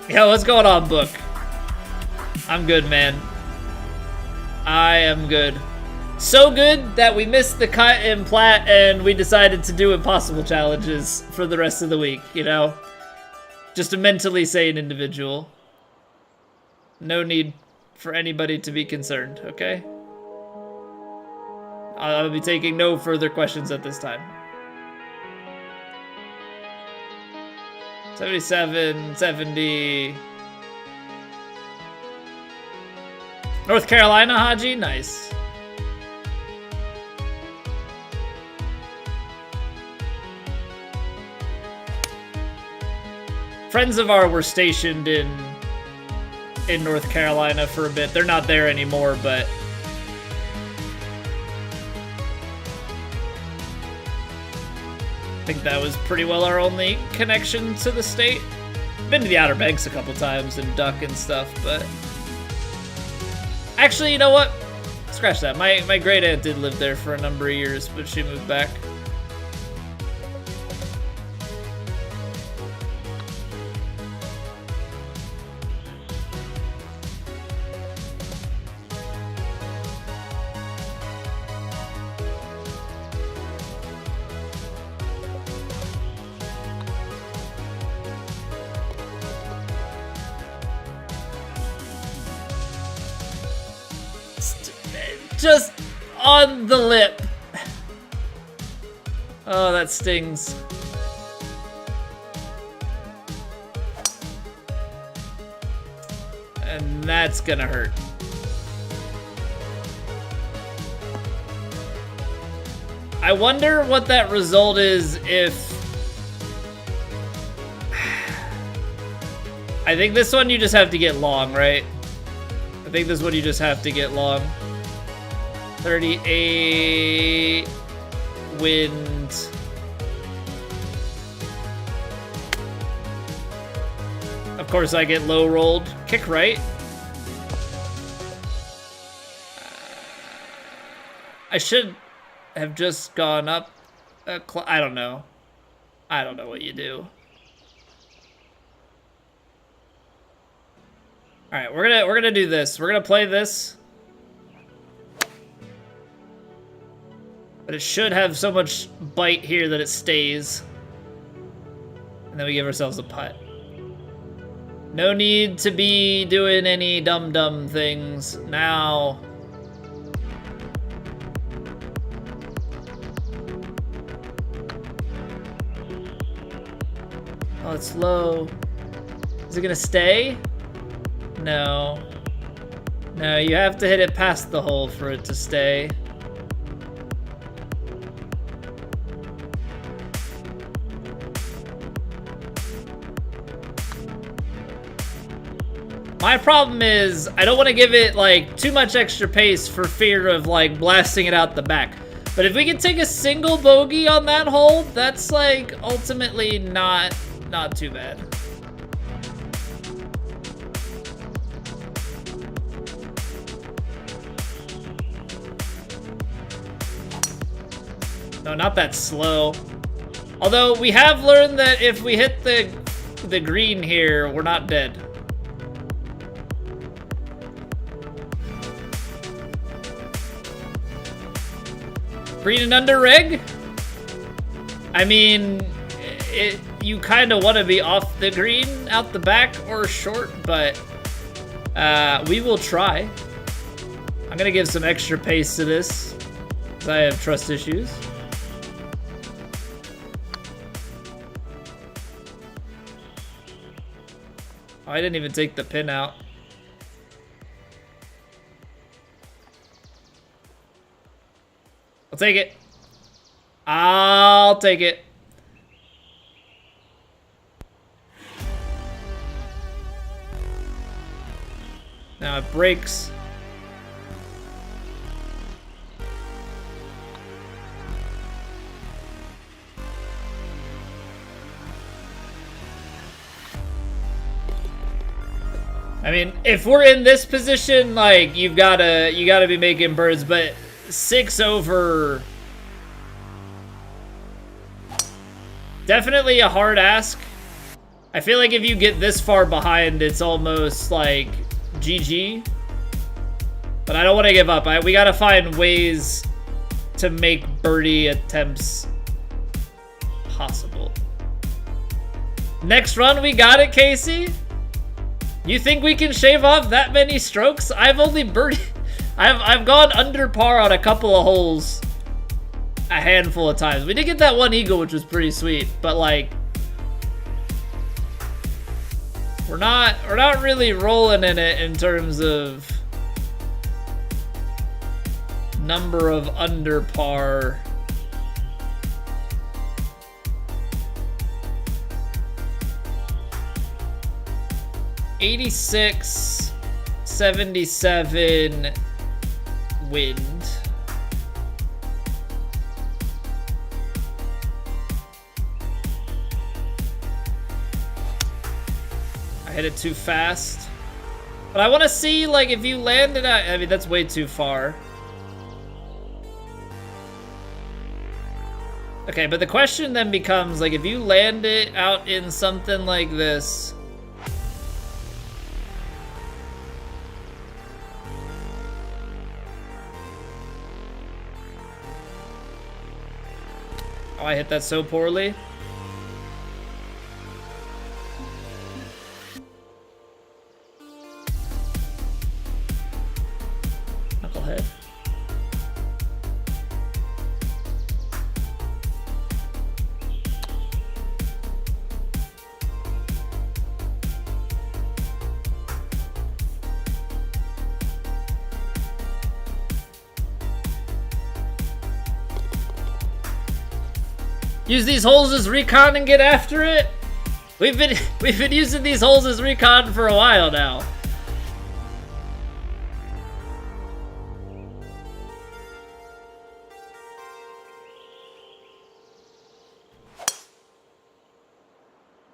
Yo, what's going on, Book? I'm good, man. I am good. So good that we missed the cut in Platt and we decided to do impossible challenges for the rest of the week, you know? Just a mentally sane individual. No need for anybody to be concerned, okay? I'll be taking no further questions at this time. 77, 70. North Carolina, Haji? Nice. Friends of ours were stationed in North Carolina for a bit. They're not there anymore, but I think that was pretty well our only connection to the state. Been to the Outer Banks a couple times and duck and stuff, but actually, you know what? Scratch that. My great aunt did live there for a number of years, but she moved back. Just on the lip. Oh, that stings. And that's gonna hurt. I wonder what that result is if... I think this one you just have to get long, right? I think this one you just have to get long. 38 wind. Of course I get low rolled. Kick right. I should have just gone up. I don't know. I don't know what you do. All right, we're gonna do this. We're gonna play this. But it should have so much bite here that it stays. And then we give ourselves a putt. No need to be doing any dumb things now. Oh, it's low. Is it gonna stay? No. No, you have to hit it past the hole for it to stay. My problem is I don't want to give it like too much extra pace for fear of like blasting it out the back. But if we can take a single bogey on that hole, that's like ultimately not too bad. No, not that slow. Although we have learned that if we hit the green here, we're not dead. Green and under reg? I mean, you kind of want to be off the green out the back or short, but we will try. I'm going to give some extra pace to this because I have trust issues. Oh, I didn't even take the pin out. I'll take it. I'll take it. Now it breaks. I mean, if we're in this position, like you gotta be making birds, but 6 over. Definitely a hard ask. I feel like if you get this far behind, it's almost like GG. But I don't want to give up. We gotta find ways to make birdie attempts possible. Next run, we got it, Casey. You think we can shave off that many strokes? I've only birdied. I've gone under par on a couple of holes a handful of times. We did get that one eagle, which was pretty sweet, but like we're not really rolling in it in terms of number of under par. '86, 77 wind. I hit it too fast. But I want to see, like, if you land it at... I mean, that's way too far. Okay, but the question then becomes, like, if you land it out in something like this... Oh, I hit that so poorly. Knucklehead. Use these holes as recon and get after it? We've been using these holes as recon for a while now.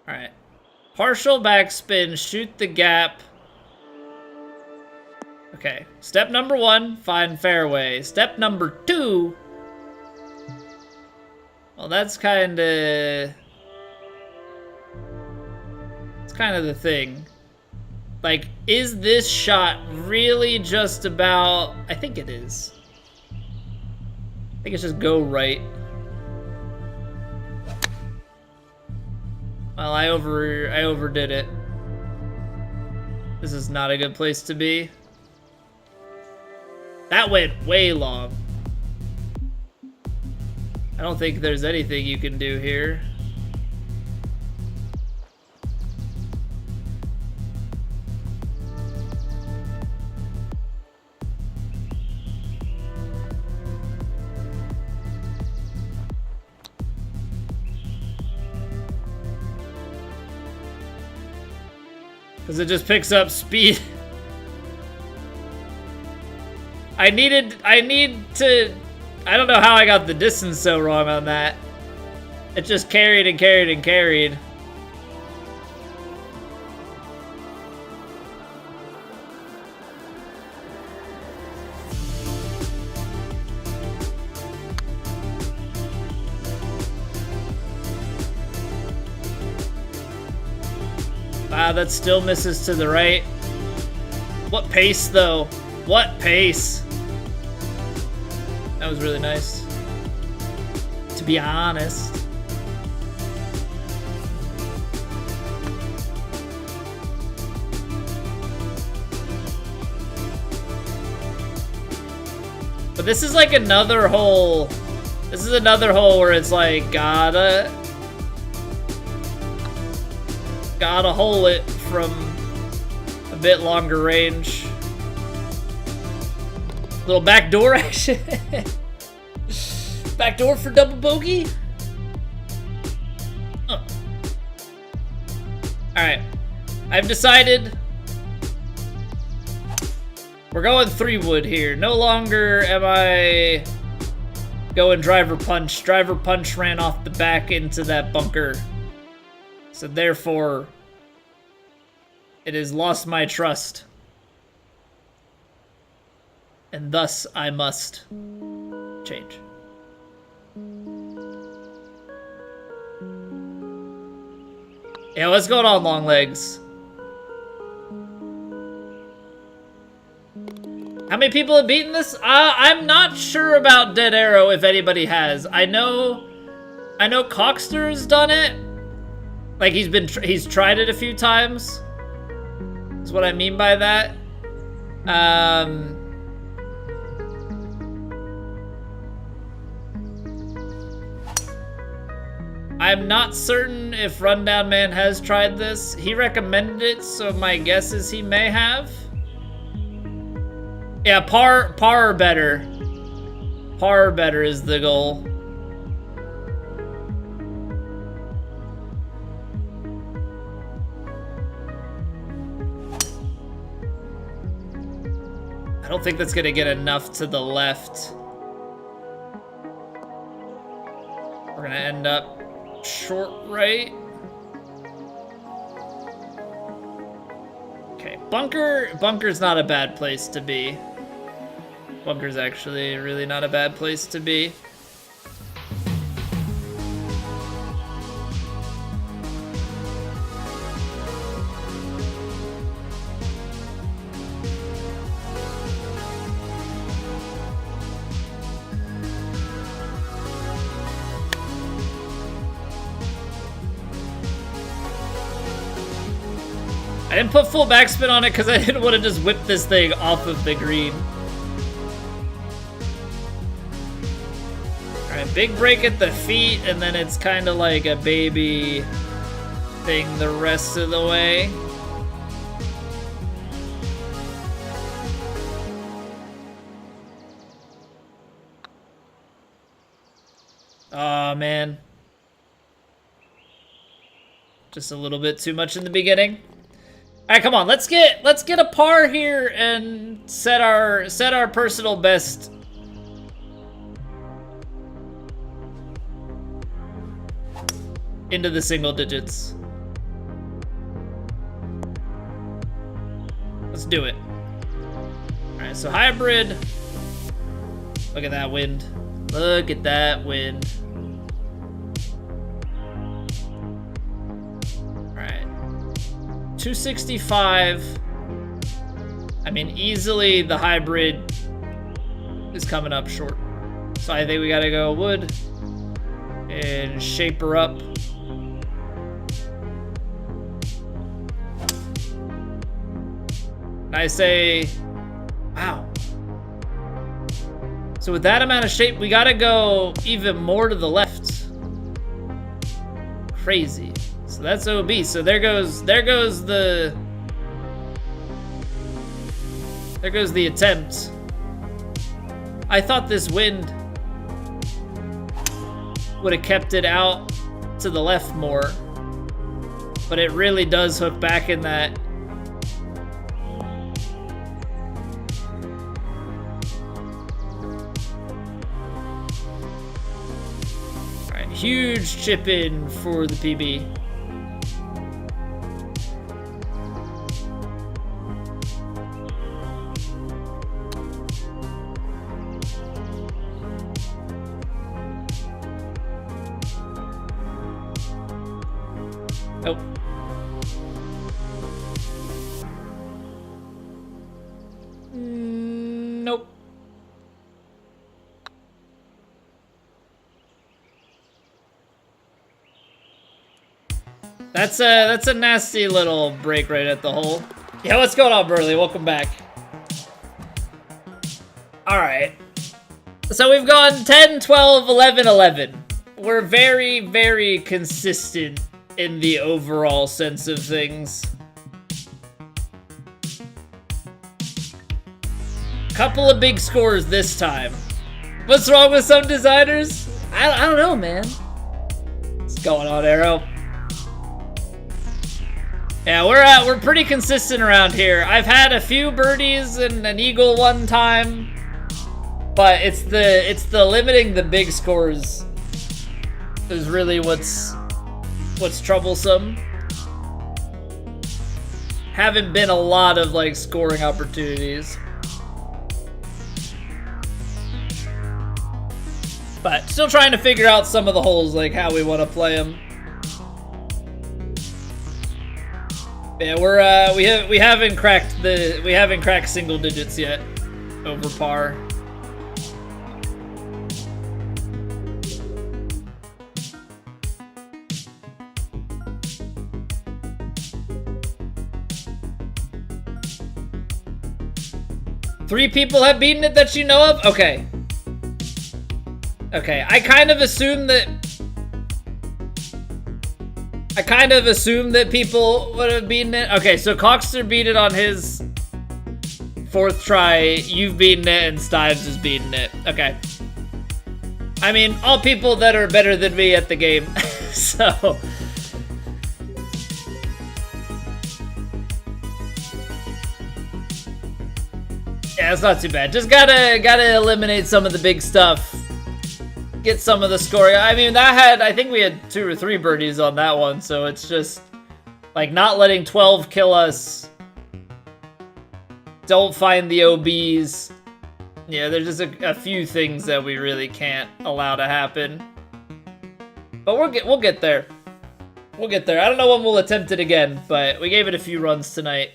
Alright. Partial backspin, shoot the gap. Okay. Step number 1, find fairway. Step number 2. Well, that's kind of... It's kind of the thing. Like, is this shot really just about... I think it is. I think it's just go right. Well, I overdid it. This is not a good place to be. That went way long. I don't think there's anything you can do here. Because it just picks up speed. I need to... I don't know how I got the distance so wrong on that. It just carried and carried and carried. Wow, that still misses to the right. What pace, though? What pace? That was really nice. To be honest. But this is like another hole. This is another hole where it's like, gotta hole it from a bit longer range. Little backdoor action. Backdoor for double bogey. Alright. I've decided we're going 3-wood here. No longer am I going driver punch. Driver punch ran off the back into that bunker. So therefore, it has lost my trust. And thus, I must change. Yeah, what's going on, long legs? How many people have beaten this? I'm not sure about Dead Arrow, if anybody has. I know Cockster's done it. Like, he's tried it a few times. That's what I mean by that. I'm not certain if Rundown Man has tried this. He recommended it, so my guess is he may have. Yeah, par or better. Par or better is the goal. I don't think that's gonna get enough to the left. We're gonna end up short right. Okay, bunker's not a bad place to be. Bunker's actually really not a bad place to be. I didn't put full backspin on it because I didn't want to just whip this thing off of the green. Alright, big break at the feet, and then it's kind of like a baby thing the rest of the way. Aw, man. Just a little bit too much in the beginning. All right, come on. Let's get a par here and set our personal best. Into the single digits. Let's do it. All right, so hybrid. Look at that wind. Look at that wind. 265. I mean, easily the hybrid is coming up short. So I think we gotta go wood and shape her up. And I say, wow. So with that amount of shape, we gotta go even more to the left. Crazy. So that's OB. So there goes the attempt. I thought this wind would have kept it out to the left more, but it really does hook back in that. All right, huge chip in for the PB. Nope. Nope. That's a nasty little break right at the hole. Yeah, what's going on, Burley? Welcome back. All right. So we've gone 10, 12, 11, 11. We're very, very consistent in the overall sense of things. Couple of big scores this time. What's wrong with some designers? I don't know, man. What's going on, Arrow? Yeah, we're pretty consistent around here. I've had a few birdies and an eagle one time, but it's the limiting the big scores is really what's troublesome. Haven't been a lot of like scoring opportunities, but still trying to figure out some of the holes, like how we want to play them. Yeah, we haven't cracked single digits yet over par. Three people have beaten it that you know of? Okay. Okay, I kind of assumed that people would have beaten it. Okay, so Coxter beat it on his 4th try. You've beaten it, and Stives has beaten it. Okay. I mean, all people that are better than me at the game. So... yeah, it's not too bad. Just gotta eliminate some of the big stuff. Get some of the scoring. I mean, I think we had 2 or 3 birdies on that one, so it's just like not letting 12 kill us. Don't find the OBs. Yeah, there's just a few things that we really can't allow to happen. But we'll get there. We'll get there. I don't know when we'll attempt it again, but we gave it a few runs tonight.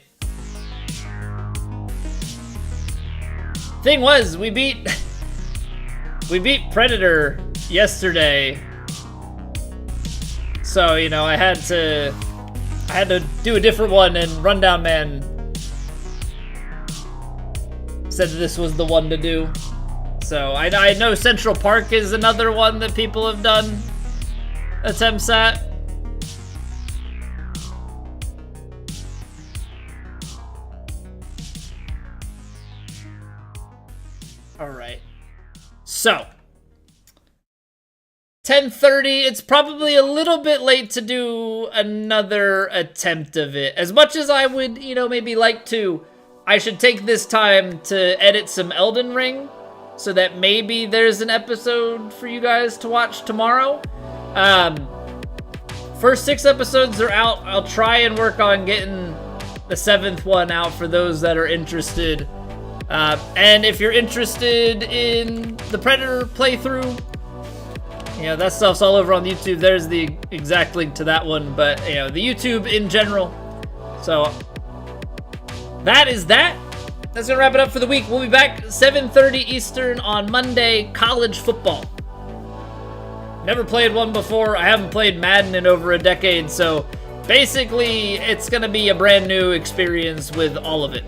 Thing was, we beat Predator yesterday, so you know I had to do a different one, and Rundown Man said this was the one to do. So I know Central Park is another one that people have done attempts at. All right. So 10:30, it's probably a little bit late to do another attempt of it. As much as I would, you know, maybe like to, I should take this time to edit some Elden Ring so that maybe there's an episode for you guys to watch tomorrow. First 6 episodes are out. I'll try and work on getting the 7th one out for those that are interested. And if you're interested in the Predator playthrough, you know, that stuff's all over on YouTube. There's the exact link to that one, but, you know, the YouTube in general. So, that is that. That's gonna wrap it up for the week. We'll be back 7:30 Eastern on Monday, college football. Never played one before. I haven't played Madden in over a decade, so basically, it's gonna be a brand new experience with all of it.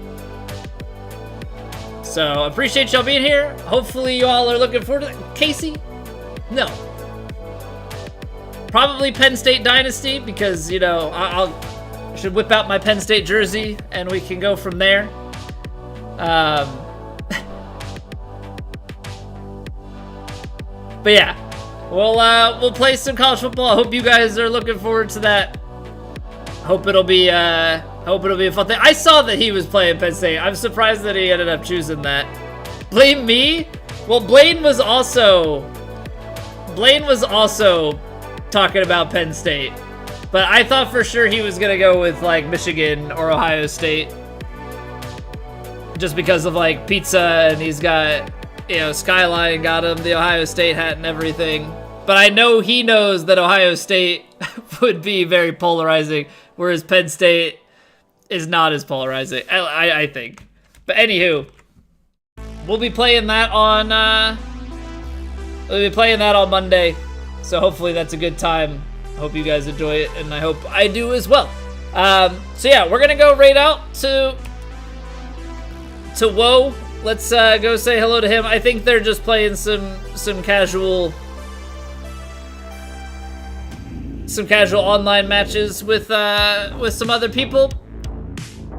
So appreciate y'all being here. Hopefully you all are looking forward to that. Casey? No. Probably Penn State Dynasty because, you know, I should whip out my Penn State jersey and we can go from there. But yeah, we'll play some college football. I hope you guys are looking forward to that. Hope it'll be a fun thing. I saw that he was playing Penn State. I'm surprised that he ended up choosing that. Blame me? Well, Blaine was also talking about Penn State. But I thought for sure he was gonna go with like Michigan or Ohio State. Just because of like pizza and he's got, you know, Skyline got him the Ohio State hat and everything. But I know he knows that Ohio State would be very polarizing, whereas Penn State is not as polarizing, I think. But anywho, we'll be playing that on Monday. So hopefully that's a good time. I hope you guys enjoy it, and I hope I do as well. So yeah, we're gonna go right out to Woe. Let's go say hello to him. I think they're just playing some casual online matches with some other people.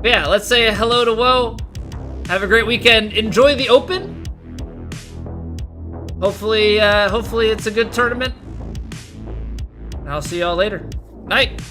But yeah, let's say hello to Woe. Have a great weekend. Enjoy the Open. Hopefully it's a good tournament. And I'll see y'all later. Night.